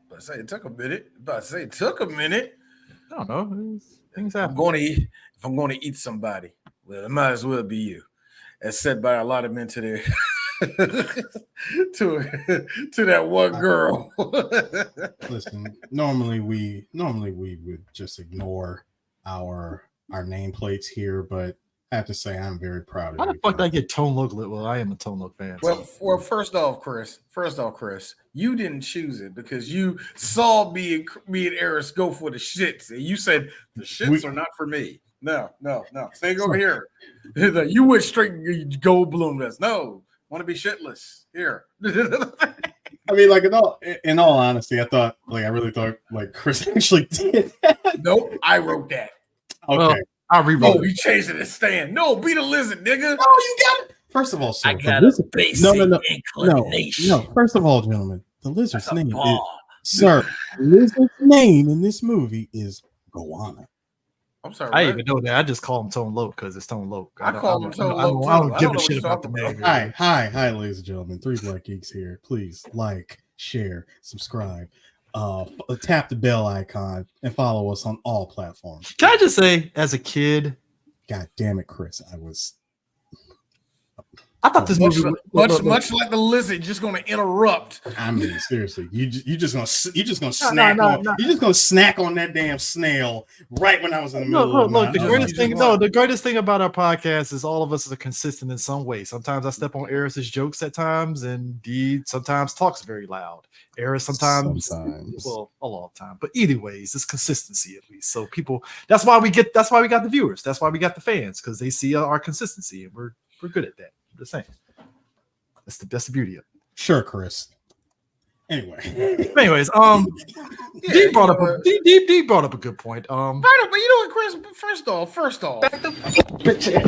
But say it took a minute. But say it took a minute. I don't know. Things I'm happen. going to eat. If I'm going to eat somebody, well, it might as well be you. As said by a lot of men to their to that one girl. Listen, normally we would just ignore our nameplates here, but I have to say I'm very proud of How the you. fuck did I get Tone Loc? Well, I am a Tone Loc fan. Well, first off, Chris, you didn't choose it because you saw me and Eris go for the shits, and you said the shits are not for me. No. Stay over here. You went straight Goldblum. This no, want to be shitless here. I mean, like in all honesty, I really thought like Chris actually did that. Nope, I wrote that. Okay. Well, I rewrote it. You changed it to Stan. No, be the lizard, nigga. No, you got it. First of all, sir, I got a basic inclination. No. First of all, gentlemen, the lizard's name is sir. Lizard's name in this movie is Goanna. I'm sorry. I didn't even know that. I just call him Tone Loc because it's Tone Loc. I call him Tone Loc. I don't give a shit about the name. Hi, ladies and gentlemen. 3 Black Geeks here. Please like, share, subscribe. Tap the bell icon and follow us on all platforms. Can I just say, as a kid, God damn it, Chris, I thought this movie much like the lizard, just going to interrupt. I mean, seriously, you just gonna snack on that damn snail right when I was in the middle. Look, the greatest thing about our podcast is all of us are consistent in some way. Sometimes I step on Eris's jokes at times, and Dee sometimes talks very loud. Eris sometimes, well, a lot of time. But either ways, it's consistency at least. So people, that's why we got the viewers. That's why we got the fans, because they see our consistency, and we're good at that. The same. That's the beauty of it. Sure, Chris. Anyways, Dee brought up a good point. But you know what, Chris? First off, chill.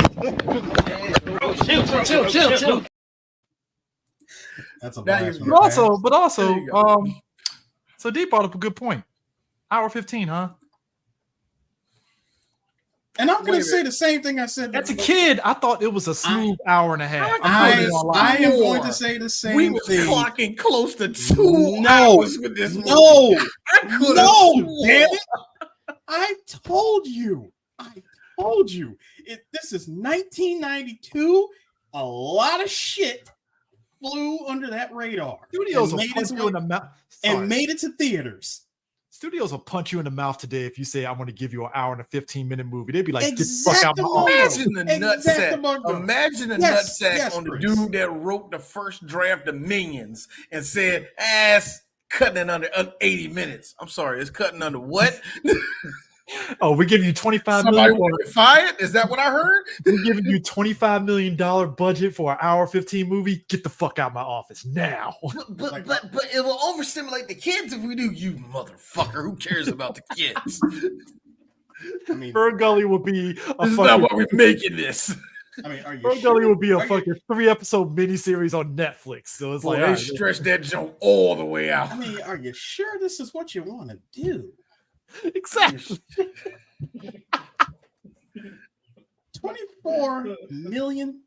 That's a but also, so Dee brought up a good point. Hour 15, huh? And I'm going to say the same thing I said. As a kid, I thought it was a smooth hour and a half. I am going to say the same thing. We were clocking close to 2 hours with this movie. No, damn it. I told you. This is 1992. A lot of shit flew under that radar. Studios will punch you in the mouth and made it to theaters. Studios will punch you in the mouth today if you say, I'm going to give you an hour and a 15-minute movie. They'd be like, get the fuck out of my office. Imagine the nutsack on the dude that wrote the first draft of Minions and said, cutting it under 80 minutes. I'm sorry, it's cutting under what? Oh, we give you $25 million. Fired? Is that what I heard? We're giving you $25 million budget for an hour 15 movie. Get the fuck out of my office now. But it will overstimulate the kids if we do. You motherfucker! Who cares about the kids? I mean, Ferngully will be. This is not why we're making this. I mean, are you Ferngully will be a fucking 3-episode miniseries on Netflix. So it's they stretched that joke all the way out. I mean, are you sure this is what you want to do? Exactly. $24 million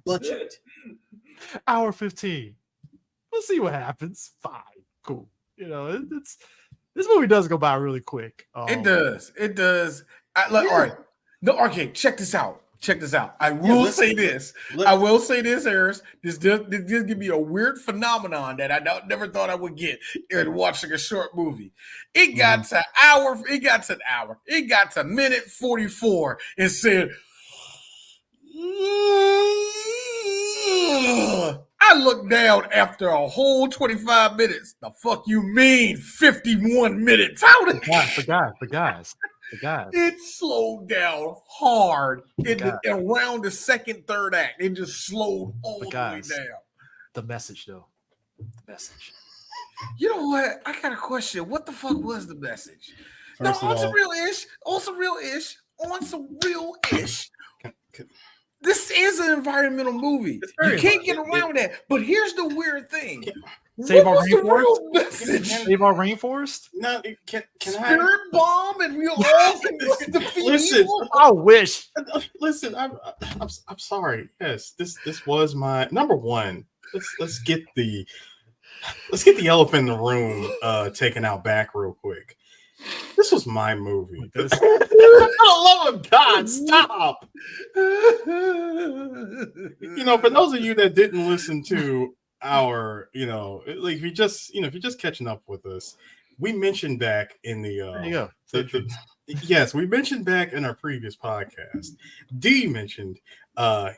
budget. Hour 15. We'll see what happens. Fine. Cool. You know, it's this movie does go by really quick. It does. All right. No, okay, check this out. I will say this, Harris. This give me a weird phenomenon that I never thought I would get in watching a short movie. It got to an hour. It got to minute 44 and said, I looked down after a whole 25 minutes. The fuck you mean 51 minutes? How did the guys. It slowed down hard around the second, third act. It just slowed all the way down. The message, though. The message. You know what? I got a question. What the fuck was the message? On some real ish. This is an environmental movie. You can't get around that. But here's the weird thing. Save our rainforest. Save our rainforest. No, can Spirit bomb, and we all can defeat. Listen, I wish. Listen, I'm sorry. Yes, this was my number one. Let's get the let's get the elephant in the room taken out back real quick. This was my movie. For the love of God, stop. For those of you that didn't listen to our, like if you're just catching up with us, we mentioned back in the there you go. yes, we mentioned back in our previous podcast. D mentioned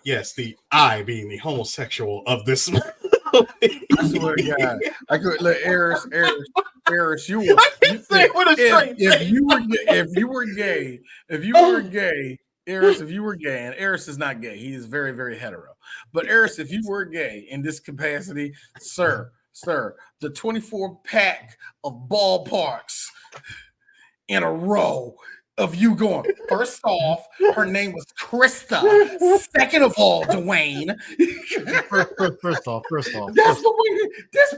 yes, the I being the homosexual of this movie. I swear to God, I could look, Eris, you were. If you were gay, Eris, if you were gay, and Eris is not gay, he is very, very hetero. But Eris, if you were gay in this capacity, sir, the 24-pack of ballparks in a row of you going, first off, her name was Krista. Second of all, Dwayne. First off. That's the way this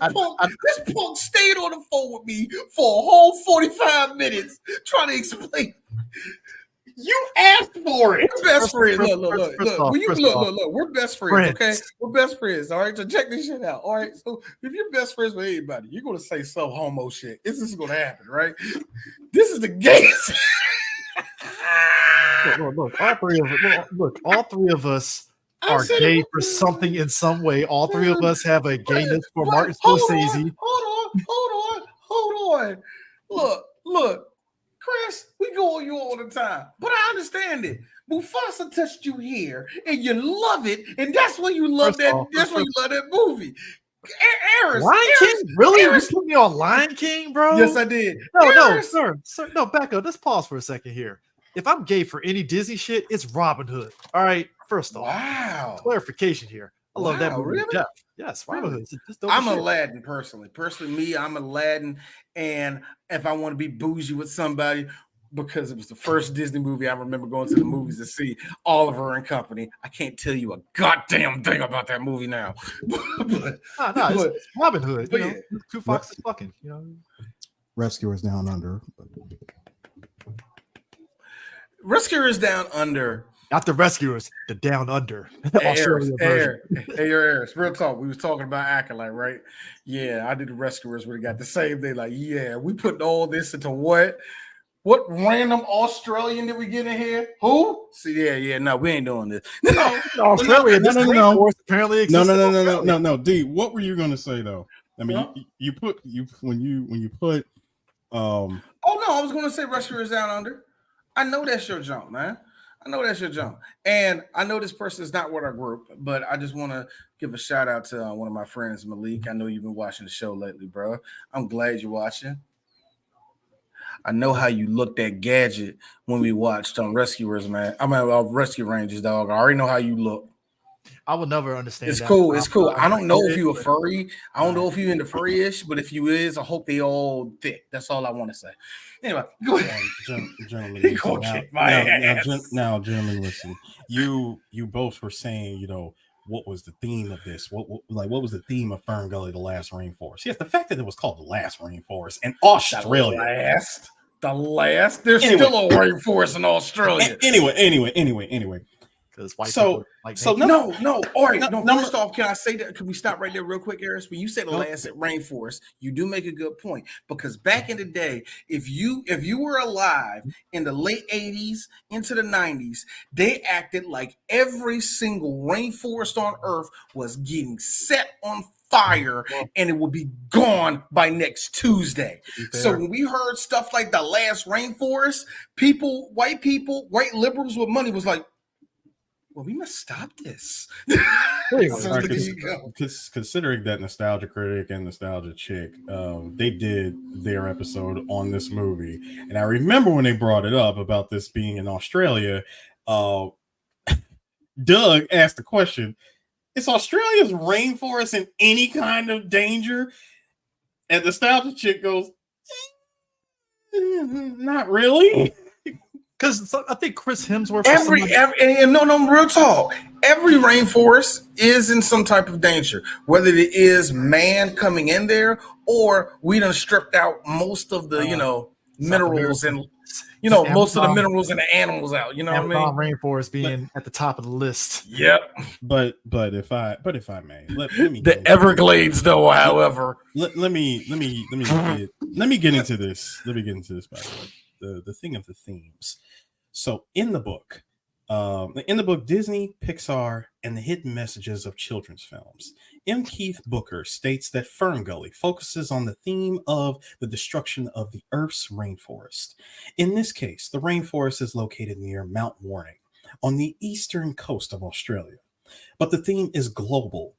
punk stayed on the phone with me for a whole 45 minutes trying to explain. You asked for it. We're best friends. Look. We're best friends, okay? We're best friends, all right? So check this shit out, all right? So if you're best friends with anybody, you're going to say some homo shit. This is going to happen, right? This is the gayest. Look, all three of us are gay for something in some way. All three of us have a gayness for Martin Scorsese. Hold on. Look, Chris, we go on you all the time, but I understand it. Mufasa touched you here, and you love it, and that's when you love that movie. Lion King? Really? You put me on Lion King, bro? Yes, I did. No, sir. No, back up. Let's pause for a second here. If I'm gay for any Disney shit, it's Robin Hood. All right, first off. Wow. Clarification here. I love that movie. Really? Yes, Robin Hood. I'm Aladdin personally. Me, I'm Aladdin, and if I want to be bougie with somebody, because it was the first Disney movie I remember going to the movies to see, Oliver and Company. I can't tell you a goddamn thing about that movie now. It's Robin Hood. Two foxes fucking. Rescuers Down Under. Rescuers Down Under. Not the Rescuers, the Down Under. Hey, Eris, real talk. We was talking about Acolyte, right? Yeah, I did the Rescuers. We got the same thing. Like, yeah, we put all this into what? What random Australian did we get in here? Who? See, no, we ain't doing this. Australia. No. Apparently, no. D, what were you going to say though? I mean, when you put. Oh no, I was going to say Rescuers Down Under. I know that's your jump, man. And I know this person is not with our group, but I just want to give a shout out to one of my friends, Malik. I know you've been watching the show lately, bro. I'm glad you're watching. I know how you looked at Gadget when we watched on Rescuers, man. I mean, Rescue Rangers, dog. I already know how you look. I will never understand. It's cool. I don't know if you a furry. I don't know if you into furry-ish, but if you is, I hope they all thick. That's all I want to say. Anyway, go ahead. Gentlemen, now, gentlemen, listen. You both were saying, what was the theme of this? What was the theme of Ferngully, The Last Rainforest? Yes, the fact that it was called The Last Rainforest in Australia. The last. There's still a rainforest in Australia. Anyway. Because white people no. All right. First off, can I say that? Can we stop right there real quick, Eris? When you say the last rainforest, you do make a good point. Because back in the day, if you were alive in the late 80s into the 90s, they acted like every single rainforest on Earth was getting set on fire and it would be gone by next Tuesday. So when we heard stuff like the last rainforest, white liberals with money was like, well, we must stop this. Considering that Nostalgia Critic and Nostalgia Chick, they did their episode on this movie. And I remember when they brought it up about this being in Australia, Doug asked the question, is Australia's rainforest in any kind of danger? And Nostalgia Chick goes, not really. Because I think Chris Hemsworth. Real talk. Every rainforest is in some type of danger, whether it is man coming in there or we done stripped out most of the, minerals and you know, most of the minerals and the animals out. You know what I mean? Rainforest being at the top of the list. Yep. But if I may, let me the Everglades though. However, let me get into this. Let me get into this. By the thing of the themes. So in the book, Disney, Pixar, and the hidden messages of children's films. M. Keith Booker states that Ferngully focuses on the theme of the destruction of the Earth's rainforest. In this case, the rainforest is located near Mount Warning on the eastern coast of Australia. But the theme is global,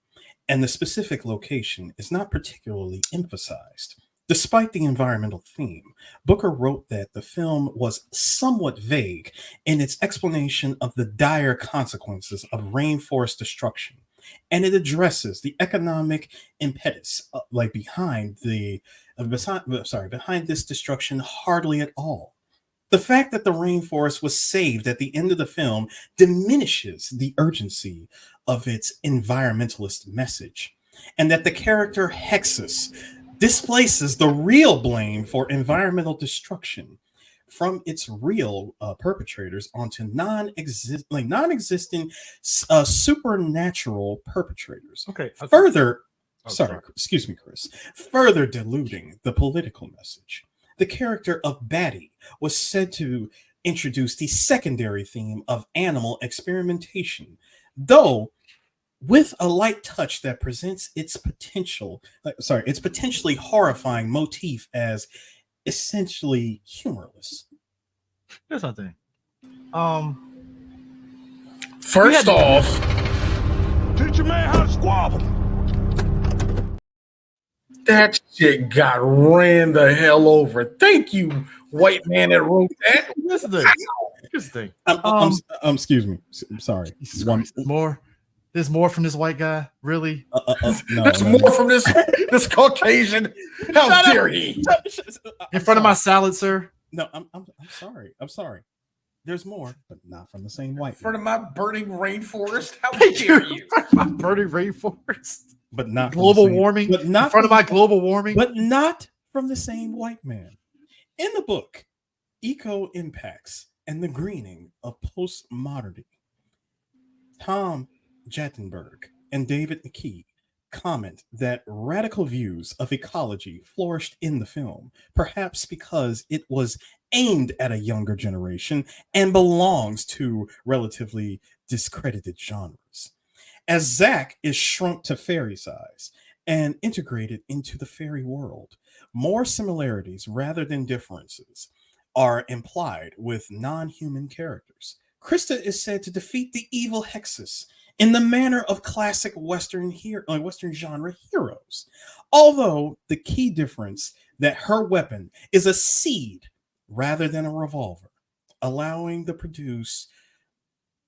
and the specific location is not particularly emphasized. Despite the environmental theme, Booker wrote that the film was somewhat vague in its explanation of the dire consequences of rainforest destruction, and it addresses the economic impetus behind this destruction hardly at all. The fact that the rainforest was saved at the end of the film diminishes the urgency of its environmentalist message, and that the character Hexus displaces the real blame for environmental destruction from its real perpetrators onto non-existent supernatural perpetrators. Okay. Further, excuse me, Chris. Further diluting the political message. The character of Batty was said to introduce the secondary theme of animal experimentation, though with a light touch that presents its potentially horrifying motif as essentially humorless. Here's something. First off, teach a man how to squabble. That shit got ran the hell over. Thank you, white man that wrote that. Here's the thing. Excuse me. I'm sorry. There's more from this white guy, really? There's more from this Caucasian. How dare he? In front of my salad, sir. No, I'm sorry. I'm sorry. There's more, but not from the same white. In front of my burning rainforest. How dare you? My burning rainforest. But not global warming. But not in front of my global warming. But not from the same white man. In the book, Eco Impacts and the Greening of Postmodernity, Tom Jattenberg and David McKee comment that radical views of ecology flourished in the film, perhaps because it was aimed at a younger generation and belongs to relatively discredited genres. As Zack is shrunk to fairy size and integrated into the fairy world, more similarities rather than differences are implied with non-human characters. Krista is said to defeat the evil Hexus in the manner of classic Western genre heroes, although the key difference that her weapon is a seed rather than a revolver, allowing the produce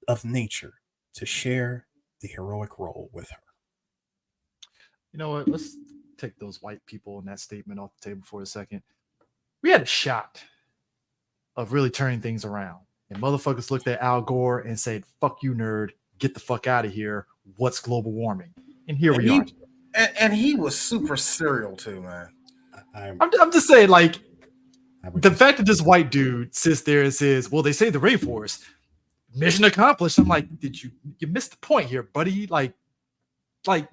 of nature to share the heroic role with her. You know what? Let's take those white people in that statement off the table for a second. We had a shot of really turning things around. And motherfuckers looked at Al Gore and said, fuck you, nerd. Get the fuck out of here. What's global warming? And here we are. And he was super serial too, man. I'm just saying, like, the fact that this white dude sits there and says, well, they saved the rainforest. Mission accomplished. I'm like, you missed the point here, buddy. Like that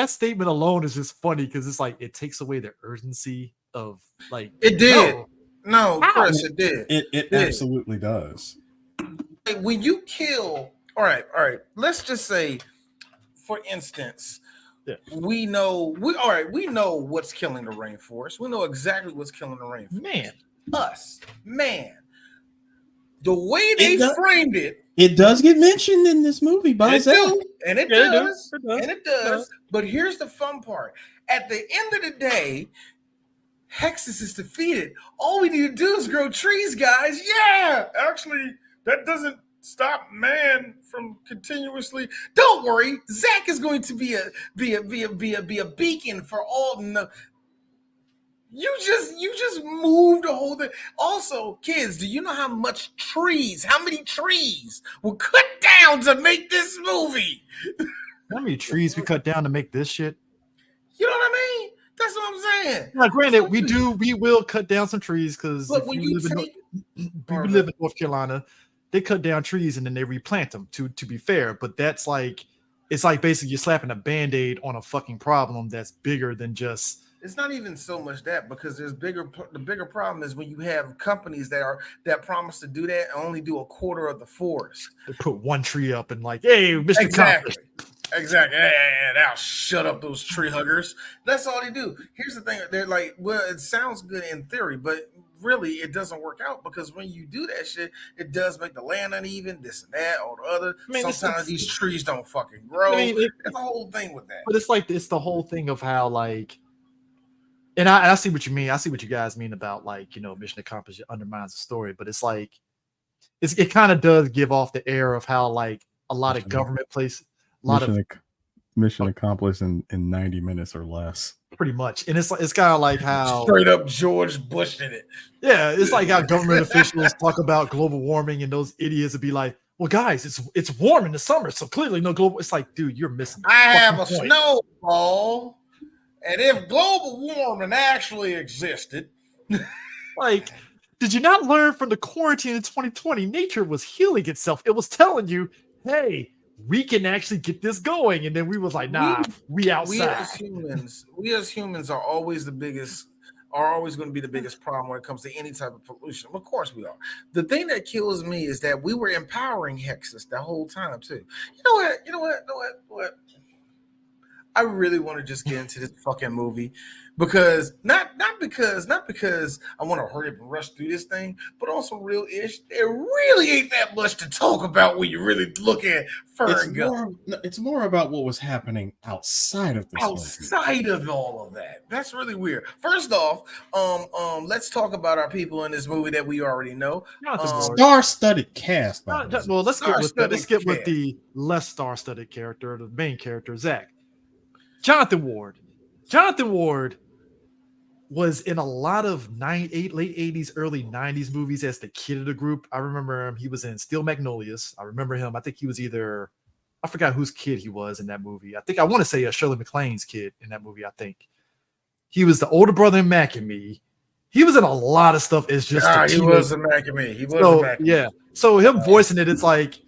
statement alone is just funny because it's like it takes away the urgency of like it did. No, Chris, it did. It absolutely does. When you kill, all right. Let's just say, for instance, we know what's killing the rainforest. We know exactly what's killing the rainforest. Man. The way they framed it, it does get mentioned in this movie by Zack. And it does. But here's the fun part. At the end of the day, Hexus is defeated. All we need to do is grow trees, guys. Yeah, actually, that doesn't stop man from continuously. Don't worry, Zack is going to be a beacon for all. You just moved the whole thing. Also, kids, do you know how many trees were cut down to make this movie? How many trees we cut down to make this shit? You know what I mean? That's what I'm saying. Now, granted, we will cut down some trees because if when we live in North Carolina, they cut down trees and then they replant them. To be fair, but that's like it's like basically you're slapping a Band-Aid on a fucking problem that's bigger than just. It's not even so much that because the bigger problem is when you have companies that promise to do that and only do a quarter of the forest. They put one tree up and like, hey, Mr. Exactly. Hey, now shut up, those tree huggers. That's all they do. Here's the thing: they're like, well, it sounds good in theory, but really, it doesn't work out because when you do that shit, it does make the land uneven, this and that, or the other. I mean, sometimes these trees don't fucking grow. I mean, it's the whole thing with that. But it's the whole thing of how like. And I see what you mean. I see what you guys mean about like, mission accomplished undermines the story, but it's like it kind of does give off the air of how like a lot of government places, mission accomplished in 90 minutes or less. Pretty much. And it's kind of like how straight up George Bush did it. Yeah, it's like how government officials talk about global warming and those idiots would be like, well, guys, it's warm in the summer, so clearly no global. It's like, dude, you're missing. I have a snowball. And if global warming actually existed, like, did you not learn from the quarantine in 2020? Nature was healing itself. It was telling you, hey, we can actually get this going. And then we was like, nah, we outside. We as humans are always going to be the biggest problem when it comes to any type of pollution. Of course we are. The thing that kills me is that we were empowering hexes the whole time too. You know what? I really want to just get into this fucking movie because not because I want to hurry up and rush through this thing, but also real ish. There really ain't that much to talk about when you really look at Ferngully. It's more about what was happening outside of this outside of all of that. That's really weird. First off, let's talk about our people in this movie that we already know. Star-studded cast. Well, let's get with the less star-studded character, the main character, Zach. Jonathan Ward was in a lot of late 80s, early 90s movies as the kid of the group. I remember him. He was in Steel Magnolias. I remember him. I think he was I forgot whose kid he was in that movie. I want to say Shirley MacLaine's kid in that movie. I think he was the older brother in Mac and Me. He was in a lot of stuff. It's just he was a Mac and Me. He was a Mac and Me. Yeah. So him voicing it, it's like,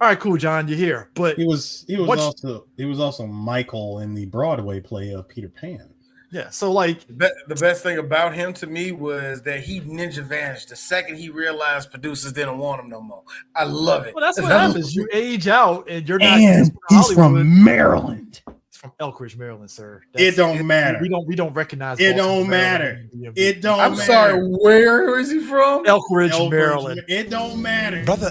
all right, cool, John, you're here. But he was also Michael in the Broadway play of Peter Pan. Yeah, so like the best thing about him to me was that he ninja vanished the second he realized producers didn't want him no more. I love it. Well, that's what happens. You age out and you're not. And he's from Maryland. He's from Elkridge, Maryland, sir. It don't matter. We don't recognize. It don't matter. It don't. I'm sorry. Where is he from? Elkridge, Maryland. It don't matter, brother.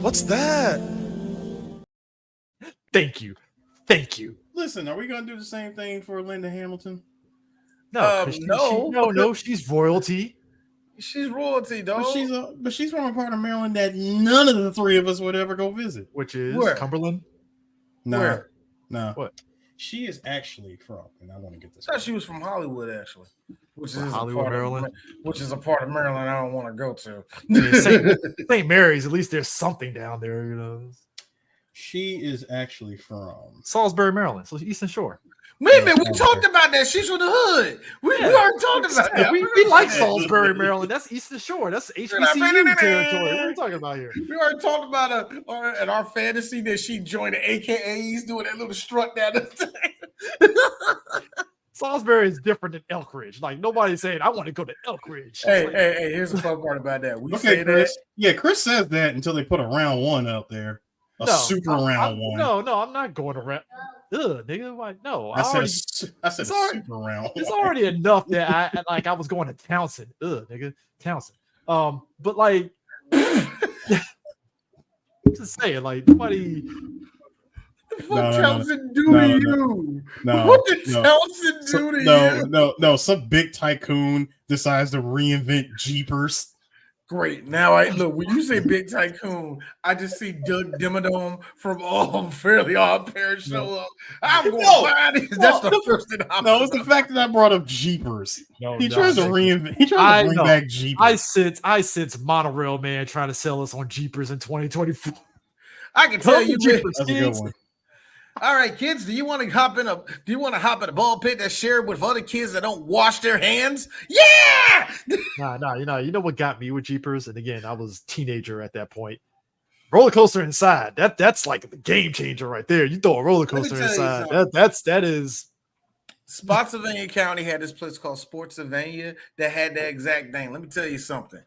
What's that? Thank you. Listen, are we gonna do the same thing for Linda Hamilton? No, she's royalty. She's royalty, dog. But she's from a part of Maryland that none of the three of us would ever go visit. Which is where? Cumberland? No. What? She is actually from, and I want to get this. I thought she was from Hollywood, actually. Which is Hollywood, Maryland. Which is a part of Maryland I don't want to go to. St. Mary's, at least there's something down there, She is actually from Salisbury, Maryland, so Eastern Shore. Wait a minute, we talked about that. She's from the hood. We already talked about that. We like Salisbury, Maryland. That's Eastern Shore. That's HBCU territory. What are we talking about here? We already talked about in our fantasy that she joined the AKAs doing that little strut down the thing. Salisbury is different than Elkridge. Like nobody's saying I want to go to Elkridge. Hey, here's the fun part about that. We say Chris. that. Yeah, Chris says that until they put a round one out there. Super round one. No, I'm not going to round. Ugh, nigga, why? No, I said super round. It's already enough that I was going to Townsend. Ugh, nigga, Townsend. But like, just saying, like nobody. What did Townsend do to you? What did Townsend do to you? No. Some big tycoon decides to reinvent Jeepers. Great. Now, look, when you say big tycoon, I just see Doug Dimmadome from Fairly Odd Parents show up. I'm going to buy this. That's the first thing I'm No, it's the fact that I brought up Jeepers. He tries to reinvent. He tries to bring back Jeepers. I sense Monorail Man trying to sell us on Jeepers in 2024. I can tell you, that's a good one. All right, kids, do you want to hop in a ball pit that's shared with other kids that don't wash their hands? Yeah! Nah, you know what got me with Jeepers? And again, I was a teenager at that point. Roller coaster inside. That's like the game changer right there. You throw a roller coaster inside. That is. Spotsylvania County had this place called Sportsylvania that had that exact thing. Let me tell you something.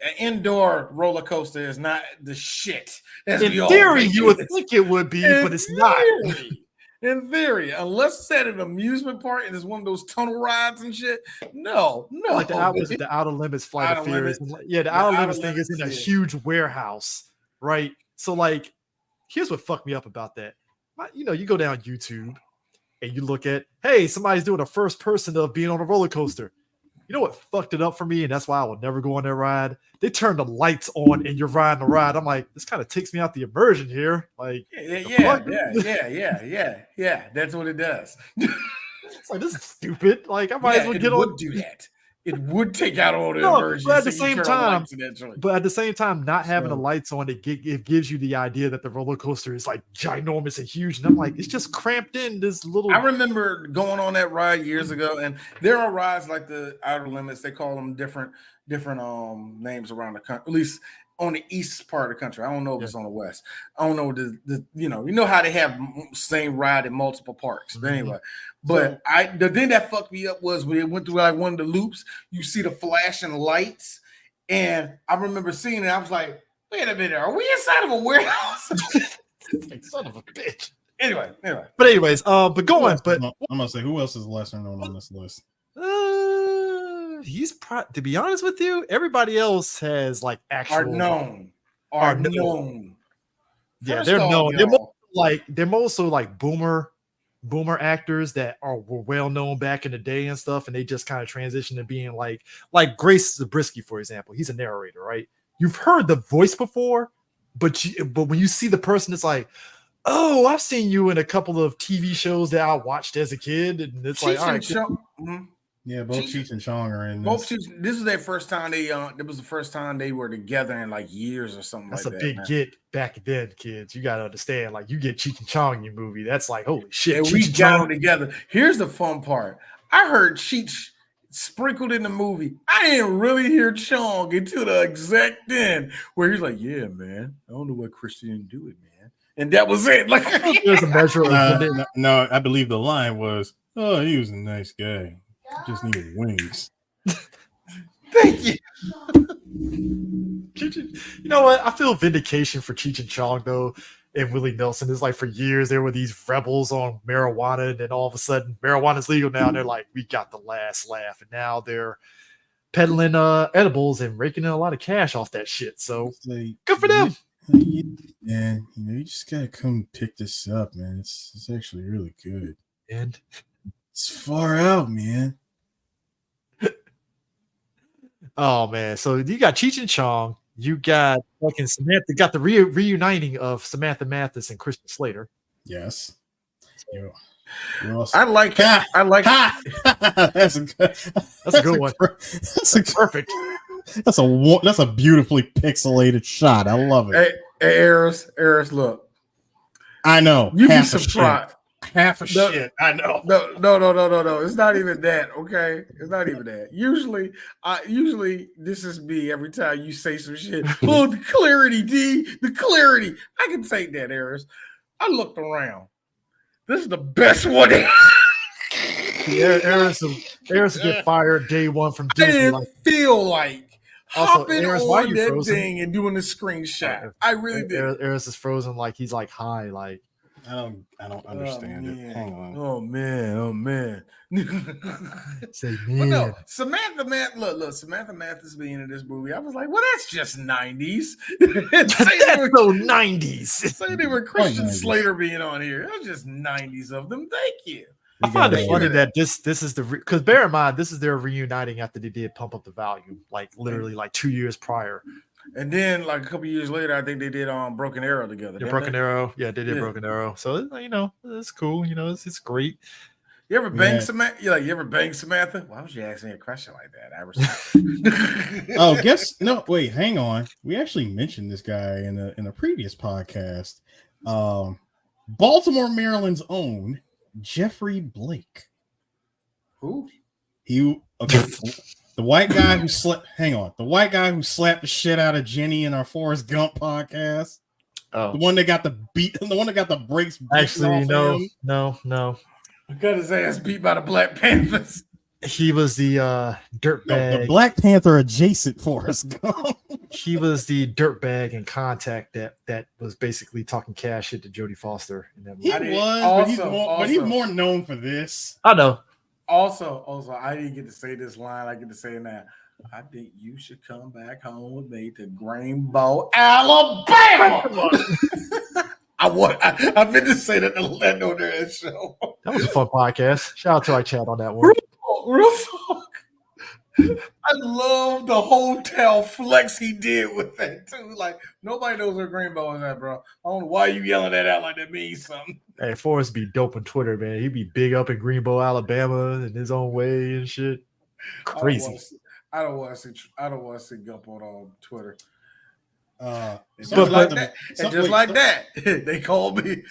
An indoor roller coaster is not the shit. In theory, you would think it would be, but it's not. In theory, unless it's at an amusement park and it's one of those tunnel rides and shit. No. Like the Outer Limits Flight of Fear. Yeah, the Outer Limits thing is in a huge warehouse, right? So, like, here's what fucked me up about that. You know, you go down YouTube and you look at, hey, somebody's doing a first person of being on a roller coaster. You know what fucked it up for me, and that's why I will never go on that ride? They turn the lights on and you're riding the ride. I'm like, this kind of takes me out the immersion here. Like, yeah. That's what it does. It's like, this is stupid. Like, I might as well get on. Do that. It would take out all the immersion. But at the same time, not having the lights on, it gives you the idea that the roller coaster is like ginormous and huge. And I'm like, it's just cramped in this little. I remember going on that ride years ago, and there are rides like the Outer Limits. They call them different names around the country, at least on the east part of the country. I don't know if it's on the west. I don't know you know how they have same ride in multiple parks. But anyway, the thing that fucked me up was when it went through like one of the loops, you see the flashing lights, and I remember seeing it. I was like, wait a minute, are we inside of a warehouse? Like, son of a bitch. Anyway. But go on. But I'm gonna say, who else is lesser known on this list? To be honest with you, everybody else has like actual are known. Yeah, they're known. They're mostly like boomer actors that were well known back in the day and stuff, and they just kind of transitioned to being like Grace Zabriskie, for example. He's a narrator, right? You've heard the voice before, but when you see the person, it's like, oh, I've seen you in a couple of TV shows that I watched as a kid, and it's like, all right. Yeah, both Cheech and Chong are in this. This is their first time it was the first time they were together in like years or something like that. That's a big get back then, kids. You gotta understand, like, you get Cheech and Chong in your movie. That's like, holy shit. And we got them together. Here's the fun part. I heard Cheech sprinkled in the movie. I didn't really hear Chong until the exact end where he's like, yeah, man, I don't know why Christian didn't do it, man. And that was it. Like, there's a measure of no, I believe the line was, oh, he was a nice guy. Just needed wings. Thank you. You know what? I feel vindication for Cheech and Chong though, and Willie Nelson. It's like for years there were these rebels on marijuana, and then all of a sudden marijuana's legal now, and they're like, we got the last laugh, and now they're peddling edibles and raking in a lot of cash off that shit. So good for them. Man, you just gotta come pick this up, man. It's actually really good. And it's far out, man. Oh man, so you got Cheech and Chong, you got fucking Samantha, got the reuniting of Samantha Mathis and Christian Slater. Yes. I like that. That's a good one. That's perfect. That's a beautifully pixelated shot. I love it. Hey, Eris, look. I know. You'd be surprised. Half a shit. I know. No. It's not even that. Okay, it's not even that. Usually this is me every time you say some shit. Oh, the clarity, D, the clarity. I can take that, Eris. I looked around. This is the best one. Eris will get fired day one from Disney. I didn't feel like hopping on that thing and doing a screenshot. I really did. Eris is frozen, like he's like high, like. I don't understand it. Hang on. Oh man. Say man. Well, no, Samantha Mathis being in this movie, I was like, well, that's just 90s. That's so 90s. Same with Christian Slater being on here. That's just 90s of them. Thank you. I find it funny that this is because bear in mind, this is their reuniting after they did Pump Up the Volume, like literally like 2 years prior. And then, like a couple years later, I think they did Broken Arrow together. Arrow, yeah, they did Broken Arrow. So it's cool. It's great. You ever bang Samantha? You ever bang Samantha? Why would you ask me a question like that? I respect. Wait, hang on. We actually mentioned this guy in a previous podcast. Baltimore, Maryland's own Jeffrey Blake. Who? The white guy who slapped. Hang on, the white guy who slapped the shit out of Jenny in our Forrest Gump podcast. Oh, the one that got the brakes. Actually, no. He got his ass beat by the Black Panthers. He was the dirtbag. No, the Black Panther adjacent Forrest Gump. He was the dirtbag in Contact that was basically talking cash shit to Jodie Foster. In that movie. But he's more known for this. I know. Also, I didn't get to say this line. I get to say it now. I think you should come back home with me to Greenbow, Alabama. I meant to say that to let on their show. That was a fun podcast. Shout out to our chat on that one. Real talk. I love the hotel flex he did with that too. Like nobody knows where Greenbow is at, bro. I don't know why you yelling that out like that means something. Hey, Forrest be dope on Twitter, man. He'd be big up in Greenbow, Alabama, in his own way and shit. Crazy. I don't want to see Gump on Twitter. Just like that, they called me.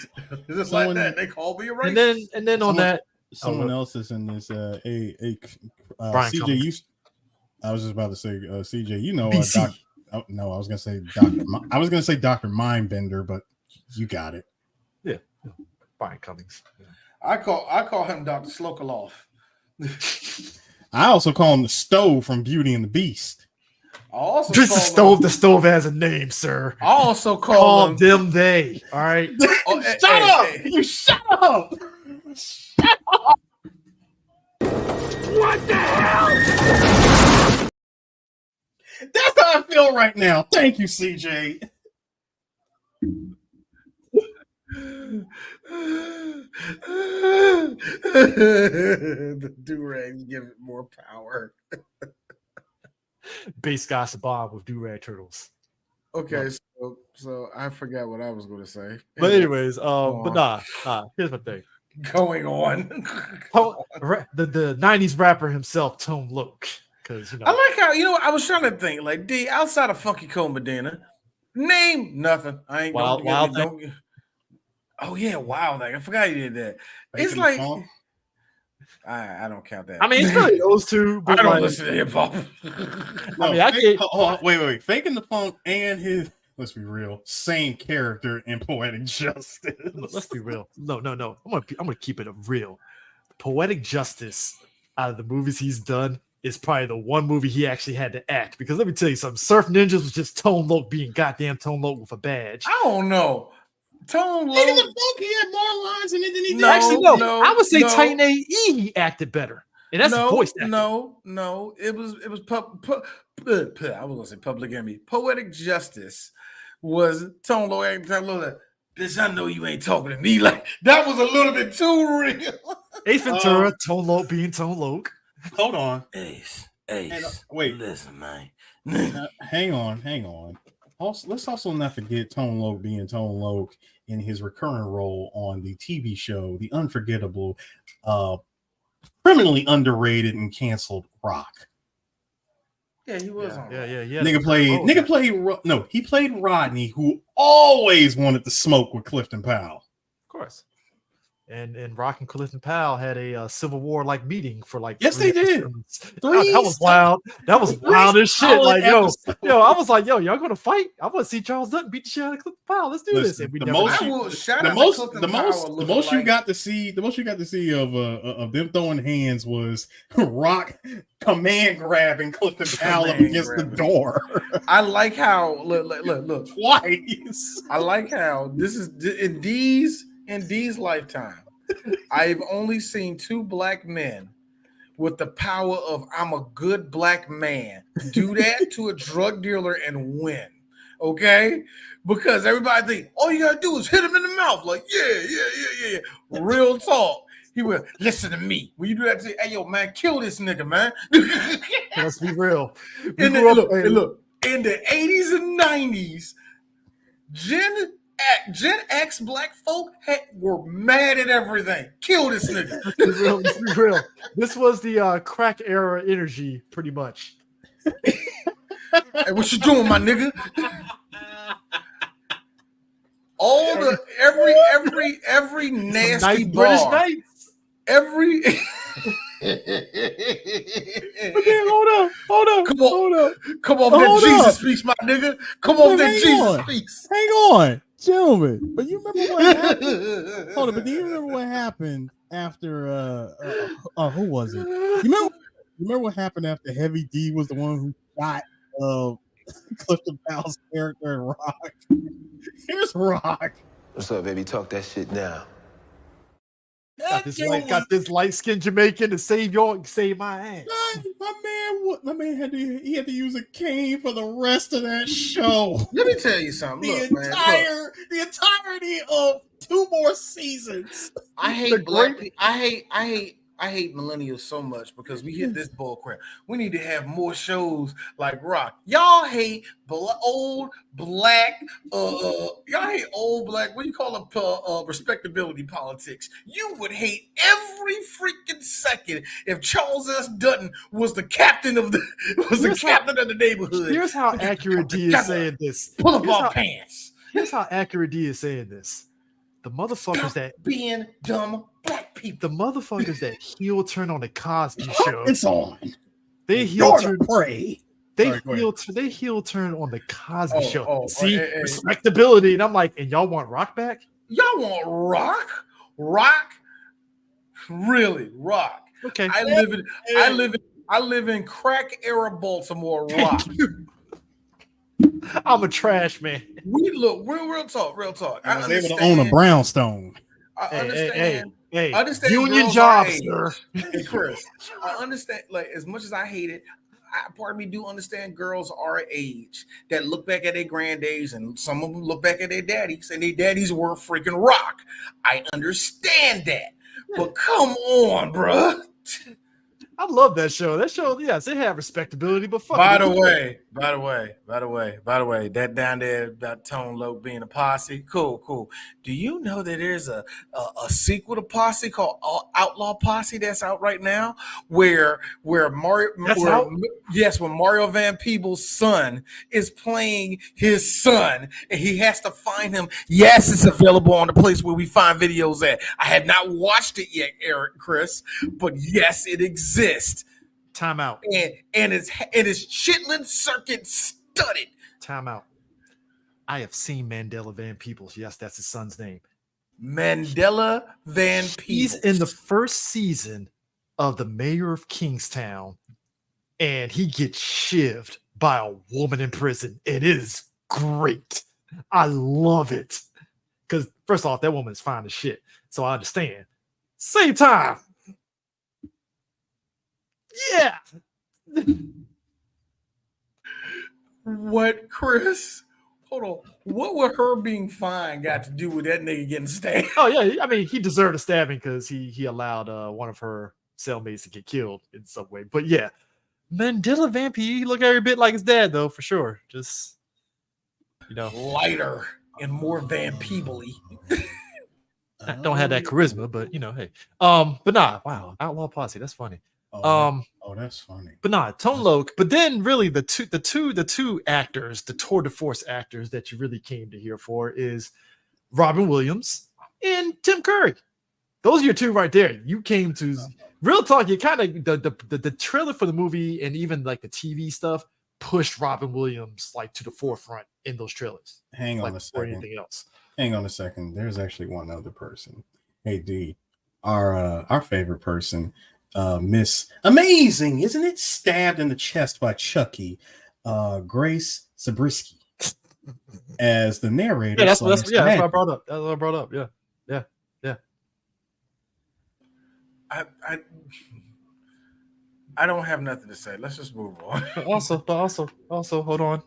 Just like that, they called me a racist. And then on that, someone else is in this. CJ, I was just about to say, CJ, you know, no, I was gonna say Doctor. I was gonna say Dr. Mindbender, but you got it. Yeah, Brian Cummings. Yeah. I call him Dr. Slokoloff. I also call him the Stove from Beauty and the Beast. The stove has a name, sir. I also call them they. All right. Shut up! You shut up! Shut up! What the hell? That's how I feel right now. Thank you, CJ. The do-rags give it more power. Base gossip bomb with do-rag turtles. Okay, so I forgot what I was going to say. But anyways, here's my thing. Going on. The 90s rapper himself, Tone Loc. Because I like how I was trying to think like D outside of Funky Cole Medina, name nothing. I ain't Wild Thing. Oh yeah, Wild Thing. I forgot you did that. It's like I don't count that. I mean, it's really those two. But I don't listen to hip hop. Wait. Faking the Funk and his. Let's be real. Same character in Poetic Justice. Let's be real. No. I'm gonna keep it real. Poetic Justice, out of the movies he's done, is probably the one movie he actually had to act. Because let me tell you something. Surf Ninjas was just Tone Loc being goddamn Tone Loc with a badge. I don't know. Tone Loc. Faking the Funk, he had more lines in it than he did. No. I would say Titan A.E. he acted better. And that's voice acting. No. It was I was gonna say Public Enemy. Poetic Justice was Tone Loc acting like, bitch, I know you ain't talking to me. Like that was a little bit too real. Ace Ventura, Tone Loc being Tone Loc. Hold on. Ace. Wait. Listen, man. Hang on. Also, let's also not forget Tone Loc being Tone Loc in his recurring role on the TV show, The Unforgettable, criminally underrated and canceled Rock. Yeah, he was on. Yeah. He played Rodney, who always wanted to smoke with Clifton Powell. Of course. And Rock and Clifton Powell had a Civil War like meeting for like. Yes, they did. That was wild. That was wild as shit. Like I was like, y'all gonna fight? I want to see Charles Dutton beat the shit out of Clifton Powell. Let's do this. And the most you got to see of them throwing hands was Rock command grabbing Clifton Powell up against the door. I like how look twice. I like how this is in D's lifetime. I've only seen two black men with the power of I'm a good black man do that to a drug dealer and win. Okay? Because everybody think all you gotta do is hit him in the mouth. Like, yeah. Real talk. He went, listen to me. When you do that, say, hey, yo, man, kill this nigga, man. Let's be real. Look, in the 80s and 90s, Gen X black folk were mad at everything. Kill this nigga. Let's be real. This was the crack era energy, pretty much. Hey, what you doing, my nigga? All the every nasty nice bar, British nights. every. But then, hold up. Come off that Jesus piece, my nigga. Come off that Jesus piece. Hang on, gentlemen. But you remember what happened? Hold on, but do you remember what happened after? Who was it? You remember what happened after Heavy D was the one who shot Clifton Powell's character in Rock? Here's Rock. What's up, baby? Talk that shit now. Got this light-skinned Jamaican to save my ass. My man had to use a cane for the rest of that show. Let me tell you something. The entirety of 2 more seasons. I hate black people. I hate millennials so much because we hit this bull crap. We need to have more shows like Rock. Y'all hate old black. Y'all hate old black. What do you call it? Respectability politics. You would hate every freaking second if Charles S. Dutton was the captain of the neighborhood. Here's how accurate D is saying this. Pull up our pants. Here's how accurate D is saying this. The motherfuckers that being dumb black people. The motherfuckers that heel turn on the Cosby Show. It's on. They heel turn. They heel turn on the Cosby Show. See, respectability, and I'm like, and y'all want Rock back? Y'all want Rock? Rock? Really, Rock? Okay. I live in crack era Baltimore. Rock. I'm a trash man. We're real talk. I was able to own a brownstone. I understand. Hey, understand union job, sir. Hey, Chris, I understand. Like, as much as I hate it, part of me do understand girls our age that look back at their granddays, and some of them look back at their daddies, and their daddies were freaking Rock. I understand that, but come on, bruh. I love that show. That show, yes, it had respectability, but fuck. By the way, that down there about Tone Loc being a posse, cool. Do you know that there's a sequel to Posse called Outlaw Posse that's out right now, where Mario Van Peebles' son is playing his son, and he has to find him. Yes, it's available on the place where we find videos at. I have not watched it yet, Chris, but yes, it exists. Time out. And it's Chitlin Circuit studded. Time out. I have seen Mandela Van Peebles. Yes, that's his son's name. Mandela Van Peebles. He's in the first season of The Mayor of Kingstown, and he gets shivved by a woman in prison. It is great. I love it. Because first off, that woman is fine as shit. So I understand. Same time. Yeah. What, Chris? Hold on. What would her being fine got to do with that nigga getting stabbed? Oh yeah, I mean he deserved a stabbing because he allowed one of her cellmates to get killed in some way. But yeah, Mandela Van Peebles, he look every bit like his dad though, for sure. Just lighter and more Van Peebles-y. I don't have that charisma, but hey. But nah, wow, Outlaw Posse, that's funny. That's funny. But nah, Tone Loc. But then really the two actors, the tour de force actors that you really came to hear for is Robin Williams and Tim Curry. Those are your two right there. You came to real talk. You kind of the trailer for the movie and even like the TV stuff pushed Robin Williams like to the forefront in those trailers. Hang on a second. Anything else? Hang on a second. There's actually one other person. Hey D, our favorite person. Miss Amazing, isn't it? Stabbed in the chest by Chucky, Grace Zabriskie, as the narrator. Yeah, that's what I brought up. That's what I brought up. Yeah. I don't have nothing to say. Let's just move on. Also, hold on.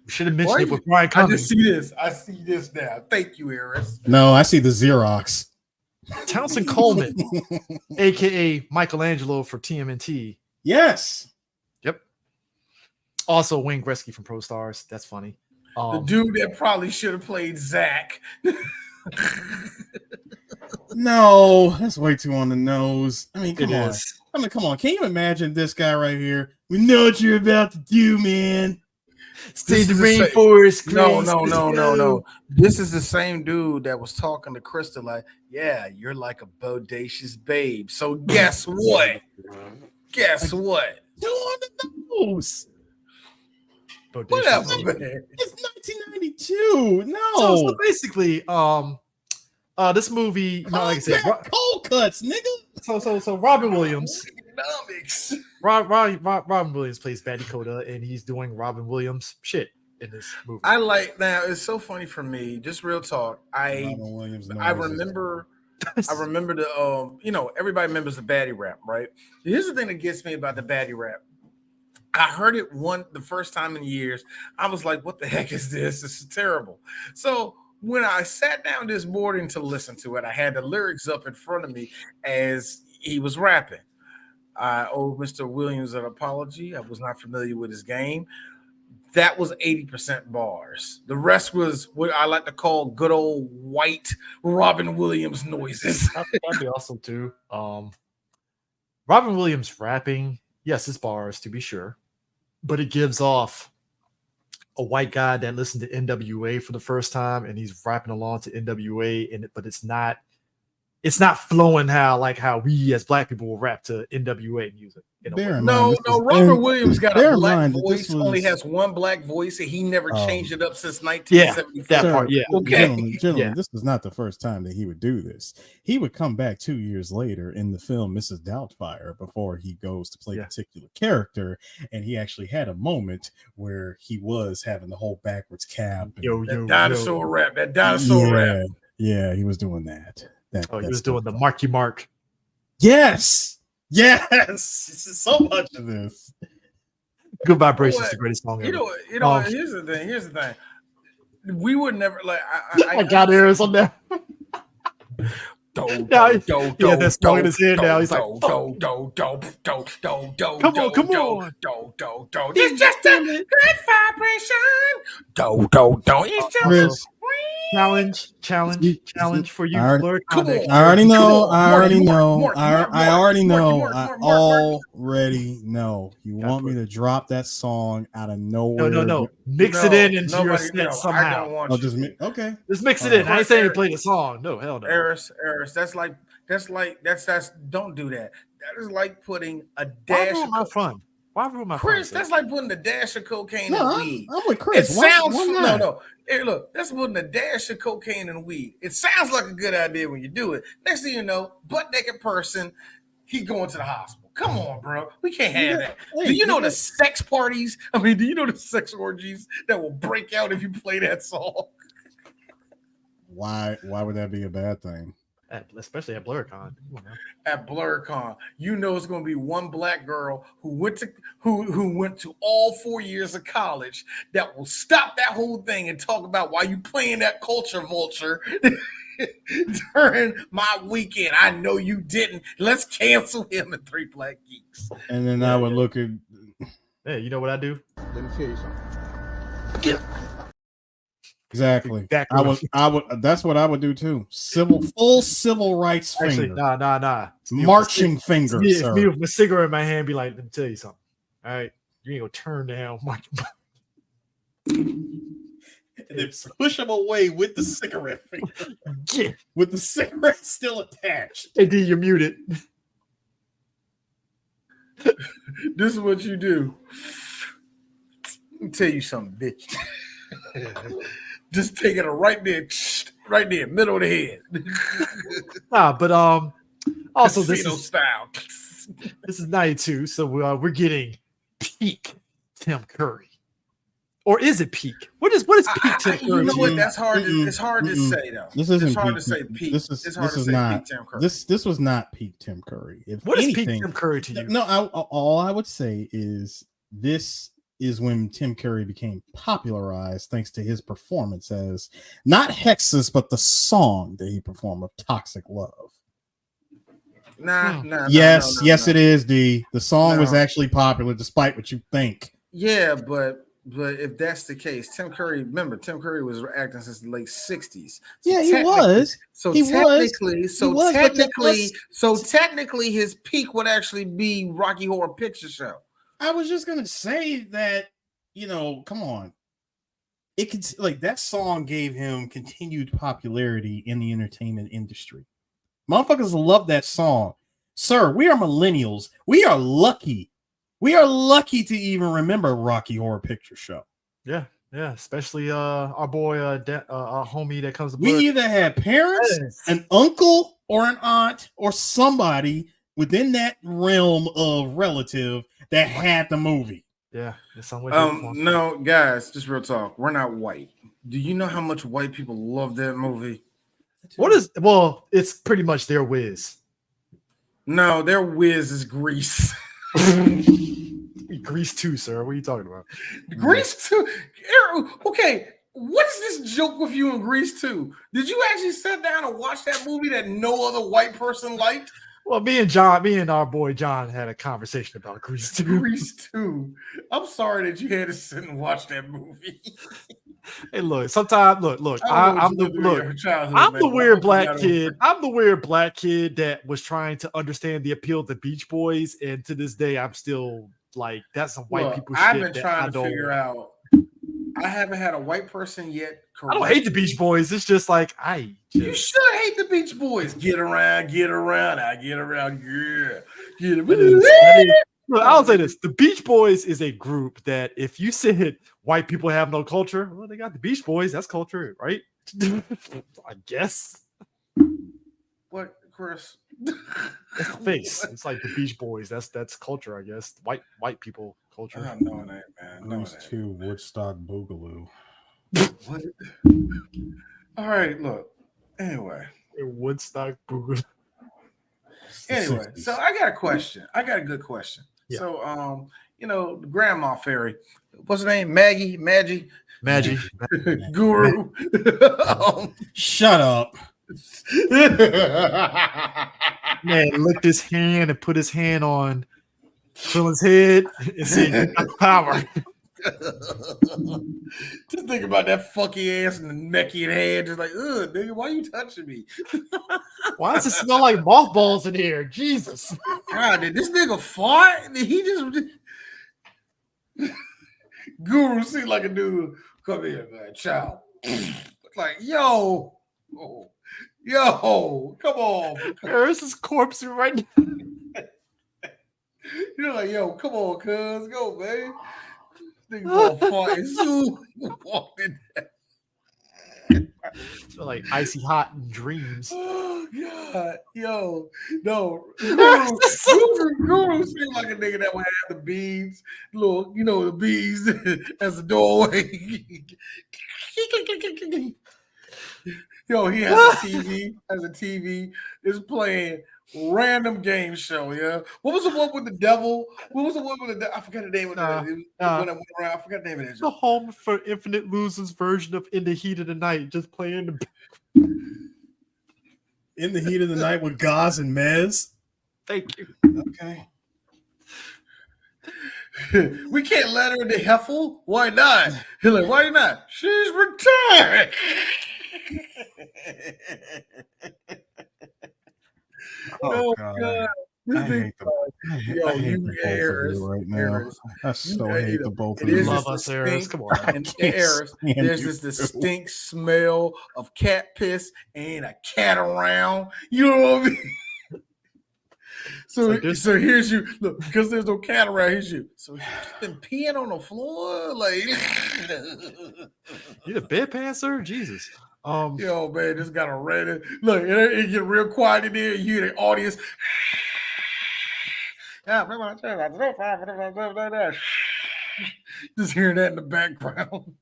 We should have mentioned it with Brian Cummings. I see this now. Thank you, Eris. No, I see the Xerox. Townsend Coleman, aka Michelangelo for TMNT. Yes. Yep. Also, Wayne Gretzky from Pro Stars. That's funny. The dude that probably should have played Zach. No, that's way too on the nose. I mean, come on. Can you imagine this guy right here? We know what you're about to do, man. See the rainforest. No. This is the same dude that was talking to Crystal like, yeah, you're like a bodacious babe. So guess what? Guess what? Two on the nose. Whatever, man. It's 1992. No. So basically, this movie, like I said, cold cuts, nigga. So Robin Williams. Economics. Robin Williams plays Batty Coda, and he's doing Robin Williams shit in this movie. Now it's so funny for me, just real talk. I remember the everybody remembers the baddie rap, right? Here's the thing that gets me about the baddie rap. I heard it the first time in years. I was like, what the heck is this? This is terrible. So when I sat down this morning to listen to it, I had the lyrics up in front of me as he was rapping. I owe Mr. Williams an apology. I was not familiar with his game. That was 80% bars. The rest was what I like to call good old white Robin Williams noises. That'd be awesome too. Robin Williams rapping, yes, it's bars to be sure, but it gives off a white guy that listened to NWA for the first time, and he's rapping along to NWA, but it's not flowing how we as black people will rap to NWA music. Robert Williams got a black voice. Only has one black voice, and he never changed it up since 1975. That part, yeah. Okay, gentlemen, this was not the first time that he would do this. He would come back 2 years later in the film Mrs. Doubtfire before he goes to play a particular character, and he actually had a moment where he was having the whole backwards cap. That dinosaur rap. Yeah, he was doing that. He was doing the Marky Mark. Yes. This is so much of this. Good Vibrations is the greatest song ever. Here's the thing. We would never like. I got ears on that. He had that song in his head now. He's like, come on. It's just a good vibration. It's just challenge for you. I already know. You want me to drop that song out of nowhere? No. Mix it in into your set somehow. Just mix it in. I ain't saying you play the song. No, hell no. Eris, that's don't do that. That is like putting a dash of fun. Why ruin my Chris, fun? That's like putting a dash of cocaine in weed. I'm with Chris. It sounds no. Hey, look, that's putting a dash of cocaine in weed. It sounds like a good idea when you do it. Next thing you know, butt naked person, he going to the hospital. Come on, bro. We can't have that. Do you know the sex parties? I mean, do you know the sex orgies that will break out if you play that song? Why would that be a bad thing? Especially at BlurCon. At BlurCon, it's going to be one black girl who went to all 4 years of college that will stop that whole thing and talk about why you playing that culture vulture during my weekend. I know you didn't. Let's cancel him in 3 Black Geeks. And then I would look at. Hey, you know what I do? Let me tell you something. Exactly. I would. That's what I would do too. Full civil rights finger. Nah. Marching finger. It's me with my cigarette in my hand. Be like, let me tell you something. All right, you ain't gonna turn down my. And then push him away with the cigarette finger. With the cigarette still attached. And then you're muted. This is what you do. Let me tell you something, bitch. Just taking it right there, middle of the head. But also Casino style. This is 92, so we're getting peak Tim Curry, or is it peak? What is peak Tim Curry? You know what? That's hard. It's hard to say though. This isn't. It's hard peak, to say peak. This is peak Tim Curry. This was not peak Tim Curry. What is peak Tim Curry to you? No, all I would say is this is when Tim Curry became popularized thanks to his performance as not Hexus, but the song that he performed of Toxic Love. Yes, it is, D. The song was actually popular despite what you think. Yeah, but if that's the case, Tim Curry was acting since the late 60s. So he was. Technically his peak would actually be Rocky Horror Picture Show. I was just gonna say that come on. It could like that song gave him continued popularity in the entertainment industry. Motherfuckers love that song. Sir, we are millennials. We are lucky. We are lucky to even remember Rocky Horror Picture Show. Yeah, especially our boy, our homie that comes to We either had parents, an uncle, or an aunt, or somebody within that realm of relative that had the movie. Yeah, it's some way. No, guys, just real talk. We're not white. Do you know how much white people love that movie? It's pretty much their whiz. No, their whiz is Grease. Grease 2, sir. What are you talking about? Grease 2? Okay, what is this joke with you in Grease 2? Did you actually sit down and watch that movie that no other white person liked? Well, me and our boy John had a conversation about Grease 2. Grease 2. I'm sorry that you had to sit and watch that movie. Hey, look. Sometimes, look. I'm the weird black kid. I'm the weird black kid that was trying to understand the appeal of the Beach Boys, and to this day, I'm still like, that's some white people shit. I've been trying to figure out. I haven't had a white person yet. I don't hate the Beach Boys. It's just like you should hate the Beach Boys. Get around, I get around, yeah. Get around. Look, I'll say this: the Beach Boys is a group that, if you said white people have no culture, well, they got the Beach Boys. That's culture, right? I guess. What, Chris? It's the face. It's like the Beach Boys. That's culture, I guess. White people culture. I'm knowing that, man. Those two Woodstock Boogaloo. What? All right, look. Anyway, Woodstock Boogaloo. Anyway, so I got a question. I got a good question. Yeah. So, Grandma Fairy, what's her name? Maggie, Guru. Shut up. Man licked his hand and put his hand on Phil's head and said, "You got power." Just think about that funky ass and the necky hand, just like, ugh, nigga, why you touching me? Why does it smell like mothballs in here? Jesus. God, did this nigga fart? Did he just Guru seemed like a dude. Come here, man, child. Like, yo, come on. There's his corpse right now. You're like, yo, come on, cuz, go, man. Nigga gonna fart as soon as you walked in there. Smell like icy hot in dreams. Oh God, yo, no, Guru seemed like a nigga that would have the beads, little, the beads as a doorway. Yo, he has a TV, is playing random game show. Yeah, what was the one with the devil? What was the one with the? I forgot the name of it. When I went around, I forgot the name of it. The Home for Infinite Losers version of In the Heat of the Night, just playing In the Heat of the Night with Gaz and Mez. Thank you. Okay. We can't let her into Heffel. Why not? He's like, why not? She's retired. Oh God. I hate the both of you right now. I so hate the both of you. Love us, Harris. Come on. There's this distinct smell of cat piss and a cat around. You know what I mean? So here's you. Look, because there's no cat around, here's you. So you've just been peeing on the floor? Like, you the bedpan, sir? Jesus. Yo, man, this got a red. Look, it get real quiet in there. You hear the audience. Just hearing that in the background.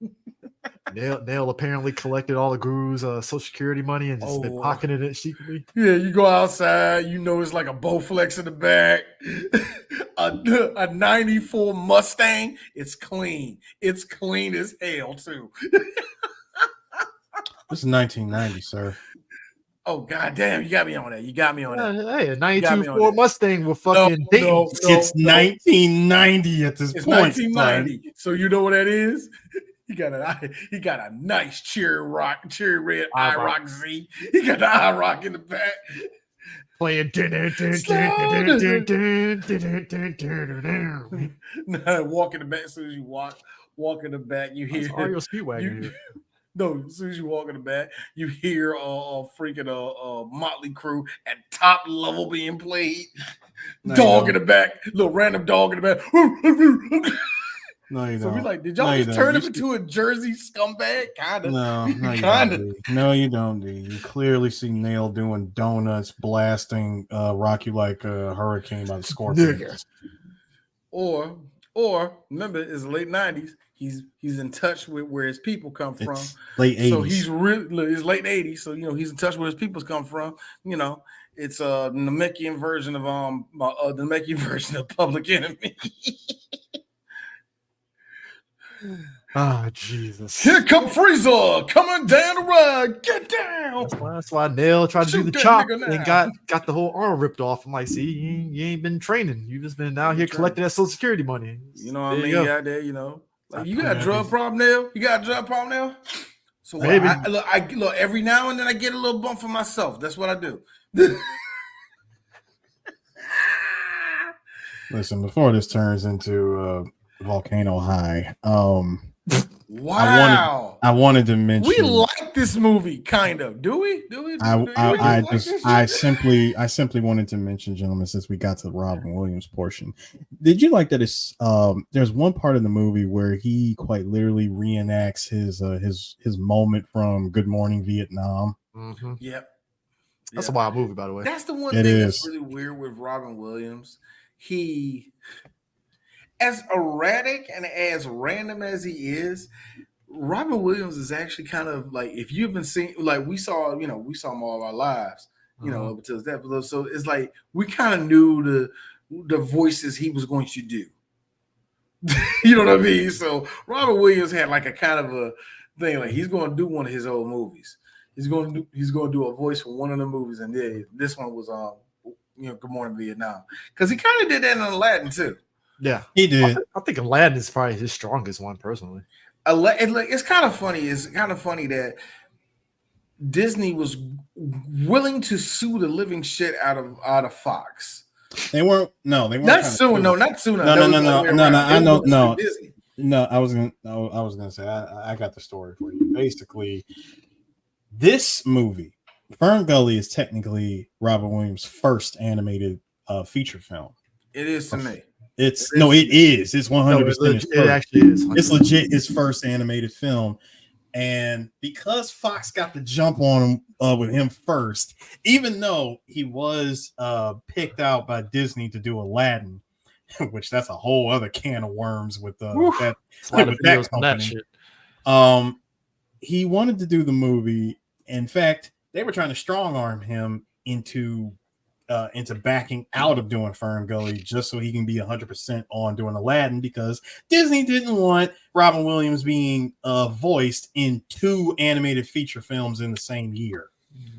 Nail apparently collected all the Guru's Social Security money and just been pocketing it secretly. Yeah, you go outside, it's like a Bowflex in the back. a 94 Mustang. It's clean. It's clean as hell, too. This is 1990, sir. Oh, God damn. You got me on that. Hey, a 92 Ford Mustang with fucking dates. It's 1990 at this point. 1990. So you know what that is? He got a nice cherry red IROC Z. He got the IROC in the back. Playing. Walk in the back as soon as you walk. walk in the back, you hear Ario Speedwagon here. No, as soon as you walk in the back, you hear freaking Motley Crue at top level being played. Dog in the back, little random dog in the back. No, you So don't. we like, did y'all just turn him into a Jersey scumbag? Kinda. No, you kinda. don't. No, you don't. You clearly see Nail doing donuts, blasting "Rock You Like a Hurricane" by the Scorpions. Or remember, it's the late 90s. He's in touch with where his people come from. It's late 80s. So he's it's late 80s. So he's in touch where his people come from. It's the Namekian version of the Namekian version of Public Enemy. Oh, Jesus. Here come Frieza coming down the road. Get down. That's why Nail tried to do the chop and got the whole arm ripped off. I'm like, see, you ain't been training. You just been out here collecting that Social Security money. You know what I mean? Out there, Like, you got a drug problem now? You got a drug problem now? So I look, every now and then I get a little bump for myself. That's what I do. Listen, before this turns into Volcano High, wow. I wanted to mention we like this movie, kind of. Do we? I simply wanted to mention, gentlemen, since we got to the Robin Williams portion. Did you like that? There's one part of the movie where he quite literally reenacts his moment from Good Morning Vietnam. Mm-hmm. Yep. That's a wild movie, by the way. That's the one thing that's really weird with Robin Williams. He, as erratic and as random as he is, Robin Williams is actually kind of like, if you've been seeing, like we saw him all our lives, up until that episode. So it's like we kind of knew the voices he was going to do. You know what I mean? So Robin Williams had like a kind of a thing, like he's going to do one of his old movies. He's going to do a voice for one of the movies, and this one was Good Morning Vietnam, because he kind of did that in Aladdin too. Yeah, he did. I think Aladdin is probably his strongest one, personally. It's kind of funny. It's kind of funny that Disney was willing to sue the living shit out of Fox. They weren't. Not soon. No. I know. No. Disney. No, I was gonna say I got the story for you. Basically, this movie, Ferngully, is technically Robin Williams' first animated feature film. It is to me. It is. It's 100%. It actually is. 100%. It's legit his first animated film. And because Fox got the jump on him with him first, even though he was picked out by Disney to do Aladdin, which that's a whole other can of worms with that company. He wanted to do the movie. In fact, they were trying to strong arm him into backing out of doing Ferngully just so he can be 100% on doing Aladdin, because Disney didn't want Robin Williams being voiced in 2 animated feature films in the same year.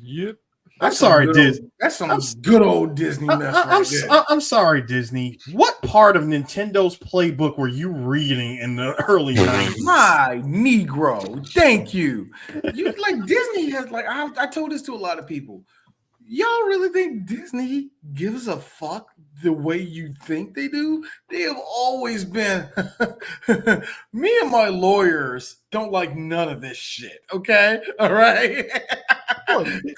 Yep. I'm sorry, Disney. That's some good old Disney mess. I'm sorry, Disney. What part of Nintendo's playbook were you reading in the early 90s? My Negro, thank you. You like Disney has like I told this to a lot of people. Y'all really think Disney gives a fuck the way you think they do? They have always been. Me and my lawyers don't like none of this shit. Okay, all right.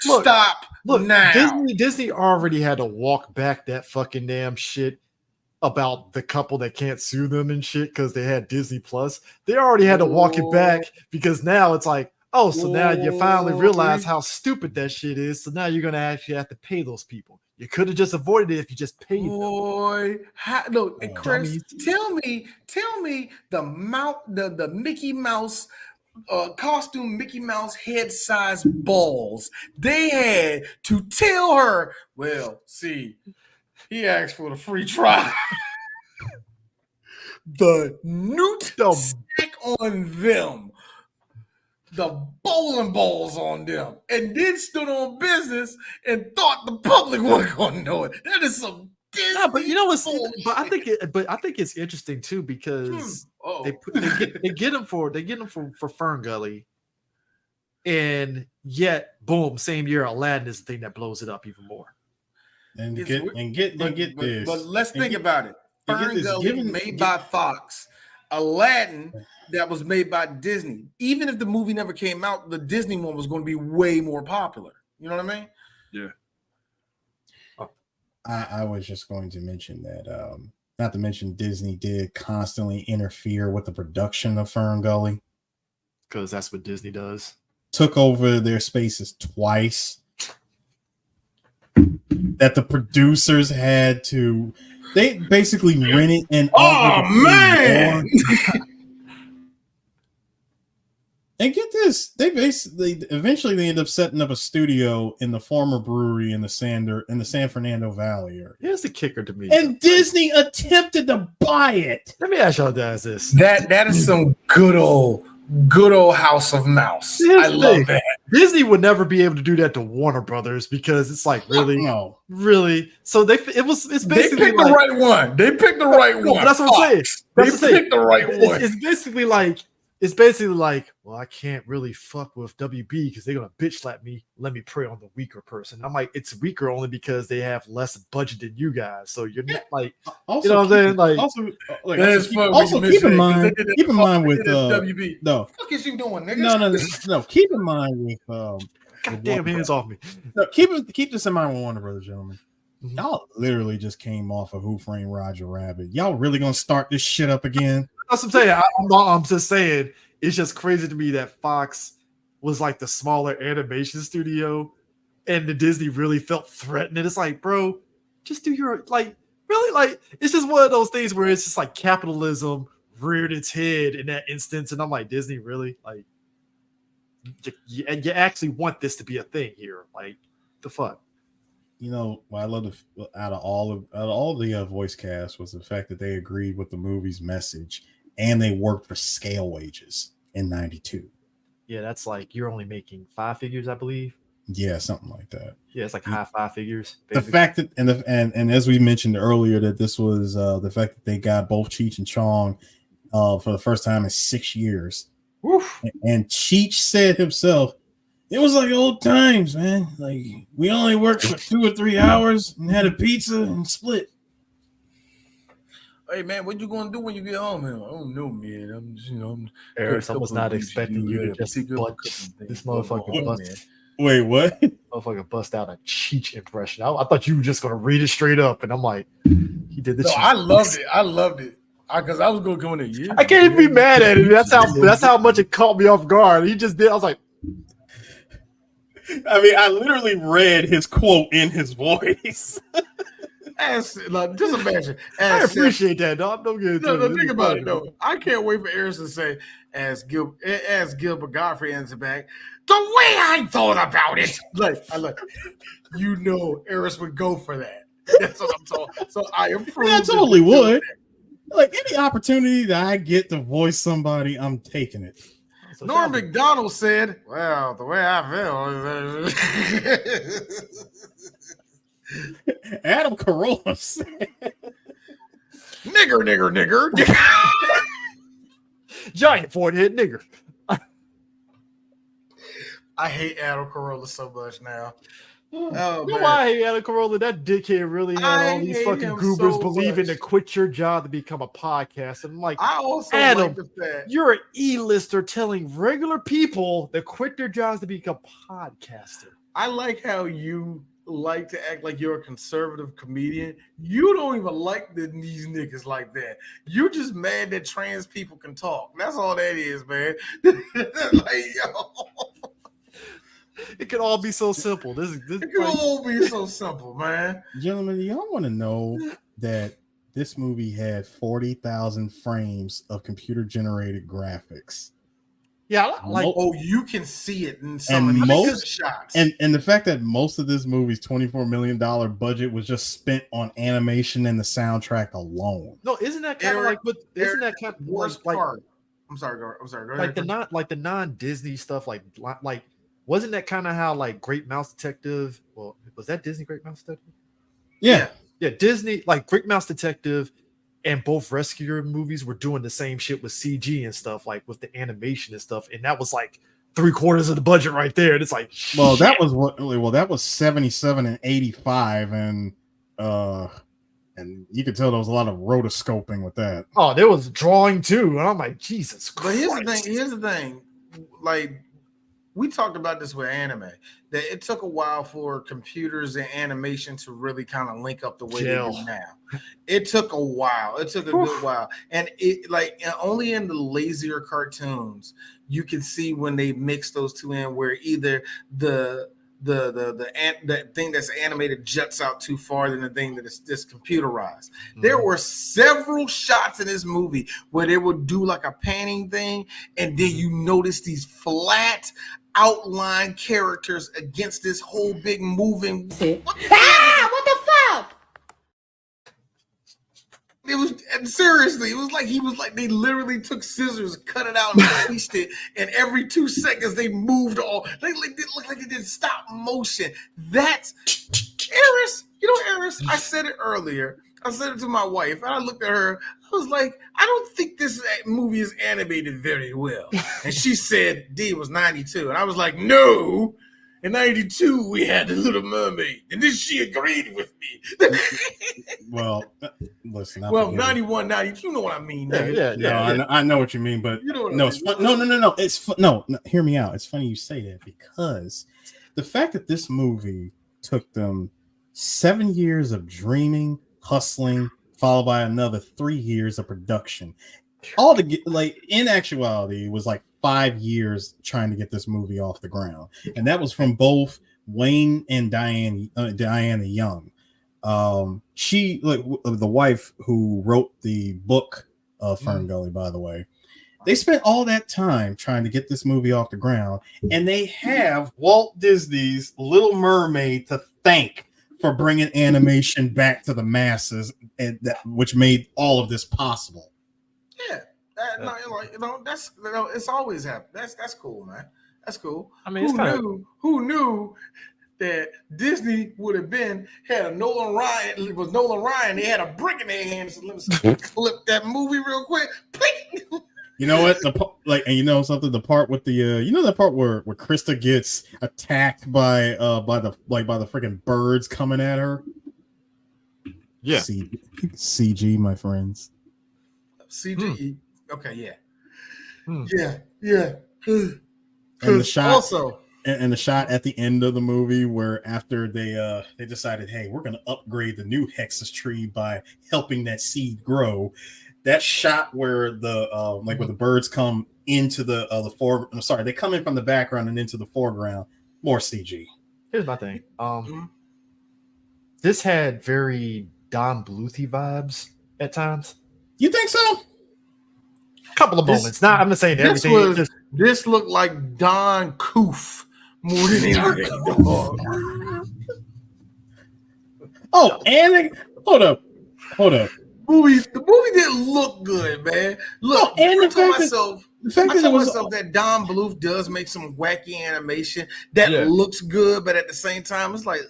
Stop. Look now. Disney already had to walk back that fucking damn shit about the couple that can't sue them and shit because they had Disney Plus. They already had to walk it back because now it's like, oh, so now you finally realize how stupid that shit is. So now you're going to actually have to pay those people. You could have just avoided it if you just paid them. Chris, tell me the Mickey Mouse costume, Mickey Mouse head size balls. They had to tell her, well, see, he asked for the free trial. The newt stick on them. The bowling balls on them, and then stood on business and thought the public wasn't going to know it. That is some Disney. Yeah, but you know what's? But I think it's interesting too because they get them for Ferngully, and yet boom, same year Aladdin is the thing that blows it up even more. But let's think about it. Ferngully, made by Fox, Aladdin that was made by Disney. Even if the movie never came out, the Disney one was going to be way more popular. You know what I mean? Yeah. I was just going to mention that, not to mention Disney did constantly interfere with the production of Ferngully. Because that's what Disney does. Took over their spaces twice. That the producers had to, they basically rented and man. And get this, they eventually end up setting up a studio in the former brewery in the San Fernando Valley area. Here's the kicker to me. And Disney attempted to buy it. Let me ask y'all guys this. That is some good old House of Mouse. I love that. Disney would never be able to do that to Warner Brothers because it's like really. So it's basically they picked the right one. They picked the right one. That's what I'm saying. They picked the right one. It's basically like, well, I can't really fuck with WB because they're gonna bitch slap me. Let me prey on the weaker person. I'm like, it's weaker only because they have less budget than you guys. So you're not like, also, you know what I'm saying? Like, keep in mind with WB. No, what the fuck is you doing, nigga? No. Keep in mind with goddamn hands off me. No, keep this in mind with Warner Brothers, gentlemen. Y'all literally just came off of Who Framed Roger Rabbit. Y'all really gonna start this shit up again? That's what I'm saying. I'm just saying it's just crazy to me that Fox was like the smaller animation studio and the Disney really felt threatened. And it's like, bro, just do your it's just one of those things where it's just like capitalism reared its head in that instance. And I'm like, Disney, really? Like, you actually want this to be a thing here? Like, the fuck? You know, what I love out of all the voice cast was the fact that they agreed with the movie's message and they worked for scale wages in '92. Yeah, that's like you're only making 5 figures, I believe. Yeah, something like that. Yeah, it's like high 5 figures. Basically. The fact that and as we mentioned earlier, that this was the fact that they got both Cheech and Chong for the first time in 6 years. Woof. And Cheech said himself, it was like old times, man. Like we only worked for 2 or 3 hours and had a pizza and split. Hey man, what you gonna do when you get home? I don't know, man. I'm just, Eris, I was not expecting you to just butt this motherfucker bust. Wait, what? Motherfucker bust out a Cheech impression. I thought you were just gonna read it straight up, and I'm like, he did the. No, I loved it. Because I was gonna come in there. Yeah, I can't even be mad at it. That's how much it caught me off guard. He just did. I was like. I mean, I literally read his quote in his voice. Just imagine. I appreciate that, dog. Don't get no, think about it, though. I can't wait for Eris to say, as Gilbert Godfrey answers back, the way I thought about it. Eris would go for that. That's what I'm talking. So I approve. I totally would. Like any opportunity that I get to voice somebody, I'm taking it. So Norm McDonald said, well, the way I feel. Adam Carolla said, nigger. Giant forehead nigger. I hate Adam Carolla so much now. Oh, you know why I hate Adam Carolla? That dickhead really had all these fucking goobers believing to quit your job to become a podcaster. I'm like, I also Adam, like the fact you're an E-lister telling regular people to quit their jobs to become podcaster. I like how you like to act like you're a conservative comedian. You don't even like these niggas like that. You're just mad that trans people can talk. That's all that is, man. It could all be so simple. It could all be so simple, man. Gentlemen, y'all want to know that this movie had 40,000 frames of computer-generated graphics. Yeah, you can see it in some of these shots. And the fact that most of this movie's $24 million budget was just spent on animation and the soundtrack alone. No, isn't that kind of like? Isn't that kind of worst part? I'm sorry. Go ahead. Like the non-Disney stuff, like. Wasn't that kind of how like Great Mouse Detective? Well, was that Disney Great Mouse Detective? Yeah, Disney like Great Mouse Detective, and both Rescuer movies were doing the same shit with CG and stuff, like with the animation and stuff, and that was like 3/4 of the budget right there. And it's like, well, that was 77 and 85, and And you could tell there was a lot of rotoscoping with that. Oh, there was drawing too. And I'm like, Jesus Christ. But here's the thing. Like, we talked about this with anime, that it took a while for computers and animation to really kind of link up the way they do now. It took a while. It took a good while. And it like only in the lazier cartoons you can see when they mix those two in, where either the thing that's animated juts out too far than the thing that is just computerized. There were several shots in this movie where they would do like a panning thing, and then you notice these flat outline characters against this whole big moving. What the fuck? It was seriously. It was like they literally took scissors, cut it out, and pieced it. And every 2 seconds they moved all. They looked like they did stop motion. That's Eris. Eris. I said it earlier. I said it to my wife, and I looked at her. I was like, I don't think this movie is animated very well. And she said D was 92. And I was like, no. In 92, we had The Little Mermaid. And then she agreed with me. Well, listen. 91, 92, you know what I mean. Yeah. I know what you mean, but you know what no, no. It's no, hear me out. It's funny you say that, because the fact that this movie took them 7 years of dreaming, hustling, followed by another 3 years of production. All to get, like, in actuality, it was like 5 years trying to get this movie off the ground, and that was from both Wayne and Diana Young. She, like, the wife who wrote the book of Ferngully, by the way. They spent all that time trying to get this movie off the ground, and they have Walt Disney's Little Mermaid to thank for bringing animation back to the masses, and which made all of this possible. Yeah, it's always happened. That's cool, man. That's cool. I mean, who knew that Disney would have had a Nolan Ryan? It was Nolan Ryan. They had a brick in their hands. So let me flip that movie real quick. You know what? And you know something? The part with the the part where Krista gets attacked by the freaking birds coming at her. Yeah. CG, my friends. CG. Okay, yeah. Yeah. And the shot also, and the shot at the end of the movie where after they decided, hey, we're gonna upgrade the new Hexus tree by helping that seed grow. That shot where where the birds come into the foreground. I'm sorry, they come in from the background and into the foreground. More CG. Here's my thing. This had very Don Bluth vibes at times. You think so? A couple of moments. I'm not saying everything. This looked like Don Koof more than anything. Oh, and hold up. The movie didn't look good, man. Look, and I told myself that Don Bluth does make some wacky animation that looks good, but at the same time, it's like,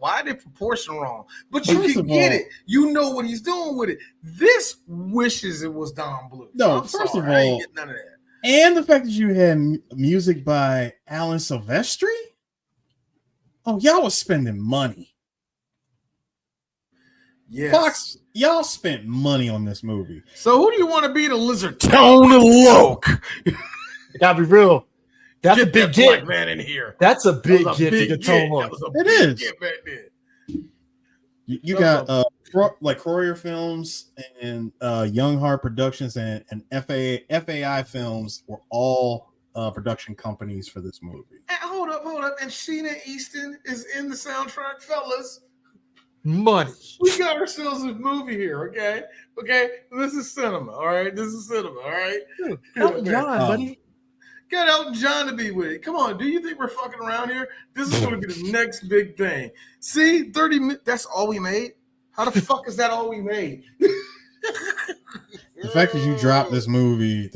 why are they proportion wrong? But you can get it. You know what he's doing with it. This wishes it was Don Bluth. No, first of all, I ain't getting none of that. And the fact that you had music by Alan Silvestri. Oh, y'all was spending money. Yes. Fox, y'all spent money on this movie. So who do you want to be the lizard? Tone Loc. Gotta be real. That's a big get, man, in here. That's a big get to get Tone Loc. It is. You got like Croyer Films and Young Heart Productions and FAI Films were all production companies for this movie. And hold up. And Sheena Easton is in the soundtrack, fellas. Money. We got ourselves a movie here, okay? This is cinema, all right? Elton John, buddy. Got Elton John to be with it. Come on, do you think we're fucking around here? This is going to be the next big thing. See, 30 minutes, that's all we made? How the fuck is that all we made? The fact that you dropped this movie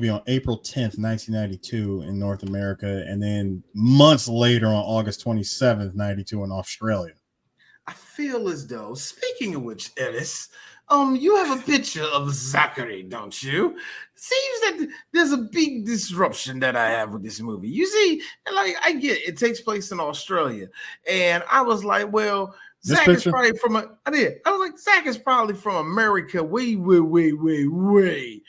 on April 10th, 1992 in North America, and then months later on August 27th, 92 in Australia. I feel as though, speaking of which, Ellis, you have a picture of Zachary, don't you? Seems that there's a big disruption that I have with this movie. You see, like, I get it takes place in Australia. And I was like, well, Zach is probably from I was like, Zach is probably from America. Way.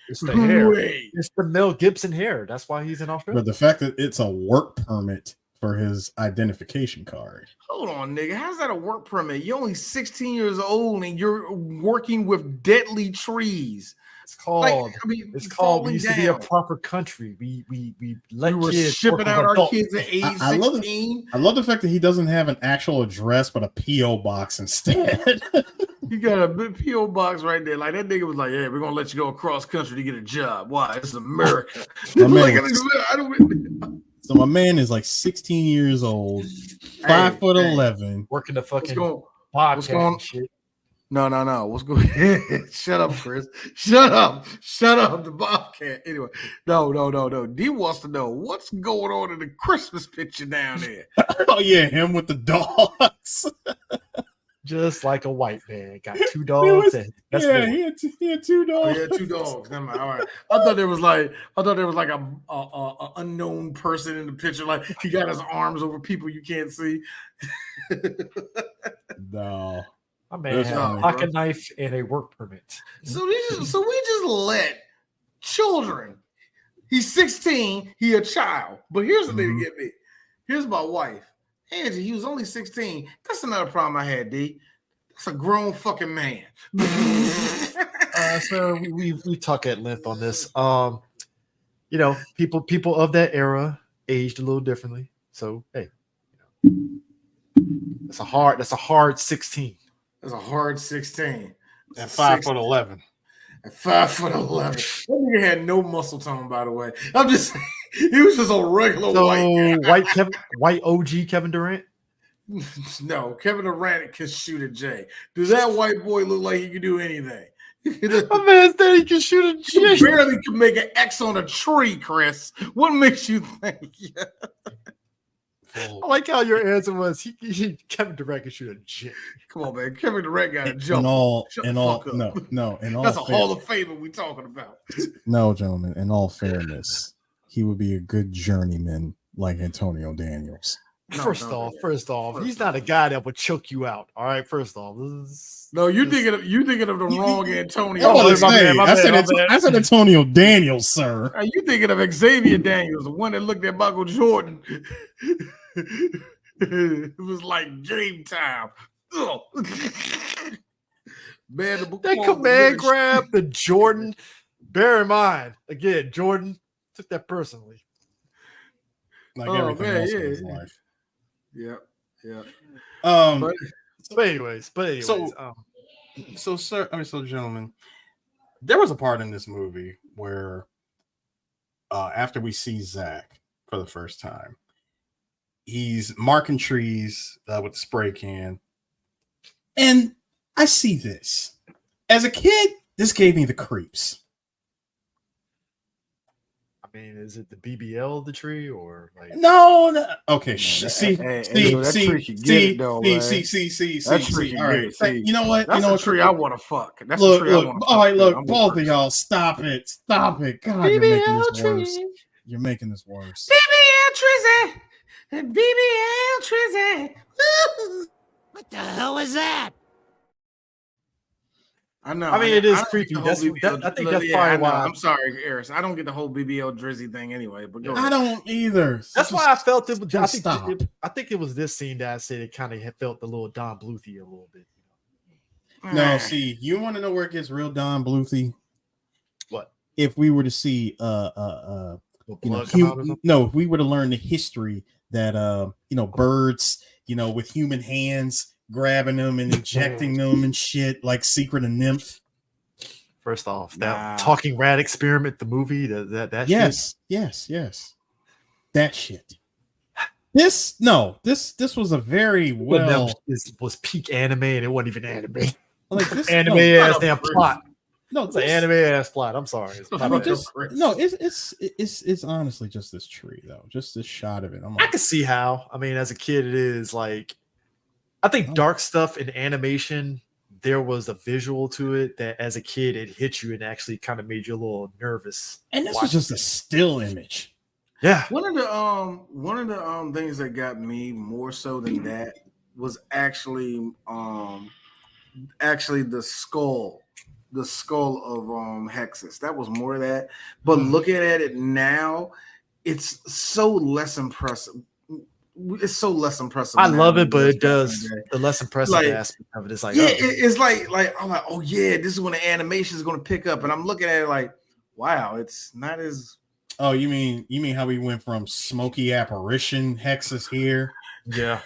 It's the hair. It's the Mel Gibson hair. That's why he's in Australia. But the fact that it's a work permit for his identification card. Hold on, nigga. How's that a work permit? You're only 16 years old and you're working with deadly trees. It's called. It's called. We used to be a proper country. We were shipping out our kids at age 16. I love the fact that he doesn't have an actual address, but a PO box instead. You got a big PO box right there. Like that nigga was like, "Yeah, we're gonna let you go across country to get a job. Why? This is America." So my man is like 16 years old, 5'11", working the fucking what's going shit. No. What's going on? Shut up, Chris. Shut up. The Bobcat. Anyway, no. D wants to know what's going on in the Christmas picture down there. Oh, yeah, him with the dogs. Just like a white man. Got 2 dogs. He had 2 dogs. Oh, he had 2 dogs. Never mind. All right. I thought there was like a unknown person in the picture. Like he got his arms over people you can't see. No. My man had a pocket knife and a work permit. So we just let children. He's 16. He a child. But here's the thing to get me. Here's my wife. Angie, he was only 16. That's another problem I had, D. That's a grown fucking man. So we talk at length on this. People of that era aged a little differently. So hey, that's a hard 16. That's a hard 16. At 5'11". At 5'11". That nigga had no muscle tone, by the way. I'm just saying, he was just a regular white OG Kevin Durant. No, Kevin Durant can shoot a J. Does that white boy look like he can do anything? My man said he can shoot a J. He barely can make an X on a tree, Chris. What makes you think? I like how your answer was Kevin Durant can shoot a J. Come on, man. Kevin Durant got a jump. No. That's a Hall of Famer we talking about. No, gentlemen. In all fairness, he would be a good journeyman like Antonio Daniels. First off, he's not a guy that would choke you out. All right, first off, you're thinking of the wrong Antonio. I said Antonio Daniels, sir. Are you thinking of Xavier Daniels, the one that looked at Michael Jordan? It was like game time. Man, that command grab, the Jordan. Bear in mind, again, Jordan took that personally. Like everything else in his life. Yeah. But anyways. So gentlemen, there was a part in this movie where after we see Zach for the first time, he's marking trees with the spray can. And I see this. As a kid, this gave me the creeps. I mean, is it the BBL of the tree or like no. Okay, see. All right, you know what? That's a tree I want to fuck. That's look, a tree I want to fuck. All right, look, both of y'all, stop it. God, you're making this worse. You're making this worse. BBL Trizzy. What the hell is that? I know. I mean, it is creepy. I think that's probably why. I'm sorry, Eris. I don't get the whole BBL Drizzy thing anyway. But go ahead. I don't either. That's why I felt it. I think it was this scene that I said it kind of felt a little Don Bluthie a little bit. No, see, you want to know where it gets real Don Bluthie? What? If we were to see if we were to learn the history that birds, with human hands grabbing them and injecting them and shit like Secret of Nymph. First off, that talking rat experiment, the movie, that yes, that shit. This was a very this was peak anime and it wasn't even anime. Like this anime ass damn plot. No, it's an anime ass plot. I'm sorry. It's honestly just this tree though, just this shot of it. I can see how. I mean, as a kid, it is like I think dark stuff in animation. There was a visual to it that, as a kid, it hit you and actually kind of made you a little nervous. And this was just a still image. Yeah. One of the things that got me more so than that was actually the skull of Hexus. That was more of that. But looking at it now, it's so less impressive. It's so less impressive. I love it, but it does the less impressive aspect of it is like, it's like I'm like, oh yeah, this is when the animation is going to pick up, and I'm looking at it like, wow, it's not as. Oh, you mean how we went from smoky apparition Hexus here? Yeah.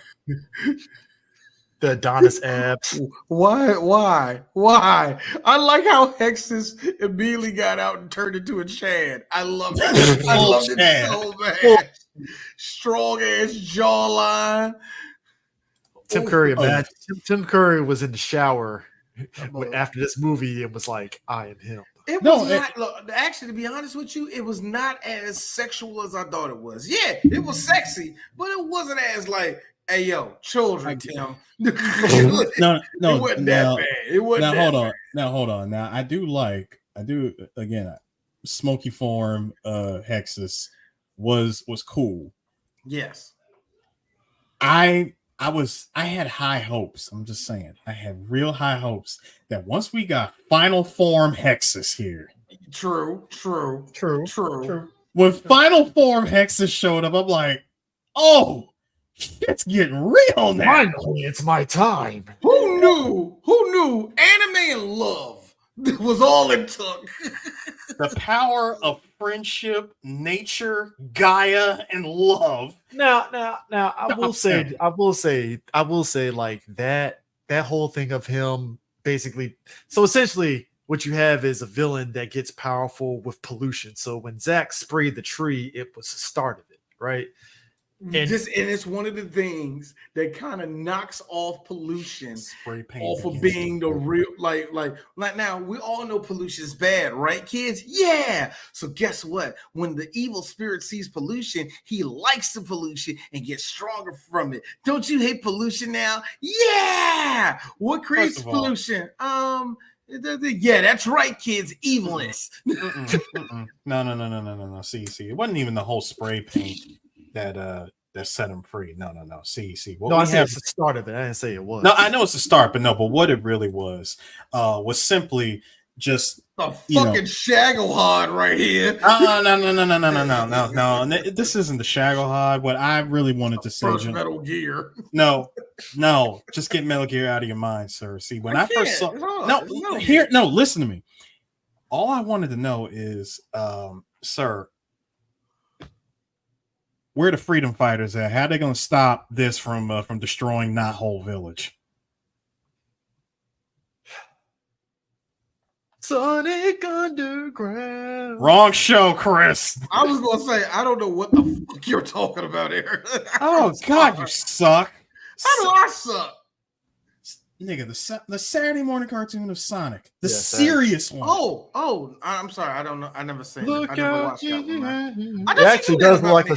The Adonis abs. Why? I like how Hexus immediately got out and turned into a Chad. I love it. I loved it so bad. Strong ass jawline. Tim Curry, man. Tim Curry was in the shower after this movie and was like, I am him. It was actually, to be honest with you, it was not as sexual as I thought it was. Yeah, it was sexy, but it wasn't as like, hey yo, children, Tim. No, it wasn't that bad. It wasn't. Hold on. Now I do again. Smoky form, Hexus was cool. Yes, I had high hopes. I'm just saying, I had real high hopes that once we got final form Hexus here. True. When final form Hexus showed up, I'm like, oh. It's getting real now. Finally, it's my time. Who knew? Anime and love was all it took. The power of friendship, nature, Gaia, and love. Now, I will say, like that whole thing of him basically. So essentially, what you have is a villain that gets powerful with pollution. So when Zack sprayed the tree, it was the start of it, right? And it's one of the things that kind of knocks off pollution off of being the real like now we all know pollution is bad, right, kids? Yeah. So guess what? When the evil spirit sees pollution, he likes the pollution and gets stronger from it. Don't you hate pollution now? Yeah. What creates pollution? Yeah, that's right, kids. Evilness. No. See, it wasn't even the whole spray paint that set him free. No. See. I said it's the start of it. I didn't say it was. No, I know it's the start, but what it really was simply just a fucking Shagalhod right here. No. This isn't the Shagalhod. What I really wanted to say, Metal Gear. No, just get Metal Gear out of your mind, sir. See, when I first saw listen to me. All I wanted to know is, sir, where the freedom fighters at? How are they going to stop this from destroying Knothole Village? Sonic Underground. Wrong show, Chris. I was going to say, I don't know what the fuck you're talking about here. Oh, God, you suck. How do I suck? Nigga, the Saturday morning cartoon of Sonic. The serious one. Oh, I'm sorry. I don't know. I never seen it. I never watched that one. It actually does look like I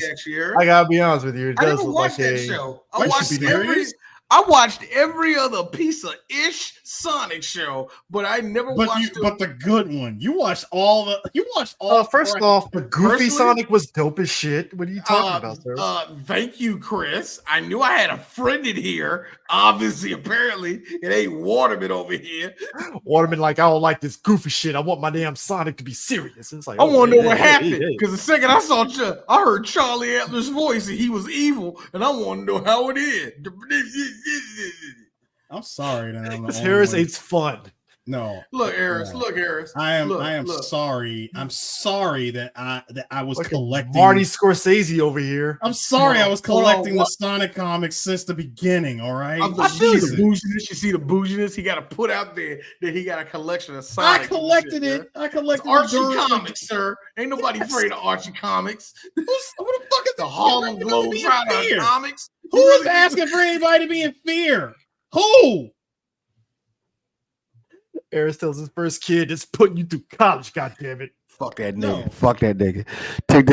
gotta be honest with you. It does look like that show. I watched every other piece of Sonic show, but I never watched it. But the good one. You watched all. First off, the Goofy Sonic was dope as shit. What are you talking about, sir? Thank you, Chris. I knew I had a friend in here. Obviously, apparently, it ain't Waterman over here. Waterman, like, I don't like this goofy shit. I want my damn Sonic to be serious. It's like, I want to know what happened because the second I heard Charlie Adler's voice and he was evil, and I want to know how it is. I'm sorry that I'm because Harris hates fun. No, look, Harris. I am sorry. I'm sorry that I was collecting Marty Scorsese over here. I'm sorry I was collecting the Sonic comics since the beginning. All right, I feel the bouginess. You see the bouginess he got to put out there that he got a collection of Sonic. I collected it. I collected Archie comics, sir. Ain't nobody afraid of Archie comics. Who the fuck is the Harlem Globetrotter comics? Who is asking for anybody to be in fear? Who? Harris tells his first kid it's putting you through college, goddammit. Fuck that nigga. No. Fuck that nigga. Take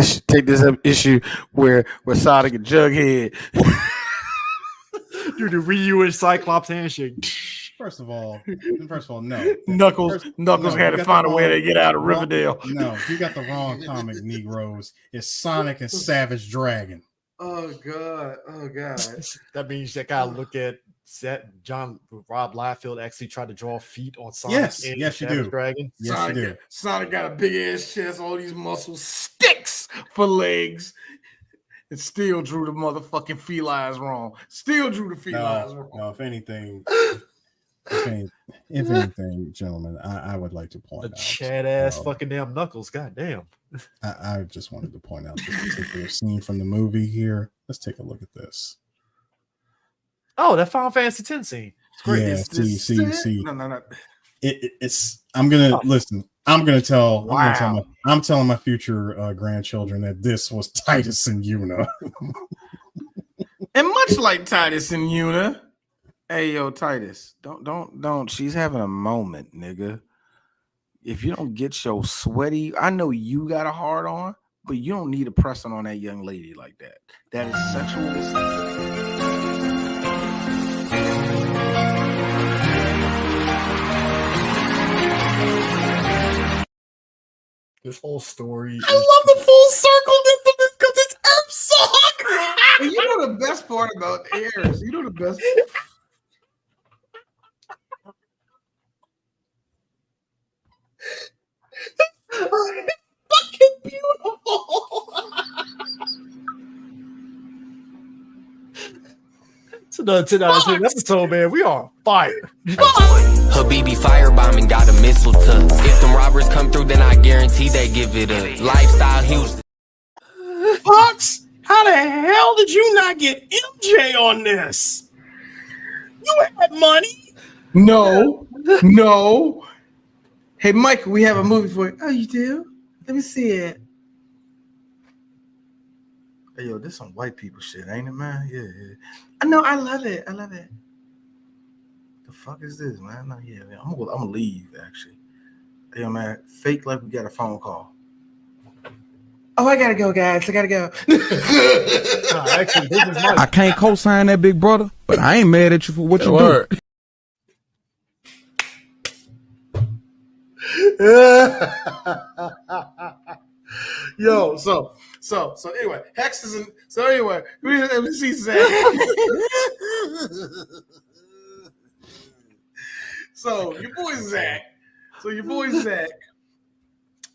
this issue where Sonic and Jughead do the Ryu and Cyclops handshake. First of all, no. Knuckles had to find a way to get out of Riverdale. No, you got the wrong comic, Negroes. It's Sonic and Savage Dragon. Oh God. That means you gotta look at Rob Liefeld actually tried to draw feet on Sonic. Yes, you do. Dragon. Yes, you do. Sonic got a big ass chest, all these muscles, sticks for legs, and still drew the motherfucking felines wrong. No, if anything, gentlemen, I would like to point out Chad ass fucking damn Knuckles. God damn. I just wanted to point out this particular scene from the movie here. Let's take a look at this. Oh, that Final Fantasy X scene. It's great. Yeah, see. No. It's. I'm gonna listen. I'm telling my future grandchildren that this was Titus and Yuna. And much like Titus and Yuna, hey yo, Titus, don't. She's having a moment, nigga. If you don't get your sweaty, I know you got a hard on, but you don't need a pressing on that young lady like that. That is sexual assault. This whole story. I love the full circle because it's Earth Song. And you know the best part about Airs. You know the best. Fucking beautiful. It's another 10 out of 10 episode, man. We are on fire. Habibi firebombing got a missile to. If them robbers come through, then I guarantee they give it a lifestyle Houston. Fox, how the hell did you not get MJ on this? You had money. No. Hey, Mike, we have a movie for you. Oh, you do? Let me see it. Hey, yo, this some white people shit, ain't it, man? Yeah. I know. I love it. The fuck is this, man? No, yeah, man. I'm gonna leave, actually. Hey, yo, man, fake like we got a phone call. Oh, I gotta go, guys. I gotta go. Actually, this is Mike. I can't co-sign that, big brother, but I ain't mad at you for what you do. Yo, so anyway, Hex is in. So anyway, we see Zach. So your boy Zach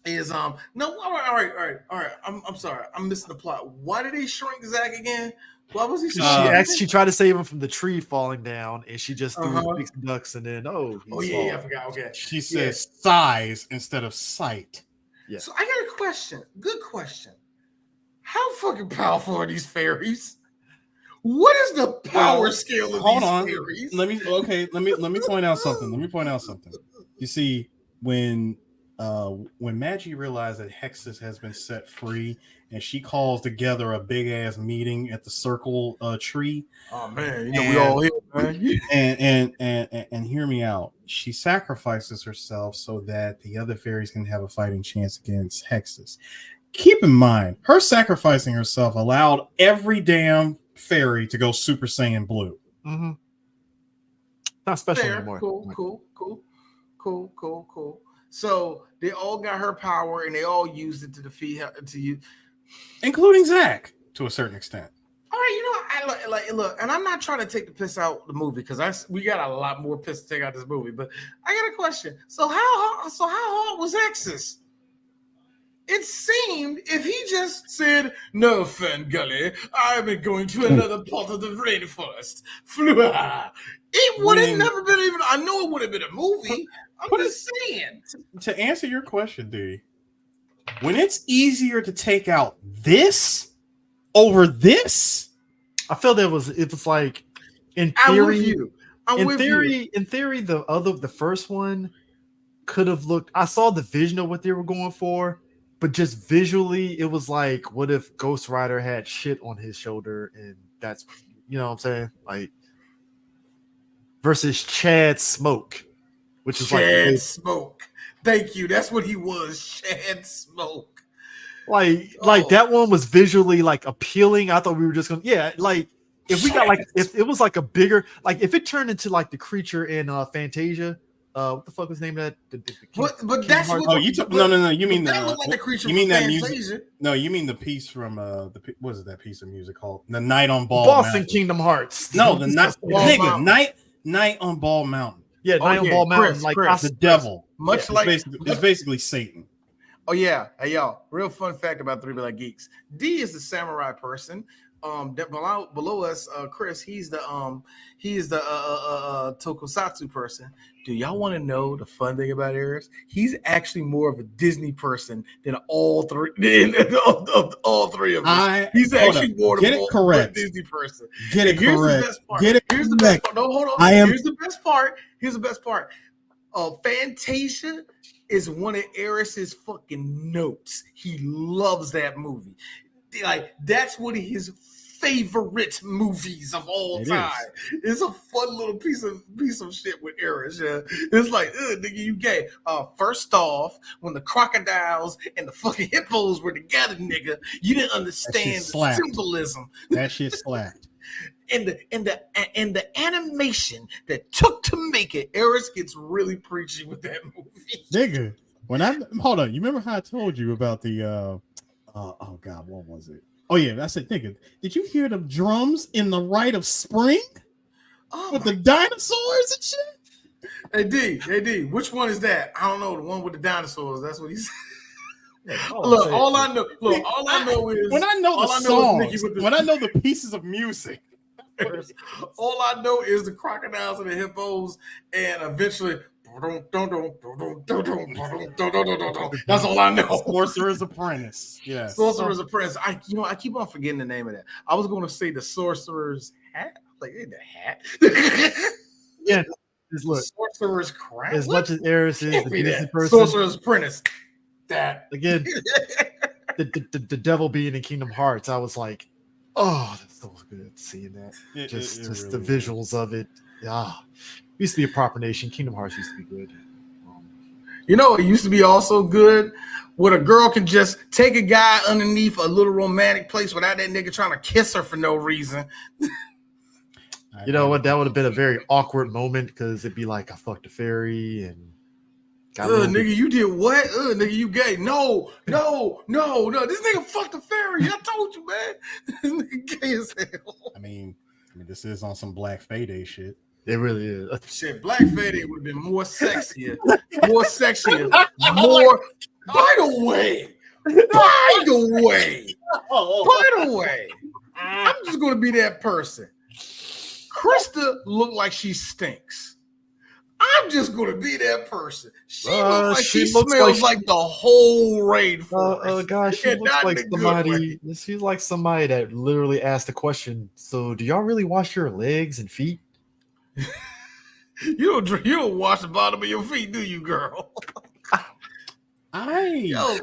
is no, all right. I'm sorry, I'm missing the plot. Why did they shrink Zach again? Why was he? She tried to save him from the tree falling down, and she just threw sticks and ducks, and then I forgot. Okay, she says size instead of sight. Yeah. So I got a question. Good question. How fucking powerful are these fairies? What is the power scale of these fairies? Let me point out something. You see, when Magi realized that Hexus has been set free, and she calls together a big ass meeting at the circle tree. Oh man, we all here, man. And hear me out. She sacrifices herself so that the other fairies can have a fighting chance against Hexus. Keep in mind, her sacrificing herself allowed every damn fairy to go Super Saiyan Blue. Mm-hmm. Not special anymore. Cool. So they all got her power, and they all used it to defeat her, including Zach to a certain extent. All right, I look, and I'm not trying to take the piss out the movie because we got a lot more piss to take out this movie. But I got a question. So how hard was Exus? It seemed if he just said, "No, Ferngully, I'm going to another part of the rainforest," it would have never been even. I know it would have been a movie. I'm just saying. To answer your question, D, when it's easier to take out this over this, I feel it was like in theory. In theory, the first one could have looked. I saw the vision of what they were going for, but just visually, it was like, what if Ghost Rider had shit on his shoulder, and that's, you know what I'm saying, like versus Chad Smoke, which is Chad Smoke. Thank you. That's what he was, Chad Smoke. Like that one was visually like appealing. I thought we were just gonna if we got like if it was like a bigger, like if it turned into like the creature in Fantasia, what the fuck was the name of that? But that's what. Oh, you took no. You mean that looked like the creature. You mean that music? No, you mean the piece from what is that piece of music called? The Night on Ball Boston Mountain. Kingdom Hearts. No, the Night on Ball Mountain. Yeah, Night on Ball Mountain, like the devil. Much like it's basically Satan. Oh yeah, hey y'all. Real fun fact about 3 Black Geeks. D is the samurai person. That below us, Chris. He's the tokusatsu person. Do y'all want to know the fun thing about Eris? He's actually more of a Disney person than all three. All three of us. He's actually more of a Disney person. Get it correct. Here's the best part. No, hold on. Here's the best part. Fantasia is one of Eris's fucking notes. He loves that movie. Like that's one of his favorite movies of all time. It's a fun little piece of shit with Eris. Yeah, it's like, nigga, you gay. First off, when the crocodiles and the fucking hippos were together, nigga, you didn't understand the symbolism. That shit slapped. And the animation that took to make it, Eris gets really preachy with that movie. Nigga, hold on, you remember how I told you about the oh god, what was it? Oh yeah, I said, nigga, did you hear the drums in the Rite of Spring? With the dinosaurs and shit? Hey D, which one is that? I don't know, the one with the dinosaurs. That's what he said. All I know is when I know the songs, when I know the pieces of music. All I know is the crocodiles and the hippos, and eventually that's all I know. Sorcerer's Apprentice. Yeah. Sorcerer's Apprentice. I keep on forgetting the name of that. I was going to say the Sorcerer's Hat. Like the hat. Yeah. Look, Sorcerer's Crown. As much as Eris is the Disney person, Sorcerer's Apprentice. That again, the devil being in Kingdom Hearts, I was like, oh, that's so good seeing that. It just really the visuals of it. Yeah. Used to be a proper nation. Kingdom Hearts used to be good. It used to be also good when a girl can just take a guy underneath a little romantic place without that nigga trying to kiss her for no reason. You know what? That would have been a very awkward moment because it'd be like, I fucked a fairy and nigga, you did what? Nigga, you gay. No. This nigga fucked a fairy. I told you, man. This nigga gay as hell. I mean, this is on some Black Fayday shit. It really is. Shit, Black Fayday would have been more sexier. By the way, I'm just gonna be that person. Krista looked like she stinks. I'm just gonna be that person. She looks like she smells like the whole rainforest. Gosh, she looks like somebody. She's like somebody that literally asked the question. So, do y'all really wash your legs and feet? You don't wash the bottom of your feet, do you, girl? No.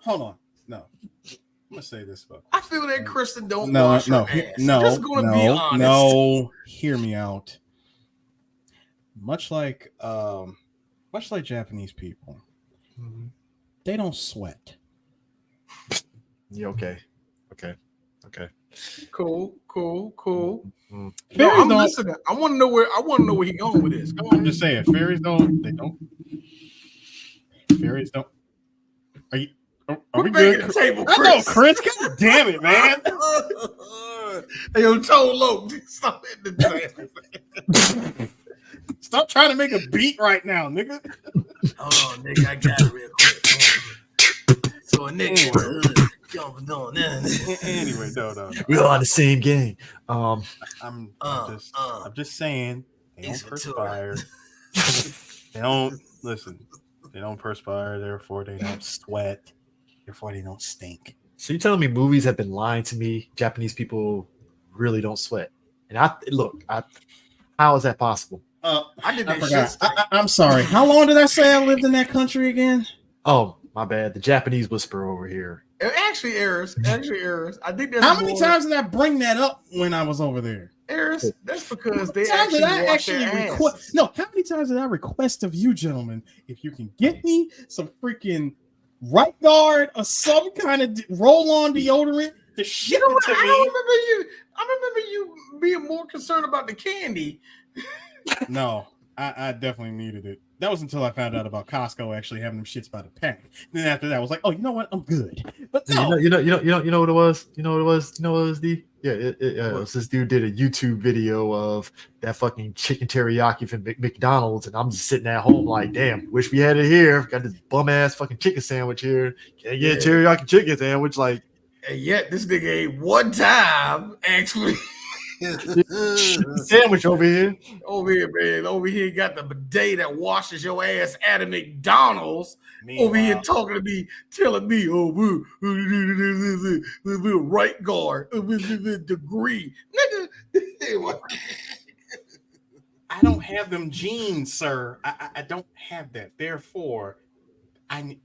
Hold on. No. I'm gonna say this, though. I feel that Kristen don't wash her ass. Just gonna be honest. No. Hear me out. Much like Japanese people, they don't sweat. Yeah. Okay. Cool. Mm-hmm. No, I'm listening. I want to know where he's going with this. I'm just saying, fairies don't. Are we good? The table, Chris. I know, Chris. God damn it, man. Hey, yo, Tolo, stop hitting the table. Stop trying to make a beat right now, nigga. Oh, nigga, I got it real quick. So a nigga. Anyway, no. We're on the same game. I'm just saying they don't perspire. They don't listen. They don't perspire, therefore they don't sweat. Therefore they don't stink. So you're telling me movies have been lying to me? Japanese people really don't sweat, and how is that possible? I did that shit. I'm sorry. How long did I say I lived in that country again? Oh, my bad. The Japanese whisper over here. Actually, Eris. I think that's how many times did I bring that up when I was over there? Eris, that's because they actually request. No, how many times did I request of you, gentlemen, if you can get me some freaking Right Guard or some kind of roll-on deodorant to ship it to me? I remember you being more concerned about the candy. No, I definitely needed it. That was until I found out about Costco actually having them shits by the pack. Then after that, I was like, oh, you know what? I'm good. But no. You know what it was? You know what it was? You know what it was, D? Yeah, it was this dude did a YouTube video of that fucking chicken teriyaki from McDonald's, and I'm just sitting at home like, damn, wish we had it here. Got this bum ass fucking chicken sandwich here. Can't get a teriyaki chicken sandwich, like. And yet this nigga ate one time actually. Sandwich over here, man. Over here, got the bidet that washes your ass at a McDonald's. Meanwhile, over here talking to me, telling me, we're right guard, degree, nigga. I don't have them genes, sir. I don't have that. Therefore, I need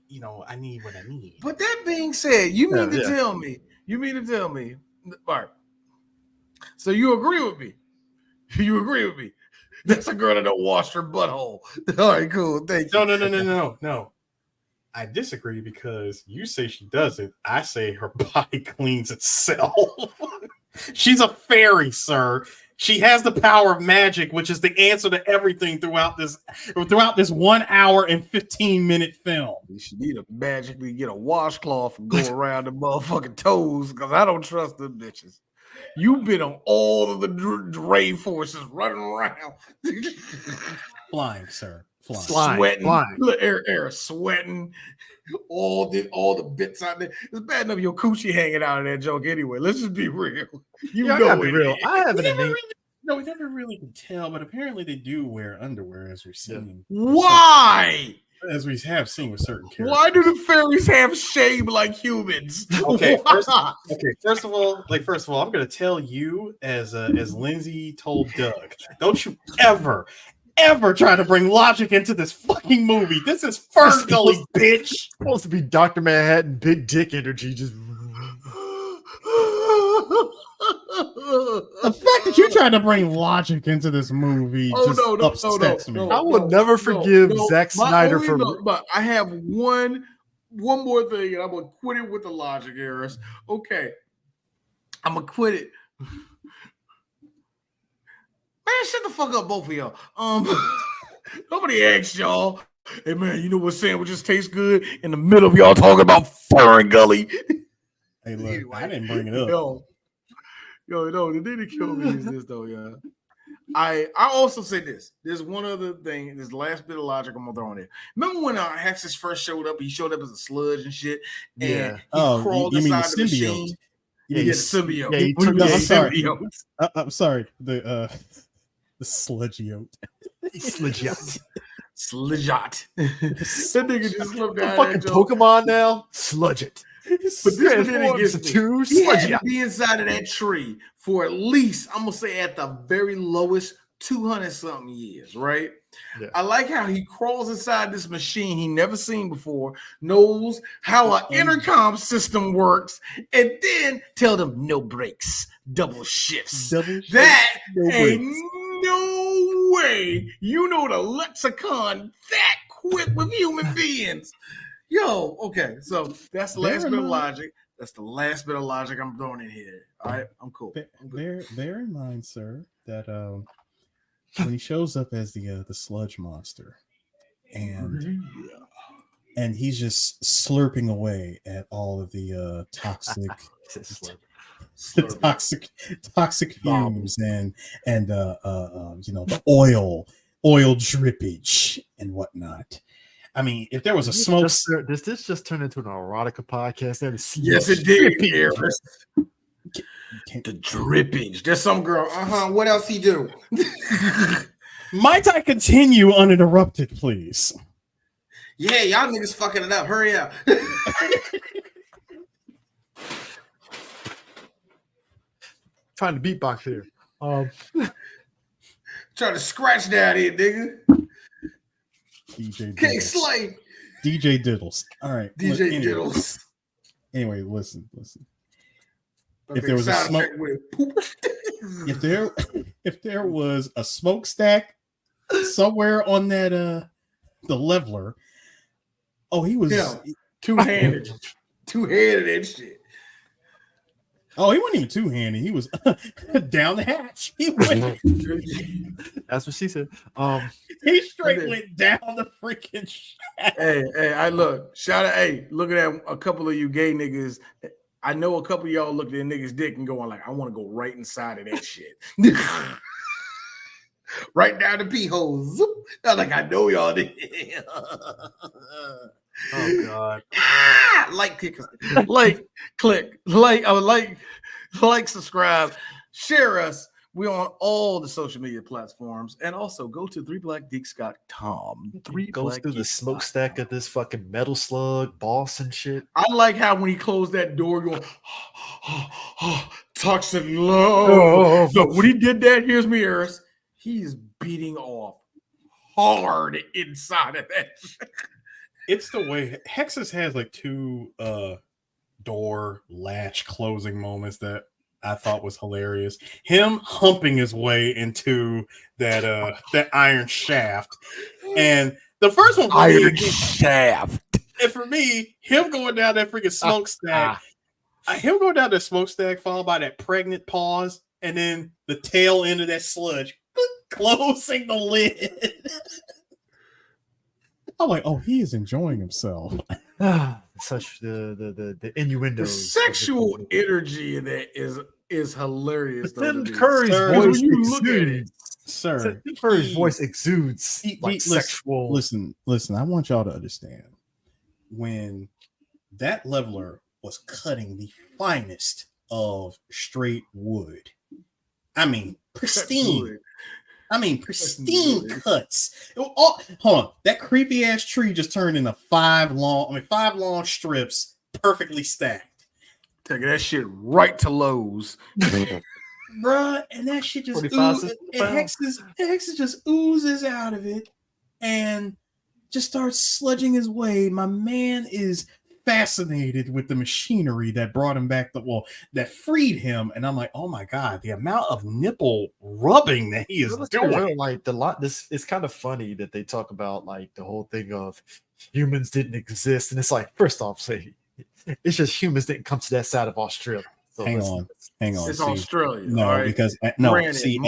what I need. But that being said, you mean to tell me, all right. So you agree with me? That's a girl that don't wash her butthole. All right, cool. Thank you. No. I disagree because you say she doesn't. I say her body cleans itself. She's a fairy, sir. She has the power of magic, which is the answer to everything throughout this 1 hour and 15-minute film. You need to magically get a washcloth and go around the motherfucking toes because I don't trust them bitches. You've been on all of the rainforests running around. Flying, sir. Sweating. Air sweating. All the bits out there. It's bad enough your coochie hanging out of that joke anyway. Let's just be real. I gotta be real. I haven't we never really can tell, but apparently they do wear underwear as we've seen. Why? As we have seen with certain characters. Why do the fairies have shame like humans? Okay, first of all, I'm gonna tell you as Lindsay told Doug, don't you ever try to bring logic into this fucking movie. This is Ferngully, bitch. Supposed to be Dr. Manhattan, big dick energy, just. The fact that you tried to bring logic into this movie upsets me. I will never forgive Zack Snyder for. But I have one more thing, and I'm gonna quit it with the logic errors. Okay, I'm gonna quit it. Man, shut the fuck up, both of y'all. Nobody asked y'all. Hey man, you know what sandwiches taste good? In the middle of y'all talking about Ferngully. Hey, look, anyway, I didn't bring it up. Yo, the thing that killed me is this though, yeah. I also say this. There's one other thing. This last bit of logic I'm gonna throw in there. Remember when Hexus first showed up? He showed up as a sludge and shit. And he crawled inside the machine. Yeah, the symbiote. Yeah, he took symbiote. I'm sorry. The sludgeote. Sludgeot. That nigga just looked at fucking Pokemon now. Sludge it. But this gets two. He had to be inside of that tree for at least, I'm gonna say, at the very lowest, 200 something years, right? Yeah. I like how he crawls inside this machine he never seen before, knows how an intercom system works, and then tell them no breaks, double shifts. That ain't no way you know the lexicon that quick with human beings. Yo, okay, so that's the last bit of logic. That's the last bit of logic I'm throwing in here. All right, I'm cool. Bear in mind, sir, that when he shows up as the sludge monster, and he's just slurping away at all of the toxic fumes and the oil drippage and whatnot. I mean, if there was a smoke, does this just turn into an erotica podcast? Yes, it did. The drippage. There's some girl. What else he do? Might I continue uninterrupted, please? Yeah, y'all niggas fucking it up. Hurry up. Trying to beatbox here. Trying to scratch down here, nigga. DJ King Slay. DJ Diddles. All right. DJ Diddles. Anyway, listen. Okay, if there was a smoke, if there was a smokestack somewhere on that the leveler, he was two-handed and shit. Oh, he wasn't even two-handed. He was down the hatch. He went. That's what she said. He straight went down the freaking shaft. Hey, I look. Shout out. Hey, look at that. A couple of you gay niggas. I know a couple of y'all look at a nigga's dick and going like, I want to go right inside of that shit. Right down the pee hole. Like, I know y'all did. Oh God. Like, click, like, subscribe, share us. We're on all the social media platforms, and also go to 3blackgeeks.com. Goes through the smokestack of this fucking metal slug boss and shit. I like how when he closed that door, going toxic love. No, when he did that, here's me, Eris. He's beating off hard inside of that. It's the way Hexus has like two door latch closing moments that I thought was hilarious. Him humping his way into that iron shaft, and the first one iron shaft. And for me, him going down that freaking smokestack, him going down the smokestack, followed by that pregnant pause, and then the tail end of that sludge closing the lid. I'm like, oh, he is enjoying himself. Such the innuendo. The sexual energy in that is hilarious. Tim Curry's voice exudes. Sir, Tim Curry's voice exudes sexual. Listen. I want y'all to understand when that leveler was cutting the finest of straight wood. I mean, pristine. Pristine cuts. Hold on. That creepy ass tree just turned into five long strips perfectly stacked. Taking that shit right to Lowe's. Bruh, and that shit just Hexus just oozes out of it and just starts sludging his way. My man is fascinated with the machinery that brought him back that freed him, and I'm like, oh my god, the amount of nipple rubbing that he is doing. Like this it's kind of funny that they talk about like the whole thing of humans didn't exist, and it's like, first off, say it's just humans didn't come to that side of Australia. So hang on. It's Australia. No, right? because Granted,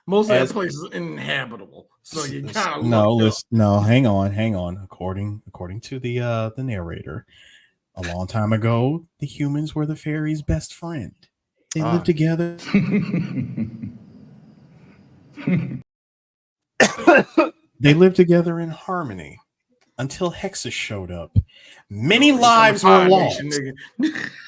most of that place is uninhabitable. So you kind of hang on. According to the narrator, a long time ago, the humans were the fairies' best friend. They lived together. They lived together in harmony until Hexus showed up. Many lives were lost.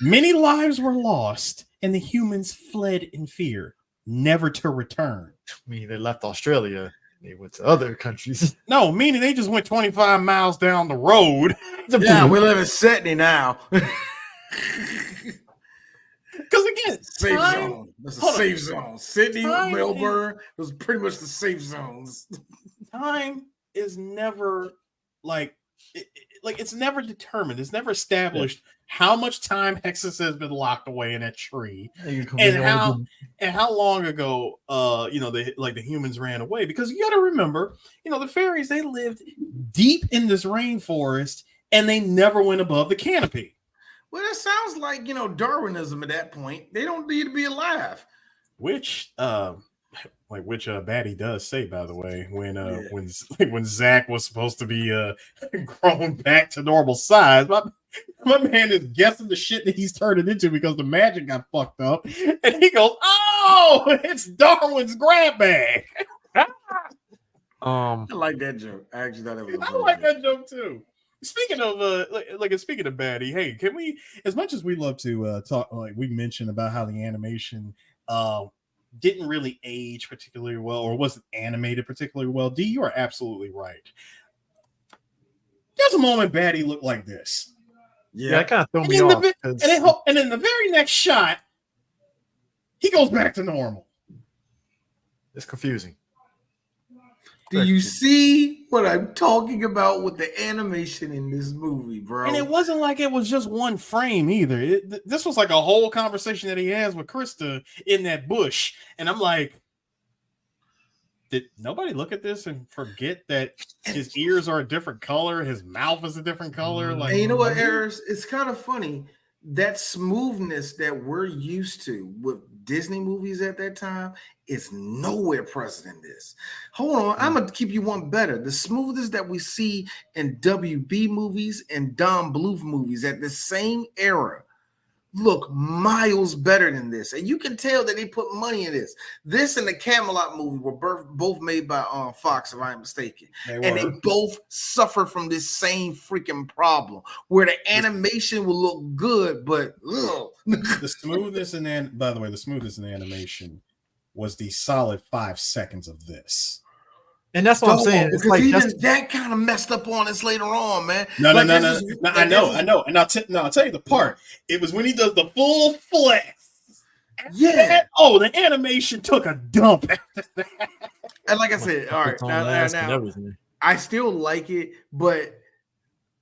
Many lives were lost, and the humans fled in fear, never to return. I mean, they left Australia. They went to other countries. No, meaning they just went 25 miles down the road. Yeah, we live in Sydney now. Because again, safe zone. That's a safe zone. Sydney, Melbourne, those are pretty much the safe zones. Time is never it's never determined. It's never established how much time Hexus has been locked away in that tree, and how long ago the humans ran away. Because you got to remember, the fairies, they lived deep in this rainforest and they never went above the canopy. Well, that sounds like Darwinism at that point. They don't need to be alive. Which Batty does say, by the way, when Zach was supposed to be grown back to normal size, my man is guessing the shit that he's turned it into because the magic got fucked up, and he goes, "Oh, it's Darwin's grab bag." I like that joke. I actually thought it was. I like that joke too. Speaking of Batty, hey, can we? As much as we love to talk, like we mentioned about how the animation didn't really age particularly well, or wasn't animated particularly well. D, you are absolutely right. There's a moment Batty looked like this. Yeah, it kind of threw me off. And in the very next shot, he goes back to normal. It's confusing. Do you see what I'm talking about with the animation in this movie, bro? And it wasn't like it was just one frame either. This was like a whole conversation that he has with Krista in that bush. And I'm like, did nobody look at this and forget that his ears are a different color? His mouth is a different color. Like, and you know what, Eris? It's kind of funny that smoothness that we're used to with Disney movies at that time is nowhere present in this. Hold on, I'm gonna keep you one better. The smoothness that we see in WB movies and Don Bluth movies at the same era look miles better than this, and you can tell that they put money in this. This and the Camelot movie were both made by Fox, if I'm mistaken, and they both suffer from this same freaking problem where the animation will look good, but the smoothness and then, by the way, the smoothness in the animation was the solid 5 seconds of this. And that's what I'm saying. It's like even that kind of messed up on us later on, man. No. I know. And I'll tell you the part. It was when he does the full flex. Yeah. The animation took a dump after that. And like I said, all right, now I still like it, but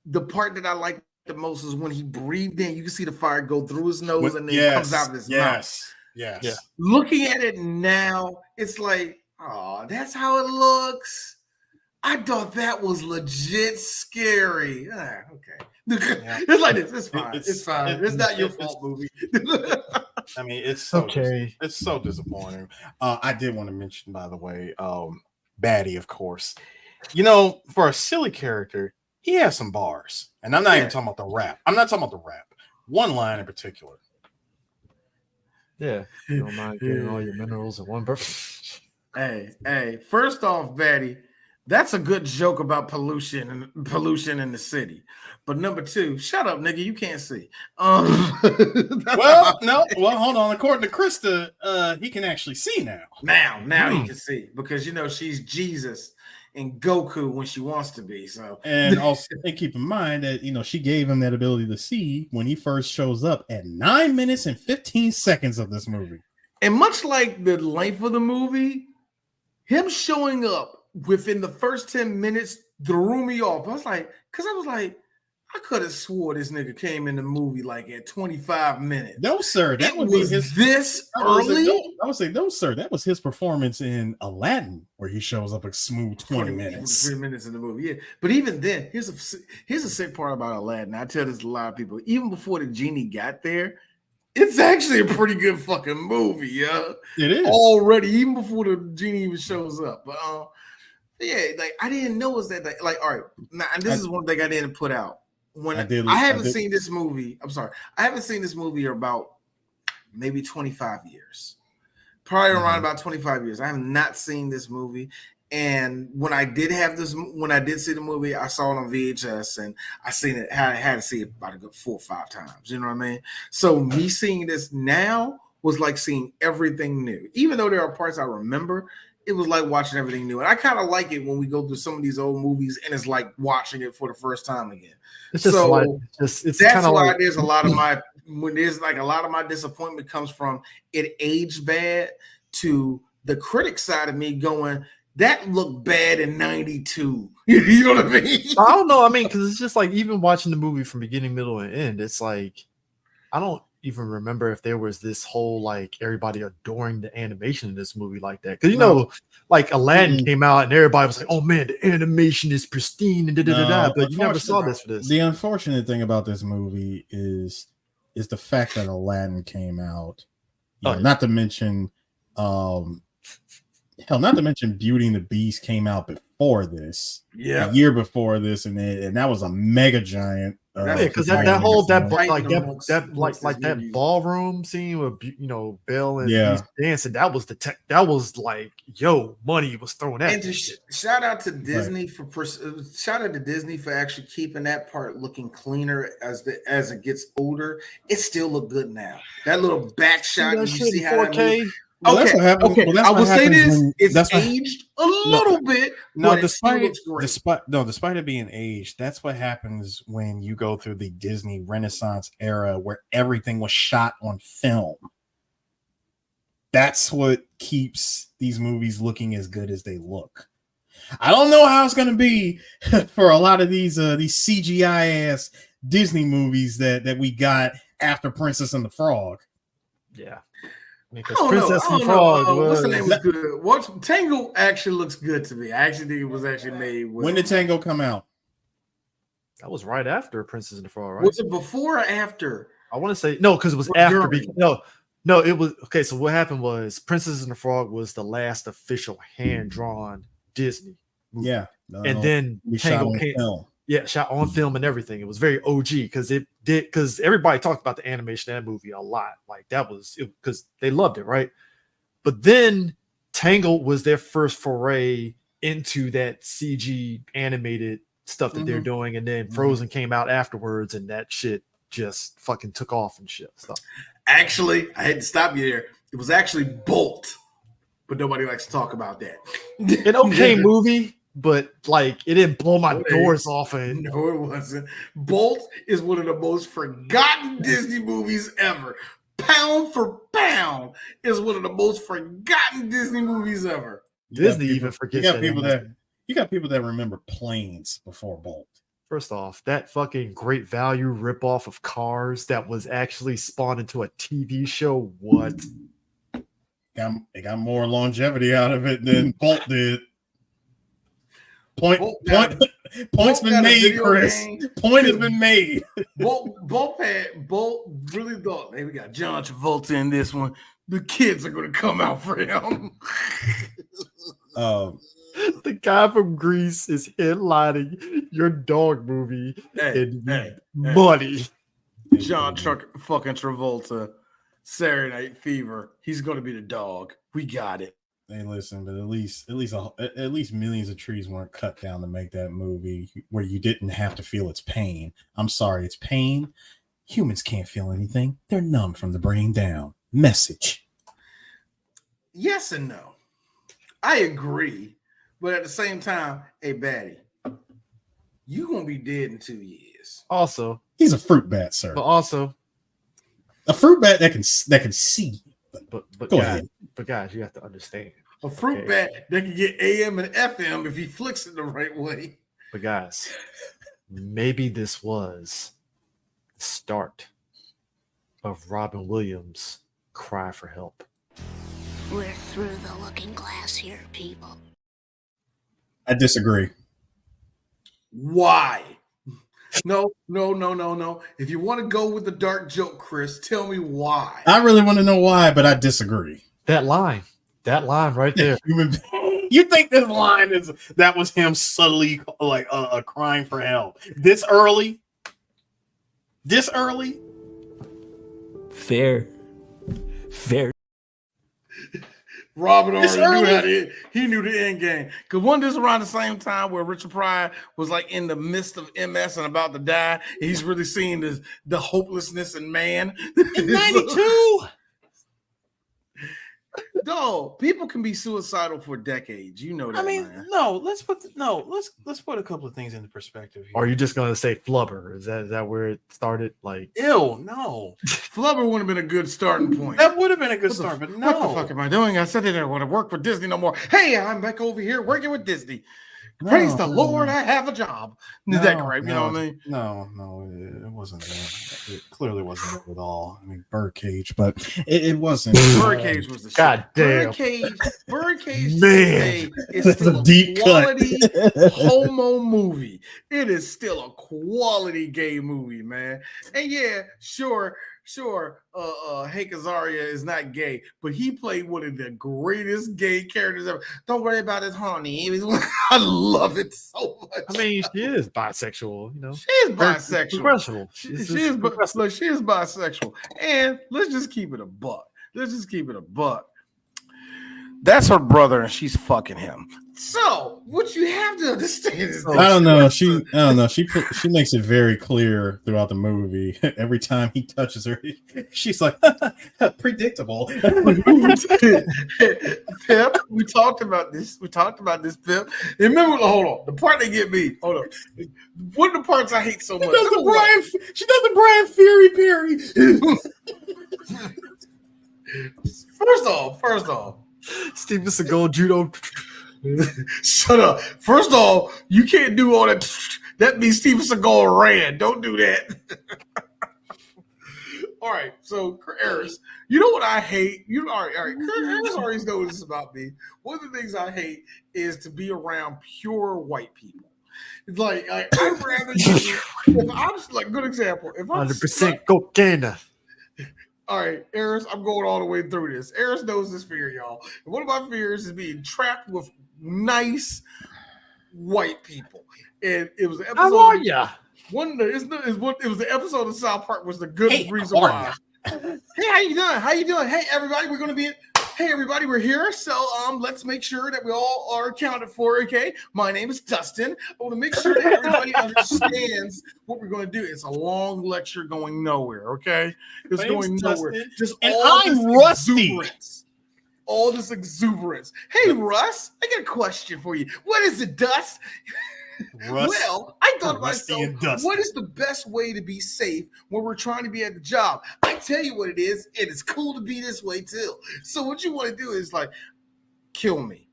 the part that I like the most is when he breathed in. You can see the fire go through his nose and then it comes out of his mouth. Yes. Yeah. Looking at it now, it's like, oh, that's how it looks. I thought that was legit scary. Okay. It's like this. It's fine. It's fine. It's not your fault, movie. I mean, it's so okay. It's so disappointing. I did want to mention, by the way, Batty, of course. You know, for a silly character, he has some bars. And I'm not even talking about the rap. I'm not talking about the rap. One line in particular. Yeah. You don't mind getting all your minerals in one burst. Hey, first off, Batty, that's a good joke about pollution in the city. But number two, shut up, nigga, you can't see. Well, hold on. According to Krista, he can actually see now. Now he can see because she's Jesus and Goku when she wants to be. So, and also keep in mind that she gave him that ability to see when he first shows up at 9 minutes and 15 seconds of this movie. And much like the length of the movie, him showing up within the first 10 minutes threw me off. I was like, I could have swore this nigga came in the movie like at 25 minutes. No, sir. That was this early? I would say, no, sir. That was his performance in Aladdin, where he shows up a smooth 20 minutes. 3 minutes in the movie, yeah. But even then, here's a sick part about Aladdin. I tell this to a lot of people. Even before the genie got there, it's actually a pretty good fucking movie, yeah. It is already, even before the genie even shows up. But like I didn't know was that like all right. Now, and this is one thing I didn't put out. I haven't seen this movie. I'm sorry, I haven't seen this movie in about maybe 25 years. Probably around about 25 years. I have not seen this movie. And when I did see the movie, I saw it on VHS, and I had to see it about a good 4 or 5 times. You know what I mean? So me seeing this now was like seeing everything new. Even though there are parts I remember, it was like watching everything new. And I kind of like it when we go through some of these old movies, and it's like watching it for the first time again. It's just that's why there's a lot of my disappointment comes from it aged bad to the critic side of me going, that looked bad in 92. You know what I mean? I don't know. I mean, because it's just like even watching the movie from beginning, middle, and end, it's like I don't even remember if there was this whole like everybody adoring the animation in this movie like that. Because like Aladdin came out and everybody was like, "Oh man, the animation is pristine," and but you never saw this for this. The unfortunate thing about this movie is the fact that Aladdin came out. Not to mention Beauty and the Beast came out before this, a year before this, and that was a mega giant. Because that ballroom scene with Belle and Beast dancing, that was like money was thrown at. And shout out to Disney for actually keeping that part looking cleaner as it gets older. It still look good now. That little back shot, you see how 4K. Well, okay. I will say this: it's aged a little bit. No, despite it being aged, that's what happens when you go through the Disney Renaissance era, where everything was shot on film. That's what keeps these movies looking as good as they look. I don't know how it's going to be for a lot of these CGI ass Disney movies that we got after Princess and the Frog. Yeah. Because Princess and Frog what's the name was good. Tango actually looks good to me. I actually think it was actually made with. When did Tango come out? That was right after Princess and the Frog, right? Was it before or after? I want to say no, because it was after. No, it was okay. So what happened was Princess and the Frog was the last official hand-drawn Disney movie. Yeah, and then Tangled came. Yeah, shot on film and everything. It was very OG because everybody talked about the animation of that movie a lot. Like that was because they loved it, right? But then Tangled was their first foray into that CG animated stuff that they're doing, and then Frozen came out afterwards, and that shit just fucking took off and shit stuff. Actually, I had to stop you there. It was actually Bolt, but nobody likes to talk about that. An okay movie, but like it didn't blow my doors off. And no, it wasn't. Bolt is one of the most forgotten Disney movies ever. Pound for pound is one of the most forgotten Disney movies ever. Disney even forgets. You got people that remember Planes before Bolt. First off, that fucking Great Value ripoff of Cars that was actually spawned into a TV show. What? It got more longevity out of it than Bolt did. Point's been made, Chris. Point has been made. Bolt really thought, hey, we got John Travolta in this one. The kids are going to come out for him. The guy from Grease is headlining your dog movie in money. John fucking Travolta, Saturday Night Fever. He's going to be the dog. We got it. Hey, listen, but at least millions of trees weren't cut down to make that movie where you didn't have to feel its pain. I'm sorry, it's pain. Humans can't feel anything. They're numb from the brain down. Message. Yes and no. I agree. But at the same time, hey, baddie, you going to be dead in 2 years. Also. He's a fruit bat, sir. But also. A fruit bat that can see. But go guys, ahead. But guys, you have to understand. A fruit bat that can get AM and FM if he flicks it the right way. But guys, maybe this was the start of Robin Williams' cry for help. We're through the looking glass here, people. I disagree. Why? No. If you want to go with the dark joke, Chris, tell me why. I really want to know why, but I disagree. That line right there. You think this line that was him subtly like crying for help this early? Fair. Robin already knew the end game. Because wasn't this around the same time where Richard Pryor was like in the midst of MS and about to die, and he's really seeing the hopelessness in man? In 92. No, people can be suicidal for decades. You know that. I mean, man. let's put a couple of things into perspective here. Are you just gonna say flubber? Is that where it started? Like, ew, no. Flubber would have been a good starting point. That would have been a good start, but no. What the fuck am I doing? I said I didn't want to work for Disney no more. Hey, I'm back over here working with Disney. Praise the Lord, I have a job. Is that correct? You know what I mean? No, it wasn't that. It clearly wasn't that at all. I mean, Birdcage, but it wasn't. Birdcage was the shit. God damn. Birdcage Man. is still a deep quality homo movie. It is still a quality gay movie, man. And yeah, sure, Hank Azaria is not gay, but he played one of the greatest gay characters ever. Don't worry about his honey. I love it so much. I mean, she is bisexual, you know. She is bisexual. Progressive. She is bisexual. And let's just keep it a buck. That's her brother, and she's fucking him. So what you have to understand is I don't know. She makes it very clear throughout the movie. Every time he touches her, she's like predictable. Pip, we talked about this, Pip. Remember, hold on. The part that get me. Hold on. One of the parts I hate so much. She does the Brian Fury parry. First off. Steven Seagal judo. Shut up. First off, you can't do all that. That means Steven Seagal ran. Don't do that. All right. So, Eris, you know what I hate? All right. Eris already knows this about me. One of the things I hate is to be around pure white people. It's like I'd rather you. If I'm just like good example. If I'm 100% cocaine. all right, Eris, I'm going all the way through this. Eris knows this fear, y'all. And one of my fears is being trapped with nice white people. And it was an episode. How are ya? It was the episode of South Park was the good reason why. Hey, how you doing? How you doing? Hey, everybody, Hey, everybody, we're here. So, let's make sure that we all are accounted for. Okay, my name is Dustin. I want to make sure that everybody understands what we're going to do. It's a long lecture going nowhere. Okay, it's going nowhere. Just and all I'm rusty. All this exuberance. Hey, Russ, I got a question for you. What is it, Dust? Well, I thought to myself, what is the best way to be safe when we're trying to be at the job? I tell you what it is, and it's cool to be this way too. So what you want to do is like, kill me.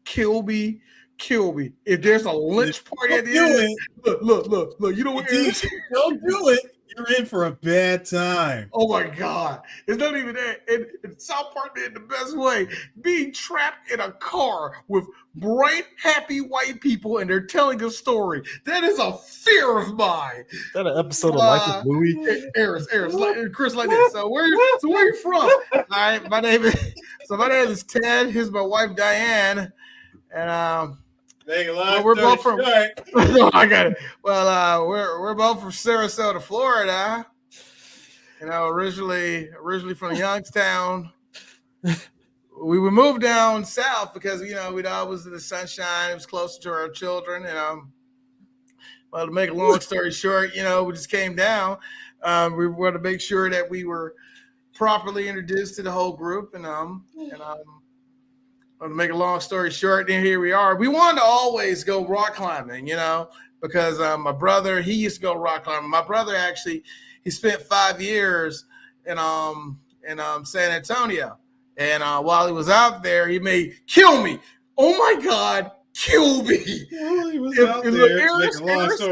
If there's a lynch party at the end, look. You know what? Don't do it. You're in for a bad time. Oh my God. It's not even that. And South Park did it the best way. Being trapped in a car with bright, happy white people and they're telling a story. That is a fear of mine. Is that an episode of Life with Louie? Eris, Chris, like this. So where you from? All right, my name is Ted. Here's my wife Diane. And we're both from. I got it. Well, we're both from Sarasota, Florida. You know, originally from Youngstown. We would move down south because we'd always in the sunshine. It was closer to our children. And well, to make a long story short, we just came down. We wanted to make sure that we were properly introduced to the whole group, and to make a long story short, then here we are. We wanted to always go rock climbing, because my brother, he used to go rock climbing. My brother actually, he spent 5 years in San Antonio. And while he was out there, he made kill me. Oh my God, kill me. Well, he was out there.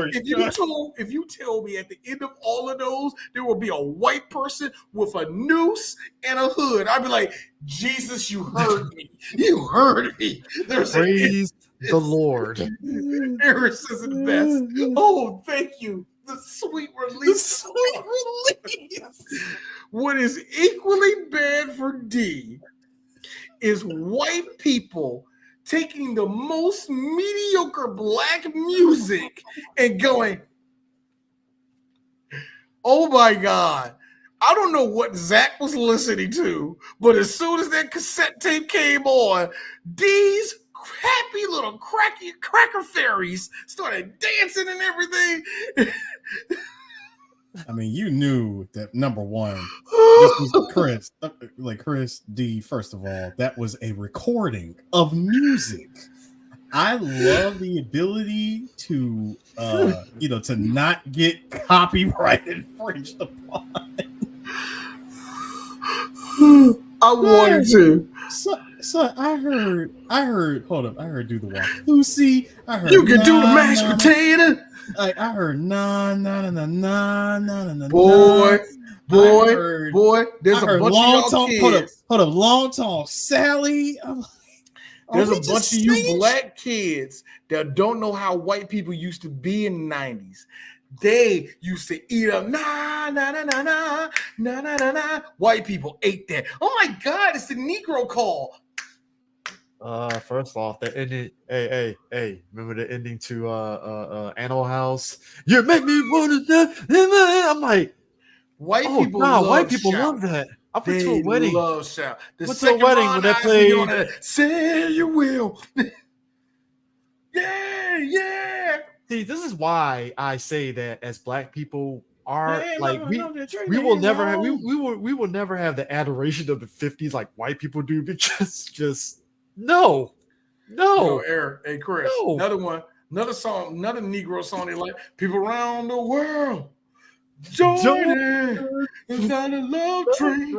If you tell me at the end of all of those, there will be a white person with a noose and a hood, I'd be like, Jesus, you heard me. You heard me. Praise the Lord. Eris is the best. Oh, thank you. The sweet release. What is equally bad for D is white people taking the most mediocre black music and going, oh my God, I don't know what Zach was listening to, but as soon as that cassette tape came on, these happy little cracker fairies started dancing and everything. I mean, you knew that number one, this was Chris D. First of all, that was a recording of music. I love the ability to, to not get copyright infringed upon. I wanted to. So I heard. Hold up, I heard do the walk, Lucy. I heard you can do the mashed potato. I heard nah. Boy. There's a bunch of y'all kids. Hold up, long tall Sally. There's a bunch of you black kids that don't know how white people used to be in the 90s. They used to eat up nah. White people ate that. Oh my God, it's the Negro call. First off, the ending. Hey! Remember the ending to Animal House? You make me want to. I'm like, white people love that. I went to a wedding. Love shout. Went to a wedding when they played. Say you will. Yeah. See, this is why I say that as black people are we will never have the adoration of the 50s like white people do, because just no. Eric, hey Chris, no. Another song, another Negro song they like. People around the world joining inside the love train.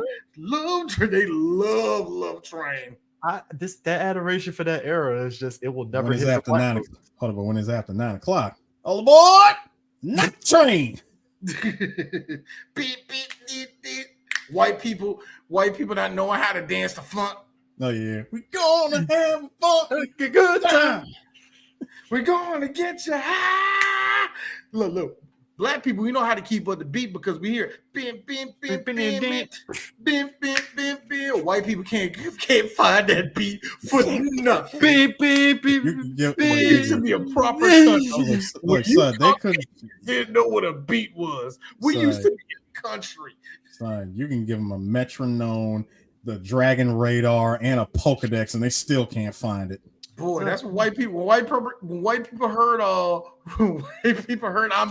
They love Love Train. That adoration for that era is just, it will never when hit after 9 o'clock. Hold on, but when it's after 9 o'clock, all aboard, not train. Beep, beep, beep. White people not knowing how to dance the funk. Oh yeah, we gonna have fun, a good time. We're going to get you high. Look. Black people, we know how to keep up the beat because we hear bim, bim, bim, bim, bim, bim, bim, bim, bim. White people can't find that beat for nothing. Beep, beep, beep, It should be a proper country. Look, son, they didn't know what a beat was. We used to be a country. Son, you can give them a metronome, the Dragon Radar, and a Pokedex, and they still can't find it. Boy, that's what white people. When white people heard I'm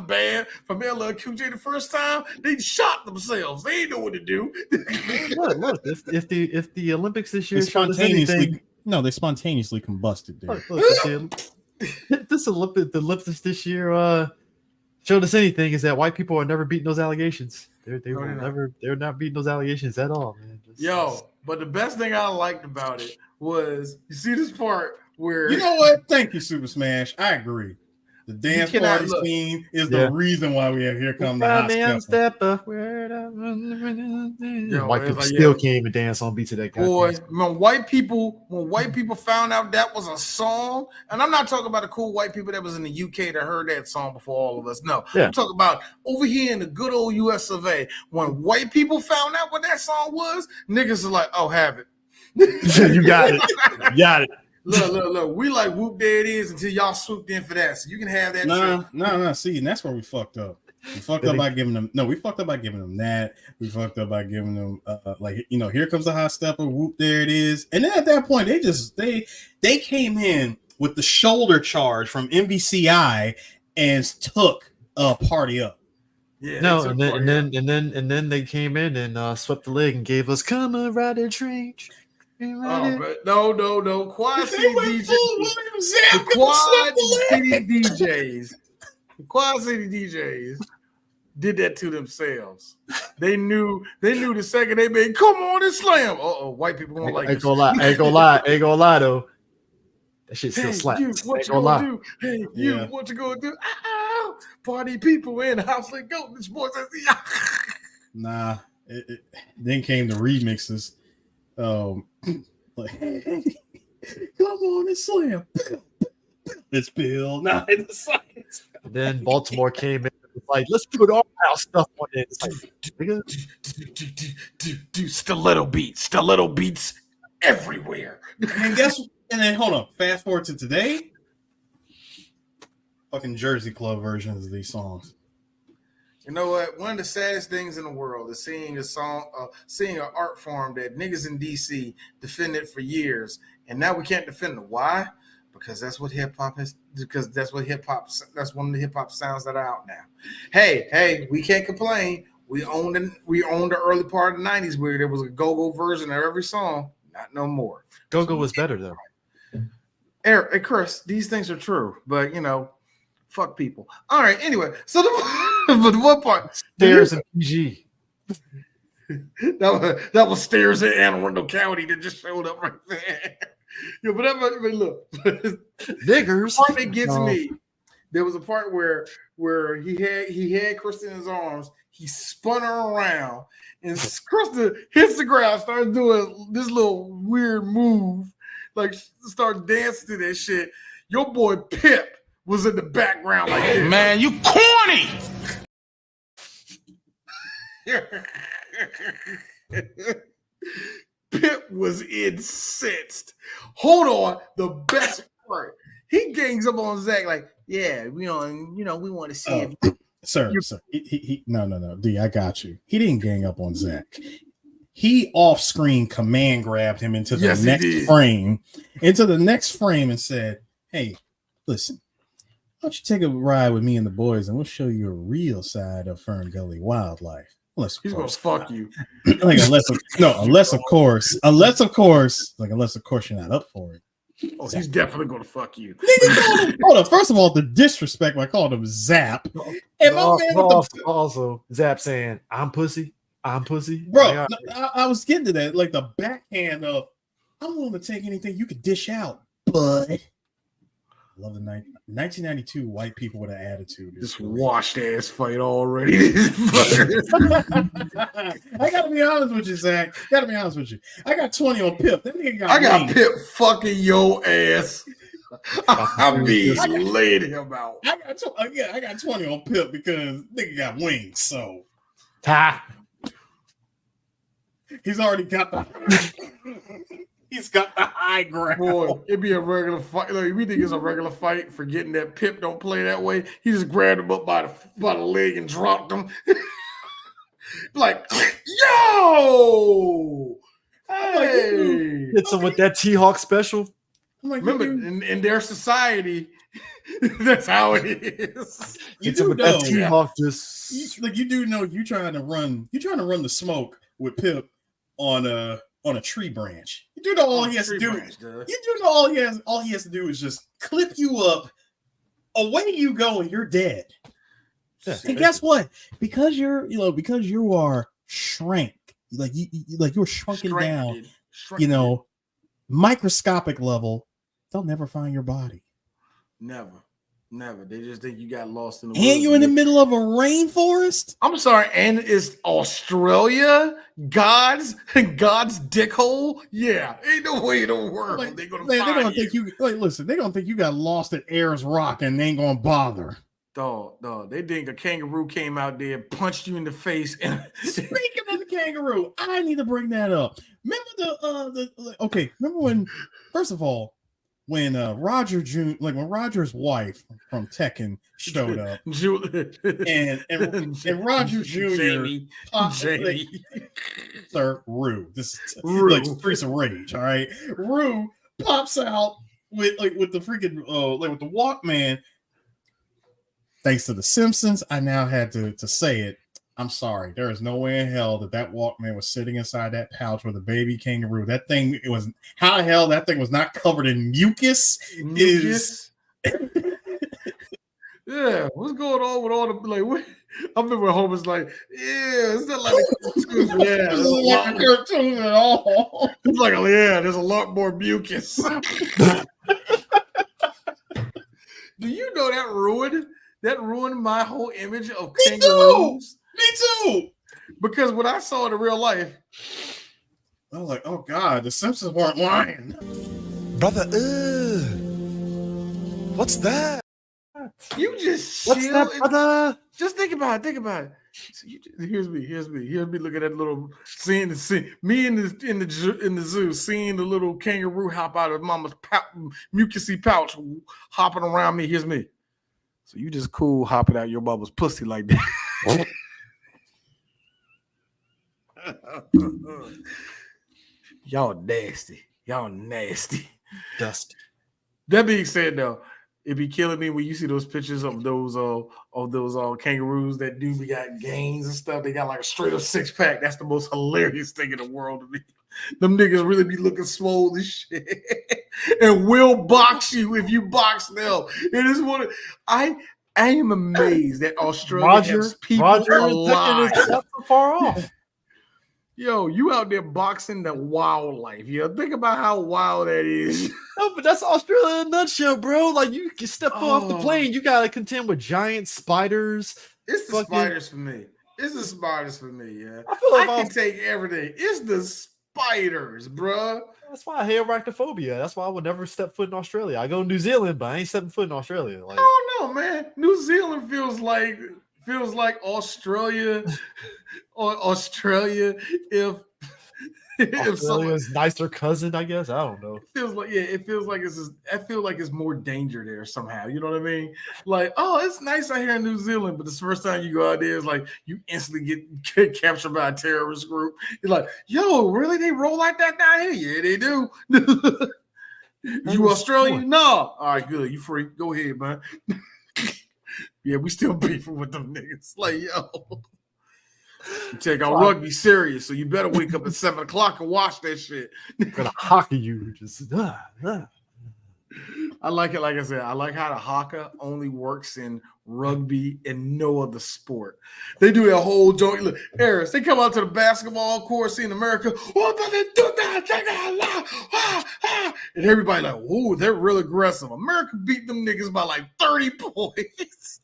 bad from LL Cool J the first time, they shot themselves. They didn't know what to do. Look, if the Olympics this year they spontaneously combusted. The Olympics this year showed us anything is that white people are never beating those allegations. They're not beating those allegations at all, man. But the best thing I liked about it was you see this part where you know what? Thank you, Super Smash. I agree. The dance party scene is the reason why we have Here Come the Hot Stepper. White people still can't even dance on beats of that guy. Boy, when white people found out that was a song, and I'm not talking about the cool white people that was in the UK that heard that song before all of us. No, I'm talking about over here in the good old US of A. When white people found out what that song was, niggas are like, oh, have it. You got it. You got it. Look. We like whoop, there it is until y'all swooped in for that. So you can have that. No. See, and that's where we fucked up. We fucked up by giving them that. We fucked up by giving them Here Comes the Hot Stepper, whoop, there it is. And then at that point, they came in with the shoulder charge from MVCI and took a party up. Yeah, no, and then they came in and swept the leg and gave us "Come on, ride a train." No. Quad City DJs did that to themselves. They knew the second they made "Come on and Slam." White people won't like it. Ain't gonna lie though. That shit still slaps. What you gonna do? Hey, what you gonna do? Ow! Party people in the house. Let go. This boy says, nah. It then came the remixes. Come on and slam. It's Bill Nye the Science. Then Baltimore came in and was like, let's put all our stuff on it. It's like, do stiletto beats everywhere. And then hold on. Fast forward to today. Fucking Jersey Club versions of these songs. You know what? One of the saddest things in the world is seeing an art form that niggas in DC defended for years, and now we can't defend it. Why? Because that's what hip hop is. Because that's one of the hip hop sounds that are out now. Hey, we can't complain. We owned the early part of the '90s where there was a go-go version of every song. Not no more. Go-go was better though. Eric, hey Chris, these things are true, but fuck people. All right. Anyway, so the one part, Stairs and PG. that was Stairs in Anne Arundel County that just showed up right there. Look, niggers. The part that gets me. There was a part where he had Krista in his arms. He spun her around, and Krista hits the ground, starts doing this little weird move, like start dancing to that shit. Your boy Pip was in the background like this. Man, you corny. Pip was incensed. Hold on, the best part. He gangs up on Zach like, yeah, we want to see if sir. He no, D, I got you. He didn't gang up on Zach. He off-screen command grabbed him into the next frame and said, hey, listen, why don't you take a ride with me and the boys and we'll show you a real side of Ferngully wildlife. He's gonna fuck you. unless of course you're not up for it. Oh, he's definitely gonna fuck you. Hold on. First of all, the disrespect by calling him Zap. And also Zap saying, I'm pussy. Bro, I was getting to that. Like the backhand of, I'm willing to take anything you could dish out, but I love the 1992 white people with an attitude. This washed ass fight already. I gotta be honest with you, Zach. I got 20 on Pip. That nigga I got Pip fucking your ass. I be laid him out. I got 20 on Pip because nigga got wings, so he's already got the he's got the high ground. Boy, it'd be a regular fight. Like, we think it's a regular fight. Forgetting that Pip don't play that way. He just grabbed him up by the leg and dropped him. Like, yo, hey. Hits him with that T-Hawk special. Remember, in their society, that's how it is. You do know T-Hawk you do know you're trying to run the smoke with Pip on a tree branch. You do know all he has to do. You do know all he has to do is just clip you up. Away you go, and you're dead. Yeah, and guess what? Because you are shrank, you're shrunken down, microscopic level. They'll never find your body. Never. They just think you got lost in the woods. And you're in the middle of a rainforest? I'm sorry, and it's Australia? God's dickhole? Yeah. Ain't no way in the world they're gonna find you. They're gonna think you got lost at Ayers Rock and they ain't gonna bother. Dog, they think a kangaroo came out there and punched you in the face. And speaking of the kangaroo, I need to bring that up. Remember when, first of all, when Roger Jr., when Roger's wife from Tekken showed up, and Roger Jr. Jamie. Sir, Rue. This is like Streets of Rage, all right? Rue pops out with the freaking with the Walkman. Thanks to The Simpsons, I now had to say it. I'm sorry. There is no way in hell that Walkman was sitting inside that pouch with a baby kangaroo. That thing, how the hell that thing was not covered in mucus? Yeah, what's going on with all the what? I remember when Homer's like, yeah, it's not like a cartoon. Yeah, it's not like a cartoon at all. It's like, there's a lot more mucus. Do you know that ruined my whole image of kangaroos? Me too. Because when I saw it in real life, I was like, oh God, the Simpsons weren't lying. Brother, what's that? You just what's chill. That, brother? Just think about it. So here's me looking at the little seeing me in the zoo, seeing the little kangaroo hop out of mama's mucusy pouch, hopping around me. Here's me. So you just cool hopping out your mama's pussy like that. Y'all nasty. Dusty. That being said, though, it be killing me when you see those pictures of those kangaroos that we got gains and stuff. They got like a straight up 6-pack. That's the most hilarious thing in the world to me. Them niggas really be looking swole as shit, and will box you if you box them. It is one of I am amazed that Australia has people alive. Not so far off. Yo, you out there boxing the wildlife. Think about how wild that is. No, but that's Australia in a nutshell, bro. Like, you can step off the plane, you gotta contend with giant spiders. It's the spiders for me. Yeah. I can take everything. It's the spiders, bro. That's why I hate arachnophobia. That's why I would never step foot in Australia. I go to New Zealand, but I ain't stepping foot in Australia. Like, I don't know, man. New Zealand feels like Australia or Australia if Australia's nicer cousin, I guess. I don't know. It feels like I feel like it's more danger there somehow. You know what I mean? Like, it's nice out here in New Zealand, but the first time you go out there, it's like you instantly get captured by a terrorist group. You're like, yo, really? They roll like that down here? Yeah, they do. You Australian? No. All right, good. You free. Go ahead, man. Yeah, we still beefing with them niggas. Like, yo. You take our rugby serious, so you better wake up at 7:00 and watch that shit. Gonna hockey you, just I like it. Like I said, I like how the haka only works in rugby and no other sport. They do that whole joint. Look, Harris, they come out to the basketball court, see in America. And everybody like, whoa, they're real aggressive. America beat them niggas by like 30 points.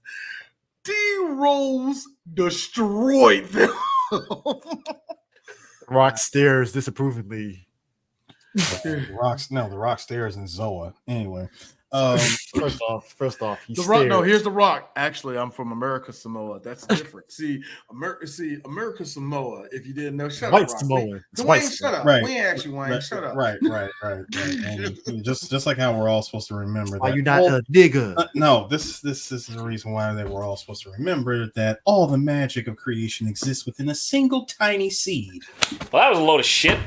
D-Rose destroyed them. Rock stares disapprovingly. The Rock stares and Zoa. Anyway, First off, the Rock. No, here's the Rock. Actually, I'm from America Samoa. That's different. America Samoa. If you didn't know, shut white up, Rock. Samoa. Wayne, shut up. Right. We ain't asked you, Wayne. Shut up. Right. And just like how we're all supposed to remember Why that. you not a nigga? No, this is the reason why they were all supposed to remember that all the magic of creation exists within a single tiny seed. Well, that was a load of shit.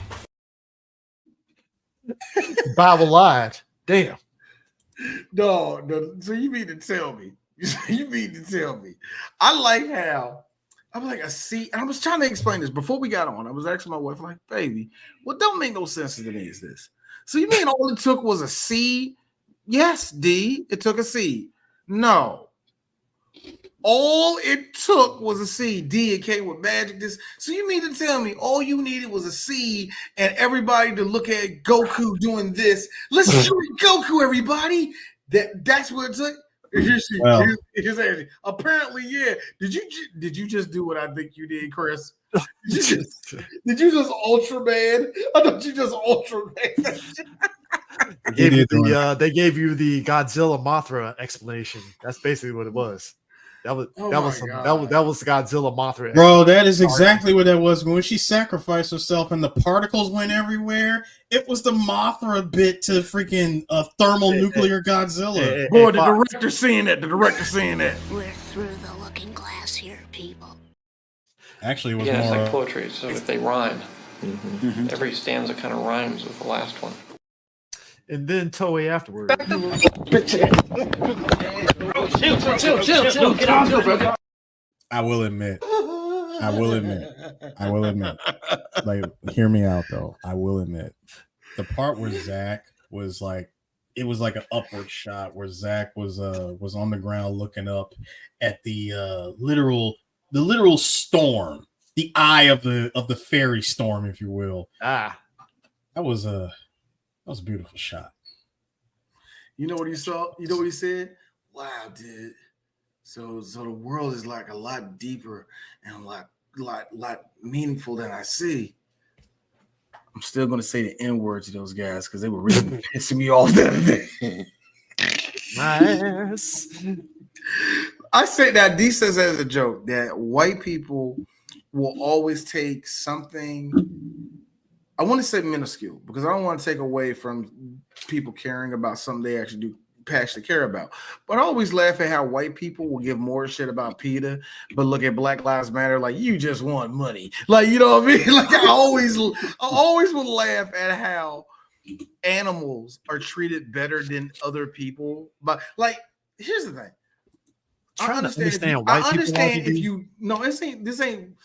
Bible lied. Damn. No. So you mean to tell me? I like how I'm like a seed. And I was trying to explain this before we got on. I was asking my wife, I'm like, baby, what don't make no sense to me is this. So you mean all it took was a seed? Yes, D. It took a seed. No. All it took was a seed. D, it came with magic. So you mean to tell me all you needed was a seed and everybody to look at Goku doing this? Let's shoot Goku, everybody. That's what it took. Here's apparently, yeah. Did you just do what I think you did, Chris? Did you just Ultraman? I thought you just Ultraman. They gave you the Godzilla Mothra explanation. That's basically what it was. That was Godzilla Mothra. Bro, that is exactly what that was. When she sacrificed herself and the particles went everywhere, it was the Mothra bit to freaking thermonuclear Godzilla. Boy, the director seeing that. We're through the looking glass here, people. Actually, it was it's more like poetry. So if they rhyme, every stanza kind of rhymes with the last one. And then Toei afterwards. Chill. Get on, bro. I will admit. Like, hear me out though. I will admit. The part where Zach was like, it was like an upward shot where Zach was on the ground looking up at the literal storm, the eye of the fairy storm, if you will. That was a beautiful shot. You know what he saw? You know what he said? Wow, dude. So the world is like a lot deeper and a lot meaningful than I see. I'm still gonna say the N-word to those guys because they were really pissing me off the other day. Nice. I say that D says as a joke that white people will always take something. I want to say minuscule because I don't want to take away from people caring about something they actually do passionately care about. But I always laugh at how white people will give more shit about PETA, but look at Black Lives Matter like you just want money. Like, you know what I mean? Like I always would laugh at how animals are treated better than other people. But like, here's the thing. I understand if you this ain't.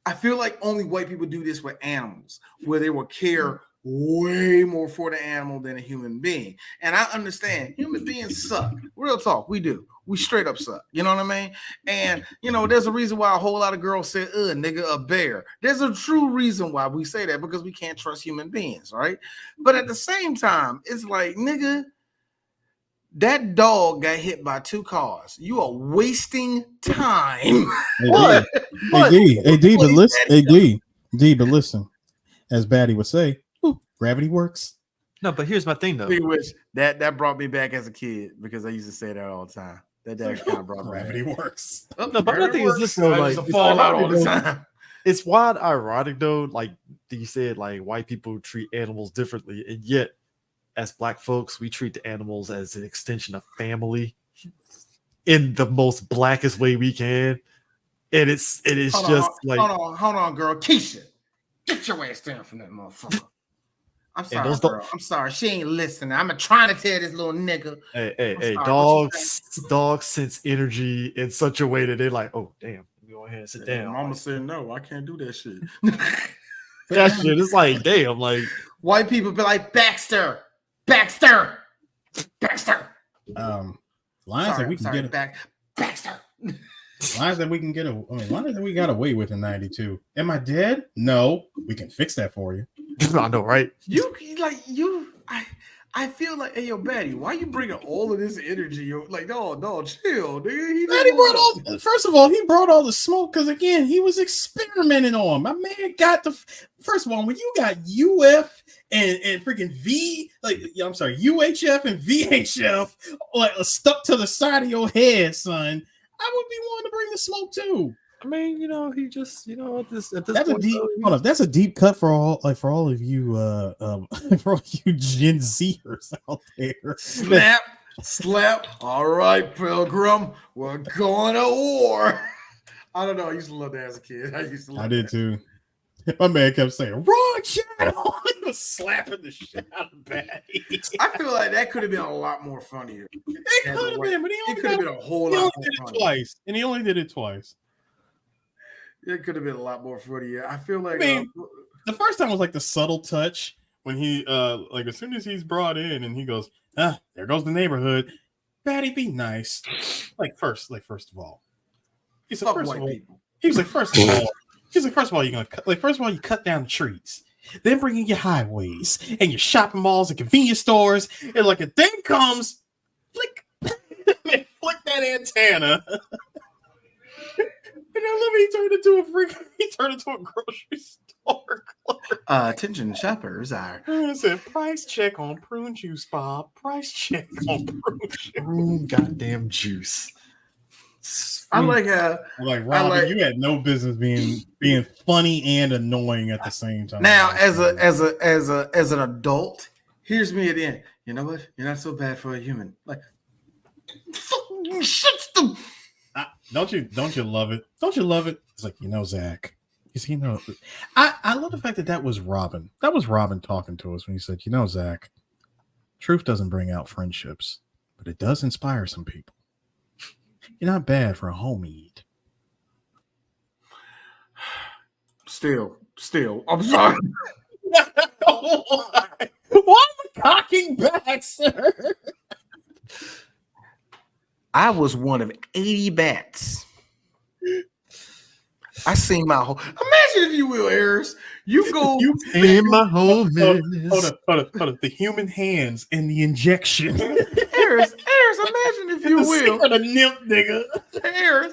I feel like only white people do this with animals, where they will care way more for the animal than a human being. And I understand human beings suck. Real talk, we do. We straight up suck. You know what I mean? And there's a reason why a whole lot of girls say, nigga, a bear. There's a true reason why we say that, because we can't trust human beings, right? But at the same time, it's like, nigga, that dog got hit by 2 cars. You are wasting time. But listen. As Batty would say, gravity works. No, but here's my thing though. That brought me back as a kid because I used to say that all the time. That kind of brought me gravity back. Works. No, but my thing is this though, like it's fall out all the time. It's wild ironic though, like you said, like white people treat animals differently, and yet as Black folks, we treat the animals as an extension of family in the most blackest way we can. And it is like hold on, girl. Keisha, get your ass down from that motherfucker. I'm sorry, girl. I'm sorry. She ain't listening. I'm trying to tell this little nigga. Hey, dogs sense energy in such a way that they're like, oh damn, let me go ahead and sit down. Mama said no, I can't do that shit. That shit is like, damn, like white people be like Baxter. Lines that we can get Baxter. Lines that we can get lines that we got away with in 92. Am I dead? No, we can fix that for you. I know, right? I feel like, hey, yo, Batty, why you bringing all of this energy? Yo, like, no, chill, nigga. First of all, he brought all the smoke because, again, he was experimenting on. My man got first of all, when you got UF and freaking UHF and VHF like stuck to the side of your head, son, I would be wanting to bring the smoke too. I mean, he just, at this That's point, that's a deep cut for all of you, for all you Gen Zers out there. Slap. All right, Pilgrim, we're going to war. I don't know. I used to love that as a kid. I did too. My man kept saying, "Wrong channel." He was slapping the shit out of Batty. I feel like that could have been a lot more funnier. It could have been, but it could have been a whole lot more funny. Twice, and he only did it twice. It could have been a lot more funnier. I feel like the first time was like the subtle touch when he like as soon as he's brought in and he goes, there goes the neighborhood. Batty, be nice. First of all, he's like, first of all, you're gonna cut. Like, first of all, you cut down the trees, then bring in your highways and your shopping malls and convenience stores, and like a thing comes, flick that antenna. And then he turned into a grocery store clerk. Attention shoppers are. I said, price check on prune juice, Bob. Price check on prune juice. Prune goddamn juice. I like how. Robin, you had no business being funny and annoying at the same time. Now, as an adult, here's me at the end. You know what? You're not so bad for a human. Like, fucking shit them. Don't you love it? Don't you love it? It's like, Zach. I love the fact that was Robin. That was Robin talking to us when he said, Zach, truth doesn't bring out friendships, but it does inspire some people. You're not bad for a homie. Still, I'm sorry. Why am I cocking back, sir? I was one of 80 bats. I seen my whole. Imagine if you will, Harris. You go in my home. Hold up. The human hands and the injection. Harris, imagine if you will. The nymph, nigga.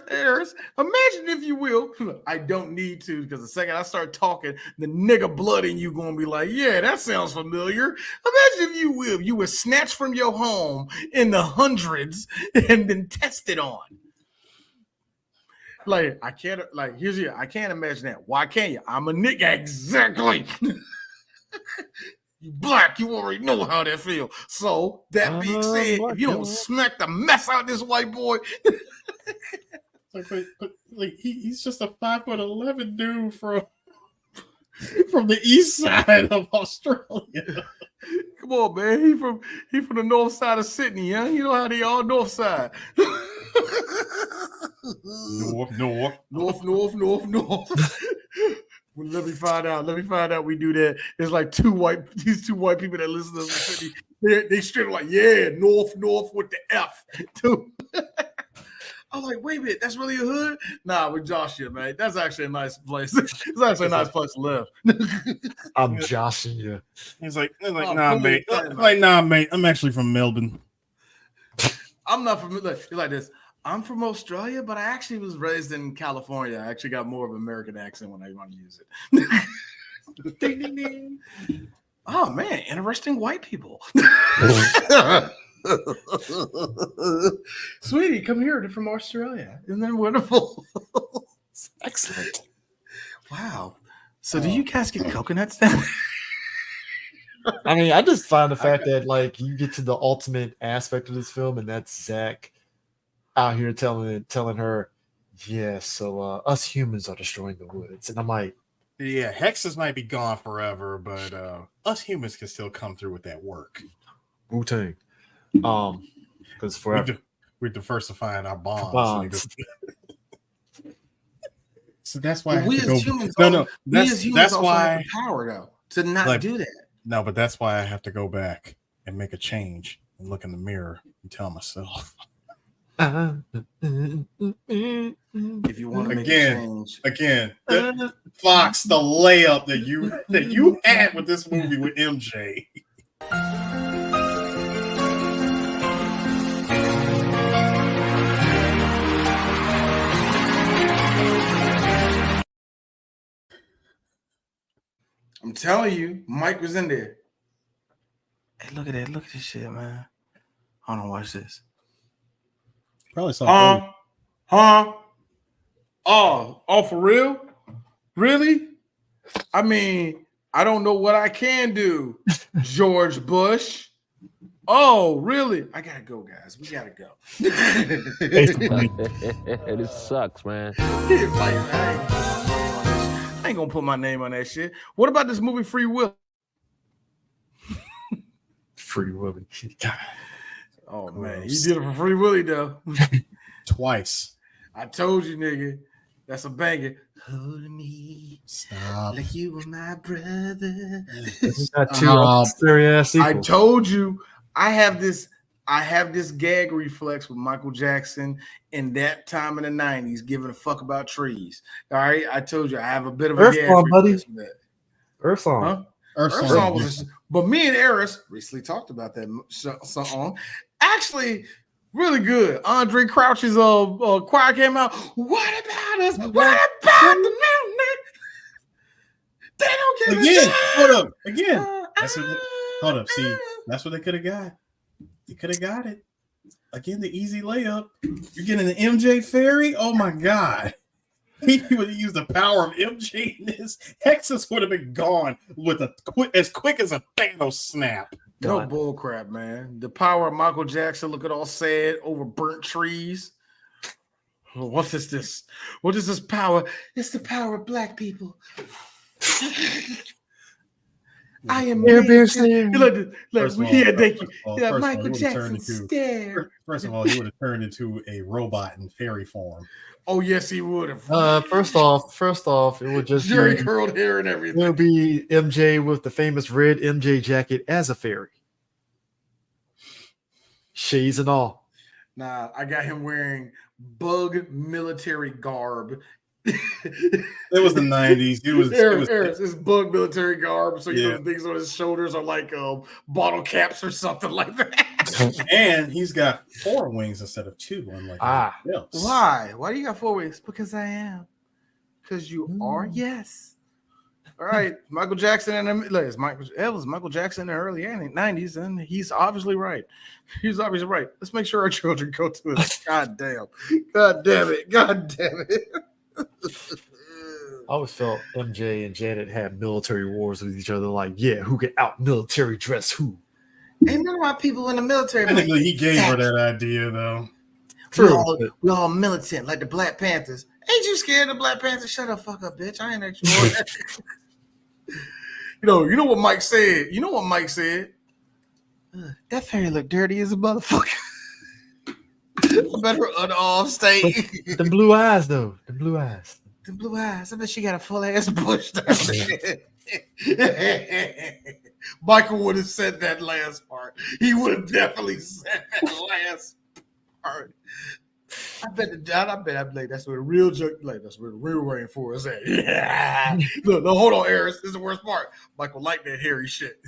Harris, imagine if you will. I don't need to, because the second I start talking, the nigga blood in you gonna be like, yeah, that sounds familiar. Imagine if you will. You were snatched from your home in the hundreds and then tested on. Like, I can't imagine that. Why can't you? I'm a nigga. Exactly. You black, you already know how that feels. So, that being said, if you don't smack the mess out of this white boy. He's just a 5'11" dude from the east side of Australia. Come on, man. He from the north side of Sydney, huh? You know how they all north side. North. Well, let me find out we do that. It's like these two white people that listen to us. They straight like, yeah, north with the F too. I was like, wait a minute, that's really a hood? Nah, we're joshing, man. That's actually a nice place. It's actually a nice place to live. I'm joshing you. He's like, nah, mate. Nah, mate. I'm actually from Melbourne. I'm not from. Look, like this. I'm from Australia, but I actually was raised in California. I actually got more of an American accent when I want to use it. Ding, ding, ding. Oh, man, interesting white people. Sweetie, come here. They're from Australia. Isn't that wonderful? Excellent. Wow. So do you guys get coconuts then? I mean, I just find the fact that, like, you get to the ultimate aspect of this film, and that's Zach out here telling her, yeah, so us humans are destroying the woods. And I'm like, yeah, hexes might be gone forever, but us humans can still come through with that work. Wu-Tang. Because forever we're diversifying our bonds. So that's why we as humans that's why have the power though to not do that. No, but that's why I have to go back and make a change and look in the mirror and tell myself. If you want to make a change again, Fox, the layup that you had with this movie with MJ. I'm telling you, Mike was in there. Hey, look at that. Look at this shit, man. Hold on, watch this. Probably saw. Huh? Oh, for real? Really? I mean, I don't know what I can do, George Bush. Oh, really? I gotta go, guys. We gotta go. This sucks, man. I ain't gonna put my name on that shit. What about this movie Free Will? Free Willy. Oh man, he did it for Free Willy though. Twice. I told you, nigga. That's a banger. Hold me. Stop. Like you were my brother. I told you. I have this gag reflex with Michael Jackson in that time in the 90s, giving a fuck about trees. All right. I told you I have a bit of a gag reflex with that. Earth Song. Huh? Earth Song was but me and Eris recently talked about that song. Actually, really good. Andre Crouch's choir came out. What about us? What about the mountain? They don't give again. Hold up. Again. Hold up. See, that's what they could have got. They could have got it. Again, the easy layup. You're getting an MJ Ferry? Oh my God. He would have used the power of MJ in this. Hexus would have been gone with as quick as a Thanos snap. No bull crap, man. The power of Michael Jackson looking all sad over burnt trees. What is this? What is this power? It's the power of black people. I am thank you. Michael Jackson stare. First of all, he would have turned into a robot in fairy form. Oh yes, he would have. First off, it would just Jerry curled hair and everything. It would be MJ with the famous red MJ jacket as a fairy, shades and all. Nah, I got him wearing bug military garb. It was the 90s. It was it's bug military garb. So you know the things on his shoulders are like bottle caps or something like that. And he's got 4 wings instead of 2, unlike everybody else. Why? Why do you got 4 wings? Because I am. Because you are. Yes. All right, Michael Jackson and Michael Jackson in the early 90s, and he's obviously right. He's obviously right. Let's make sure our children go to it. God damn it. I always felt MJ and Janet had military wars with each other. Like, who can out military dress who? Ain't none of my people in the military. Technically, he gave her that idea, though. True. We're all militant, like the Black Panthers. Ain't you scared of the Black Panthers? Shut the fuck up, bitch. I ain't actually. You know what Mike said? That fairy look dirty as a motherfucker. Better off state. The blue eyes, though. The blue eyes. I bet she got a full ass bush down there. Michael would have said that last part. He would have definitely said that last part. I bet I'd be like, that's where the real joke, like that's where the real rainforest at. Yeah. Look, no, hold on, Eris. This is the worst part. Michael like that hairy shit.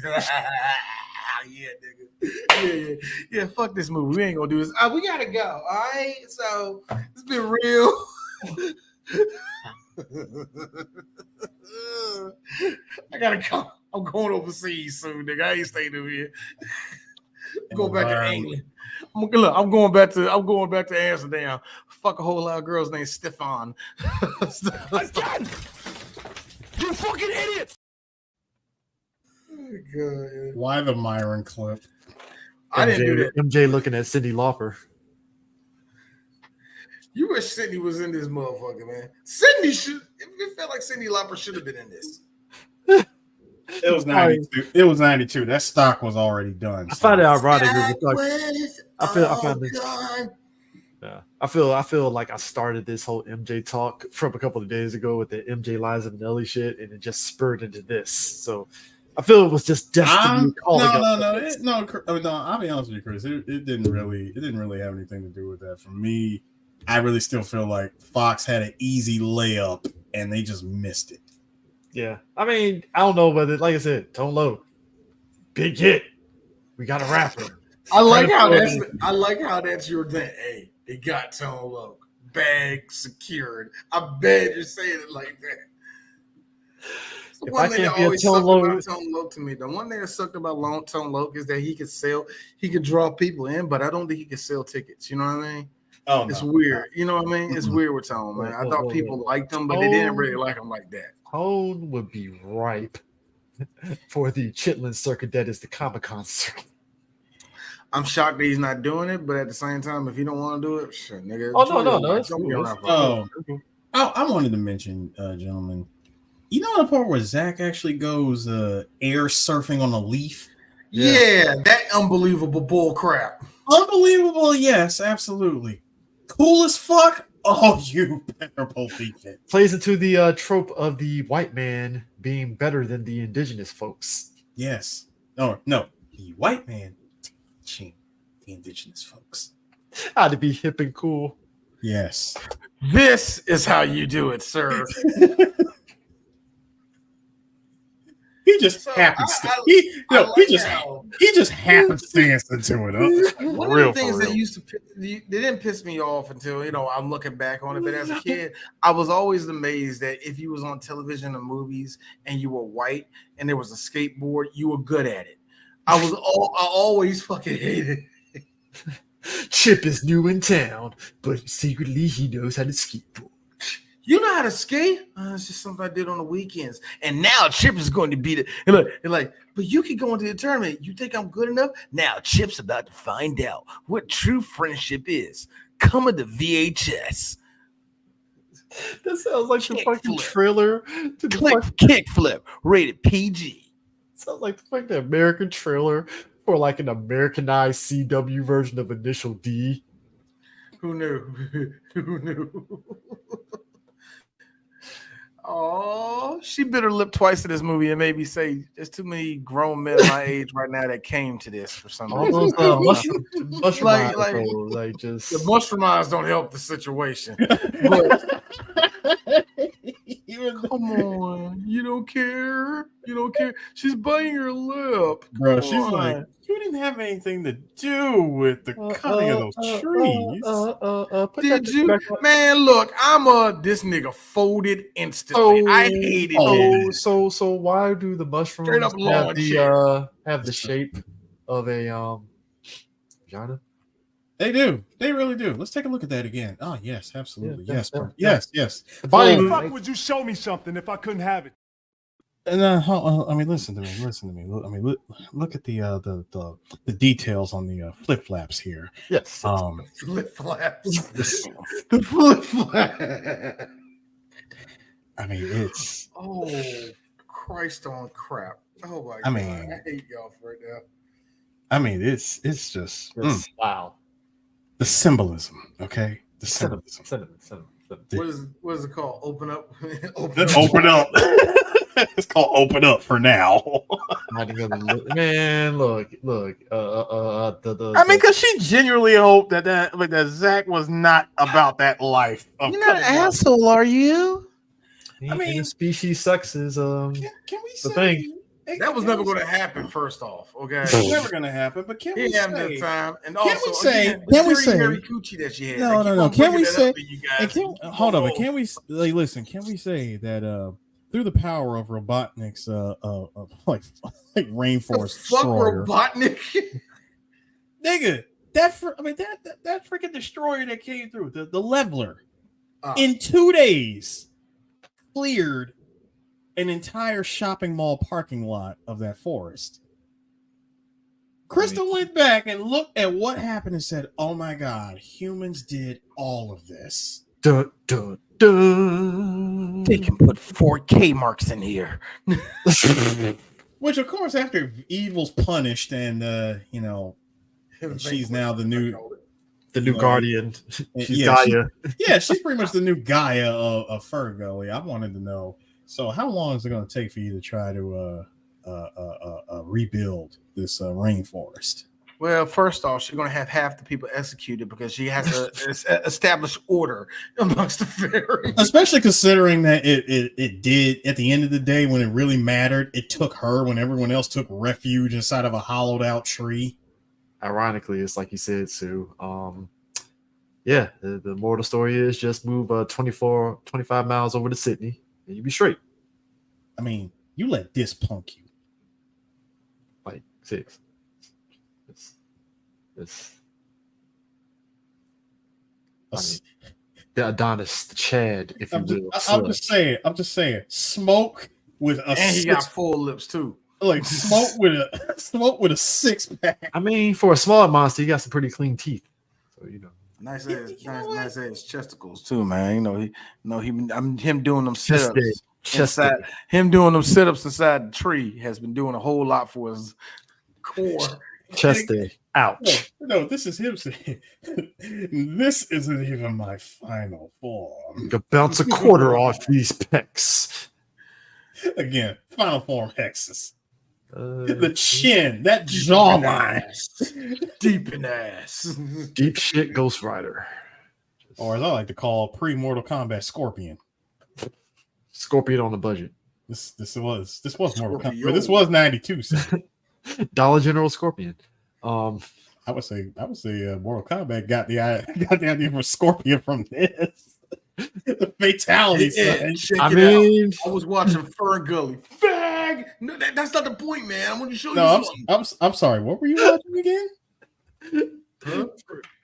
Yeah, nigga. Yeah, fuck this movie. We ain't gonna do this. We gotta go. All right. So it's been real. I gotta go. I'm going overseas soon, nigga. I ain't staying over here. Go back to England. I'm going back to Amsterdam. Fuck a whole lot of girls named Stefan. Again! You fucking idiots! God. Why the Myron clip? I didn't do that. MJ looking at Cyndi Lauper. You wish Cyndi was in this motherfucker, man. Cyndi should. It felt like Cyndi Lauper should have been in this. It was 92. It was 92. That stock was already done. I find it ironic. I feel like I started this whole MJ talk from a couple of days ago with the MJ Liza Minnelli shit, and it just spurred into this. So I feel it was just destiny. No. I'll be honest with you, Chris. It didn't really have anything to do with that. For me, I really still feel like Fox had an easy layup and they just missed it. Yeah, I mean, I don't know whether, like I said, Tone Loc, big hit. We got a rapper. I like how that's your thing. Hey, it got Tone Loc, bag secured. I bet you're saying it like that. If one I thing that can't be a always Tone sucked Loc, about Tone Loc to me, the one thing that sucked about Tone Loc is that he could draw people in, but I don't think he could sell tickets. You know what I mean? Oh, no. It's weird. You know what I mean? It's weird with Tone, man. I thought people liked him, but they didn't really like him like that. Tone would be ripe for the Chitlin circuit that is the Comic-Con circuit. I'm shocked that he's not doing it, but at the same time, if you don't want to do it, sure, nigga. Oh no, it's Don't be around for I wanted to mention, gentlemen, you know the part where Zach actually goes air surfing on a leaf? Yeah, that unbelievable bull crap. Unbelievable, yes, absolutely. Cool as fuck. Oh, you better believe it. Plays into the trope of the white man being better than the indigenous folks. Yes. No, the white man teaching the indigenous folks how to be hip and cool. Yes. This is how you do it, sir. He just happens to. He just happenstance into it. One of the things that they didn't piss me off until I'm looking back on it. But as a kid, I was always amazed that if you was on television or movies and you were white and there was a skateboard, you were good at it. I always fucking hated it. Chip is new in town, but secretly he knows how to skateboard. You know how to skate? It's just something I did on the weekends. And now Chip is going to beat it. And look, but you can go into the tournament. You think I'm good enough? Now Chip's about to find out what true friendship is. Coming to VHS. That sounds like the fucking trailer to the Kickflip, rated PG. Sounds like the fucking American trailer for like an Americanized CW version of Initial D. Who knew? Who knew? Oh, she bit her lip twice in this movie and made me say there's too many grown men my age right now that came to this for some reason. All those mushroom eyes, the mushroom eyes don't help the situation. But come on, you don't care. You don't care. She's biting her lip, bro. She's like, you didn't have anything to do with the cutting of those trees. Did you, man? Look, this nigga folded instantly. I hated it. So why do the mushrooms have the shape of a vagina? They do. They really do. Let's take a look at that again. Oh, yes, absolutely. Yes, bro. Yes. Why the fuck would you show me something if I couldn't have it? And I mean, listen to me. Look at the details on the flip flaps here. Yes. Flip flaps. The flip flap. I mean, it's. Oh, Christ on crap. Oh my God. I hate y'all for it now. I mean, it's just wow. The symbolism, okay? The symbolism. What is it called? Open up. Open up. It's called Open Up for now. Man, look. I mean, because she genuinely hoped that Zach was not about that life. You're not an asshole, are you? I mean, species sex is can we the say thing. That was never going to happen. First off, okay, it's never going to happen. But can we say? Time. And can also, we say? Again, can we say? Coochie that she had. No. Can we say? Hold on. Can we listen? Can we say that through the power of Robotnik's like rainforest destroyer? Robotnik, nigga, that freaking destroyer that came through the leveler in 2 days cleared an entire shopping mall parking lot of that forest. Crystal went back and looked at what happened and said, "Oh my God, humans did all of this." Dun, dun, dun. They can put 4K marks in here. Which, of course, after Evil's punished and she's now the new Guardian. She's Gaia. Yeah, she's pretty much the new Gaia of Ferngully. I wanted to know. So, how long is it going to take for you to try to rebuild this rainforest? Well, first off, she's going to have half the people executed because she has to establish order amongst the fairies. Especially considering that it did, at the end of the day, when it really mattered, it took her when everyone else took refuge inside of a hollowed out tree. Ironically, it's like you said, Sue. The moral of the story is just move 25 miles over to Sydney and you'll be straight. I mean, You let this punk you. Like 6. The Adonis, the Chad, if you will. I'm just saying. Smoke with a and he got full lips too. Like smoke with a 6-pack. I mean, for a smaller monster, he got some pretty clean teeth. So nice ass chesticles too, man. Him doing them sit-ups inside. Him doing them sit-ups inside the tree has been doing a whole lot for his core. Chest day. Ouch. No, this is him saying, this isn't even my final form. You can bounce a quarter off these pecs. Again, final form hexes. The chin, that jawline. Deep in ass. Deep shit Ghost Rider. Or as I like to call pre-Mortal Kombat Scorpion. Scorpion on the budget. This was Mortal Kombat. But this was 92. So. Dollar General Scorpion. I would say Mortal Kombat got the idea for Scorpion from this. The fatality. I was watching Ferngully. Fag! No, that's not the point, man. I'm going to show you something. I'm sorry. What were you watching again? Huh?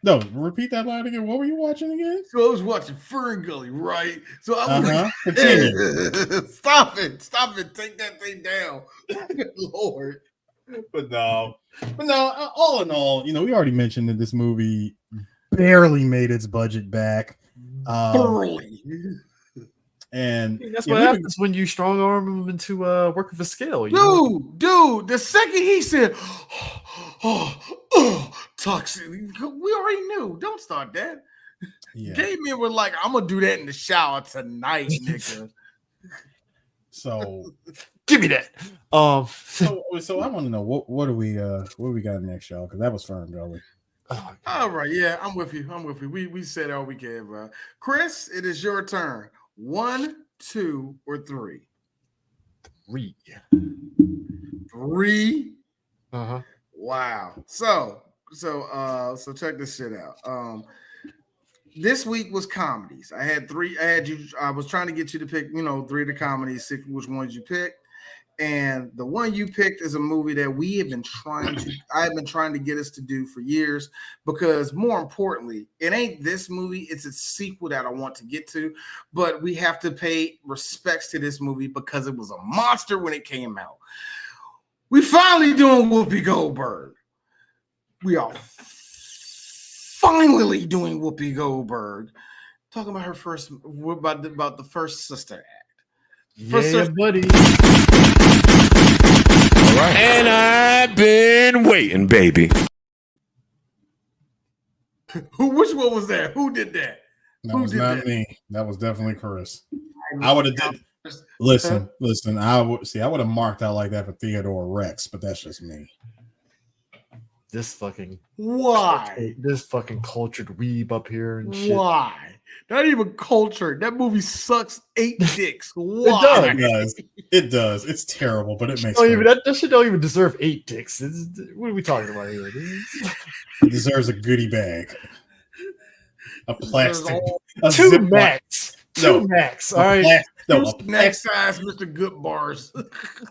No, repeat that line again. What were you watching again? So I was watching Ferngully, right? So I was continue. Stop it. Take that thing down. Lord. But no, all in all, we already mentioned that this movie barely made its budget back. Barely. And that's what happens when you strong arm him into working for scale. Dude, the second he said, toxic, we already knew. Don't start that. Yeah. Gave me were like, I'm gonna do that in the shower tonight, nigga. So give me that. So I want to know what do we got next, y'all? Because that was Ferngully. All right, yeah, I'm with you. We said all we can, bro. Chris, it is your turn. 1, 2, or 3? 3. 3. Uh-huh. Wow. So check this shit out. This week was comedies. I was trying to get you to pick, 3 of the comedies, 6 which ones you picked. And the one you picked is a movie that I've been trying to get us to do for years, because more importantly, it ain't this movie, it's a sequel that I want to get to, but we have to pay respects to this movie because it was a monster when it came out. We finally doing Whoopi Goldberg. We are finally doing Whoopi Goldberg. Talking about her first, about the first Sister Act. Yeah, buddy. All right. And I've been waiting, baby. Which one was that? Who did that? That was not me. That was definitely Chris. I would have did. Listen. I would have marked out like that for Theodore Rex, but that's just me. This fucking cultured weeb up here and shit. Why? Not even cultured. That movie sucks 8 dicks. Why? It does. It's terrible, but it makes that shit don't even deserve 8 dicks. What are we talking about here? It deserves a goodie bag. A plastic. Two max. All right. Next size, Mr. Good Bars.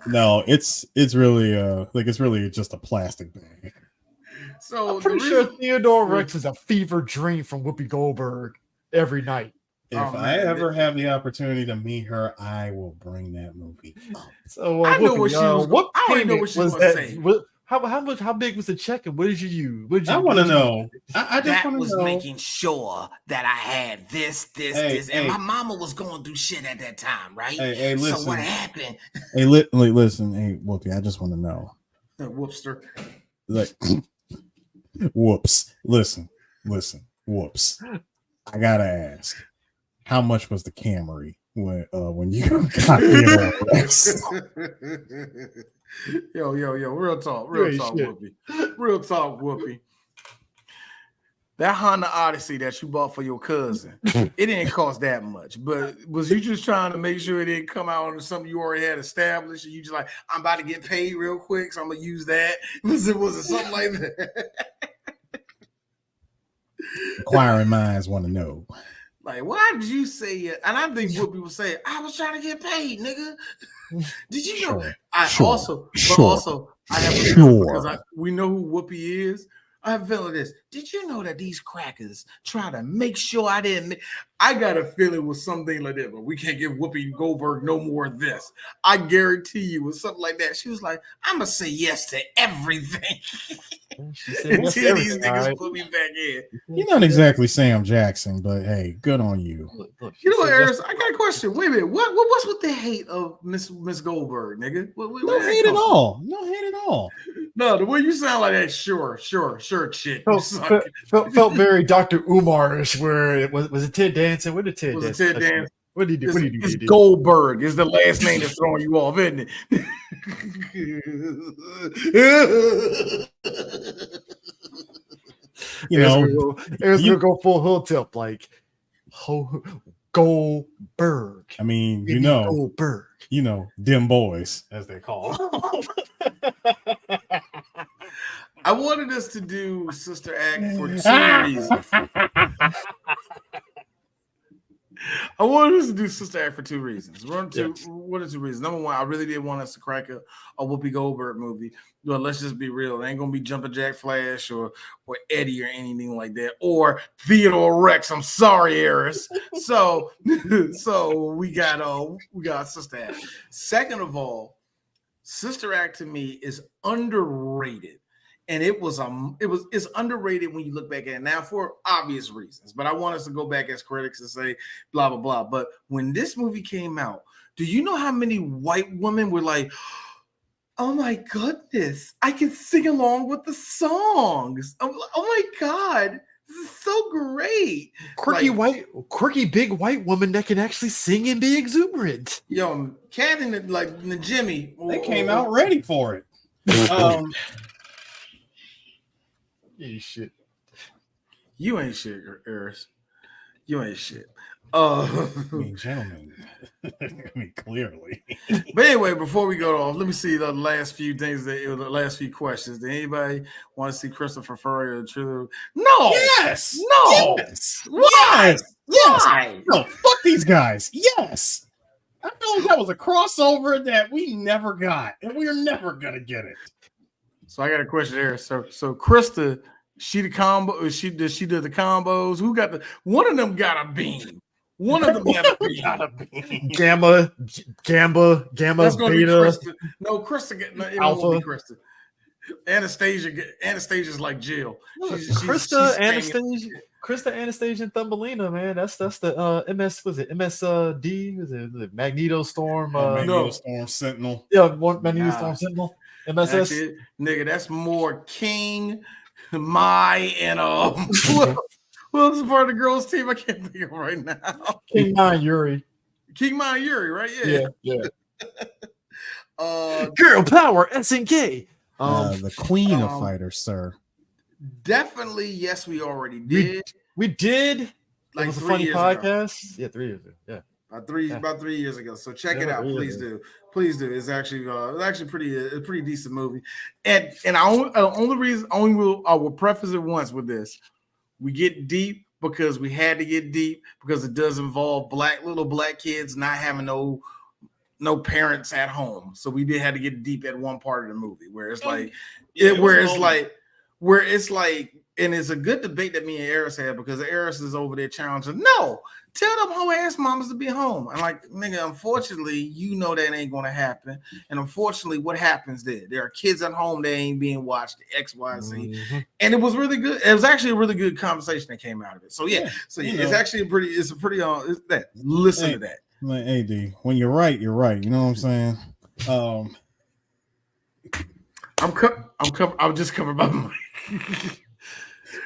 No, it's really it's really just a plastic bag. So I'm pretty sure Theodore Rex is a fever dream from Whoopi Goldberg every night. If I ever have the opportunity to meet her, I will bring that movie up. So I know what she was. I already know what she was saying. How big was the check and what did you use? I want to know. I just want to know. Making sure that I had this, and my mama was going through shit at that time, right? Hey, listen. So what happened? Hey, listen. Hey, Whoopi, I just want to know. Whoopster. Like, whoops. Listen. Whoops. I gotta ask, how much was the Camry when you got the Yo, real talk, Whoopi. That Honda Odyssey that you bought for your cousin, it didn't cost that much. But was you just trying to make sure it didn't come out on something you already had established? And you just like, I'm about to get paid real quick, so I'm gonna use that. Was it something like that? Inquiring minds want to know. Like, why did you say it? And I think Whoopi would say, I was trying to get paid, nigga. Did you know? I have a feeling because we know who Whoopi is. I have a feeling this. Did you know that these crackers try to make sure I didn't? I got a feeling it was something like that, but we can't give Whoopi Goldberg no more of this. I guarantee you, with something like that, she was like, "I'm gonna say yes to everything." She said yes to these niggas put me back in. You're not exactly Sam Jackson, but hey, good on you. Look, you know what, Eris? I got a question. Wait a minute. What's with the hate of Miss Goldberg, nigga? No hate at all. No hate at all. No, the way you sound like that, sure, chick. Felt very Dr. Umar-ish, where it was it Ted Danson? What did Ted was Danson? It Ted Danson? What did he do? It's Goldberg is the last name that's throwing you off, isn't it? You know, Eric's gonna go full hood tip, like Goldberg. I mean, Goldberg. Them boys, as they call them. I wanted us to do Sister Act for 2 reasons. I wanted us to do Sister Act for 2 reasons. What are 2 reasons? Number one, I really did want us to crack a Whoopi Goldberg movie. Well, let's just be real. It ain't gonna be Jumpin' Jack Flash or Eddie or anything like that, or Theodore Rex. I'm sorry, Eris. So we got Sister Act. Second of all, Sister Act to me is underrated. And it's underrated when you look back at it now for obvious reasons. But I want us to go back as critics and say blah blah blah. But when this movie came out, do you know how many white women were like, "Oh my goodness, I can sing along with the songs. Oh my god, this is so great." Quirky big white woman that can actually sing and be exuberant. Yo, Cat and the Jimmy, they came out ready for it. Shit. You ain't shit, Eris. You ain't shit. I mean, gentlemen. I mean, clearly. But anyway, before we go off, let me see the last few things, the last few questions. Did anybody want to see Christopher Furrier or True? No. Yes. No. Yes. Why? Yes. Why? No, fuck these guys. Yes. I feel like that was a crossover that we never got, and we're never gonna get it. So I got a question there. So Krista, she did the combos. Who got one of them got a beam. One of them got a beam. Gamma, Beta. Krista. No, Krista. It Alpha. won't be Krista. Anastasia's like Jill. Krista, Anastasia, and Thumbelina, man. That's the MS. Was it MSD? Was it Magneto Storm? Storm Sentinel. Yeah, Magneto Storm Sentinel. MSS. Actually, nigga, that's more King, Mai, and what's the part of the girls' team? I can't think of right now. King Mai Yuri. King Mai Yuri, right? Yeah. Girl power, SNK. The queen of fighters, sir. Definitely, yes, we already did. We did. Like it was a 3 funny years podcast. Ago. Yeah, 3 years ago. Yeah. About 3 years ago. So check it out, please do. Please do. It's actually pretty decent movie. And I will preface it once with this. We get deep because we had to get deep because it does involve little black kids not having no parents at home. So we did have to get deep at one part of the movie where it's and it's a good debate that me and Eris had because Eris is over there challenging. No, tell them whole ass mamas to be home. I'm like, nigga, unfortunately, that ain't gonna happen. And unfortunately, what happens there? There are kids at home that ain't being watched, X, Y, Z. Mm-hmm. And it was really good. It was actually a really good conversation that came out of it. So it's actually listen to that. Like, hey, D, when you're right, you're right. You know what I'm saying? I'm just covered by my mic.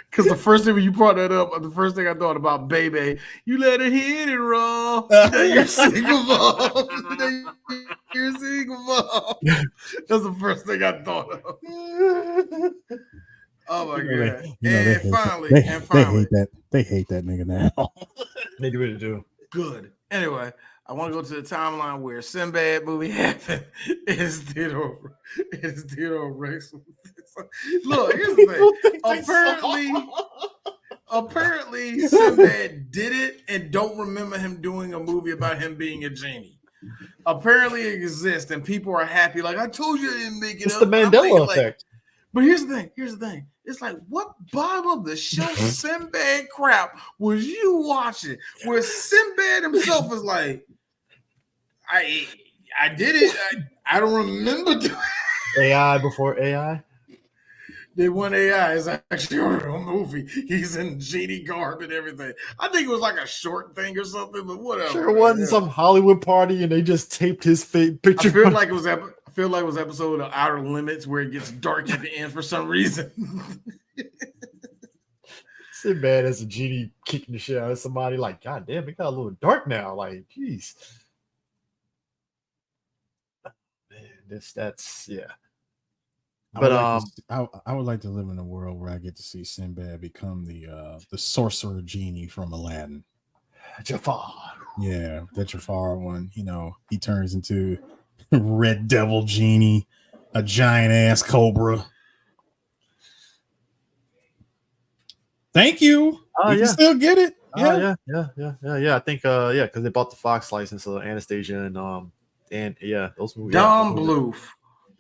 Because the first thing when you brought that up, the first thing I thought about, baby, you let her hit it raw. You're single mom. You're single mom. That's the first thing I thought of. Oh my god! Finally, they hate that nigga now. They really do. Good. Anyway, I want to go to the timeline where Sinbad movie happened. It's Theodore Rex. Look, here's the thing. Apparently, Sinbad did it and don't remember him doing a movie about him being a genie. Apparently, it exists and people are happy. Like, I told you I didn't make it It's up. the Mandela effect. Like, but here's the thing. Here's the thing. It's like, what bottom of the shelf Sinbad crap was you watching? Where Sinbad himself is like, I did it. I don't remember doing it. AI before AI. They want AI is actually a real movie. He's in genie garb and everything. I think it was like a short thing or something, but whatever. Sure, it wasn't some Hollywood party and they just taped his picture. I feel like it was episode of Outer Limits where it gets dark at the end for some reason. Sinbad as a genie kicking the shit out of somebody. Like, God damn, it got a little dark now. Like, jeez. Man, that's yeah. But I would like to live in a world where I get to see Sinbad become the sorcerer genie from Aladdin. Jafar. Yeah, the Jafar one. You know, he turns into Red Devil genie, a giant ass cobra. Thank you. You can still get it. Yeah. I think because they bought the Fox license of Anastasia and those movies.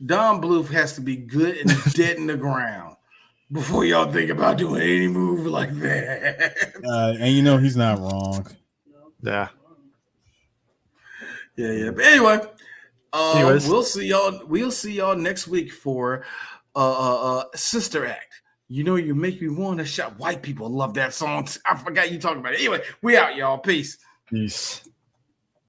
Don Bluth has to be good and dead in the ground before y'all think about doing any move like that. And you know he's not wrong. Yeah. But anyway, we'll see y'all next week for Sister Act. You know, you make me want to shout. White people love that song. I forgot you talking about it. Anyway, we out, y'all. Peace.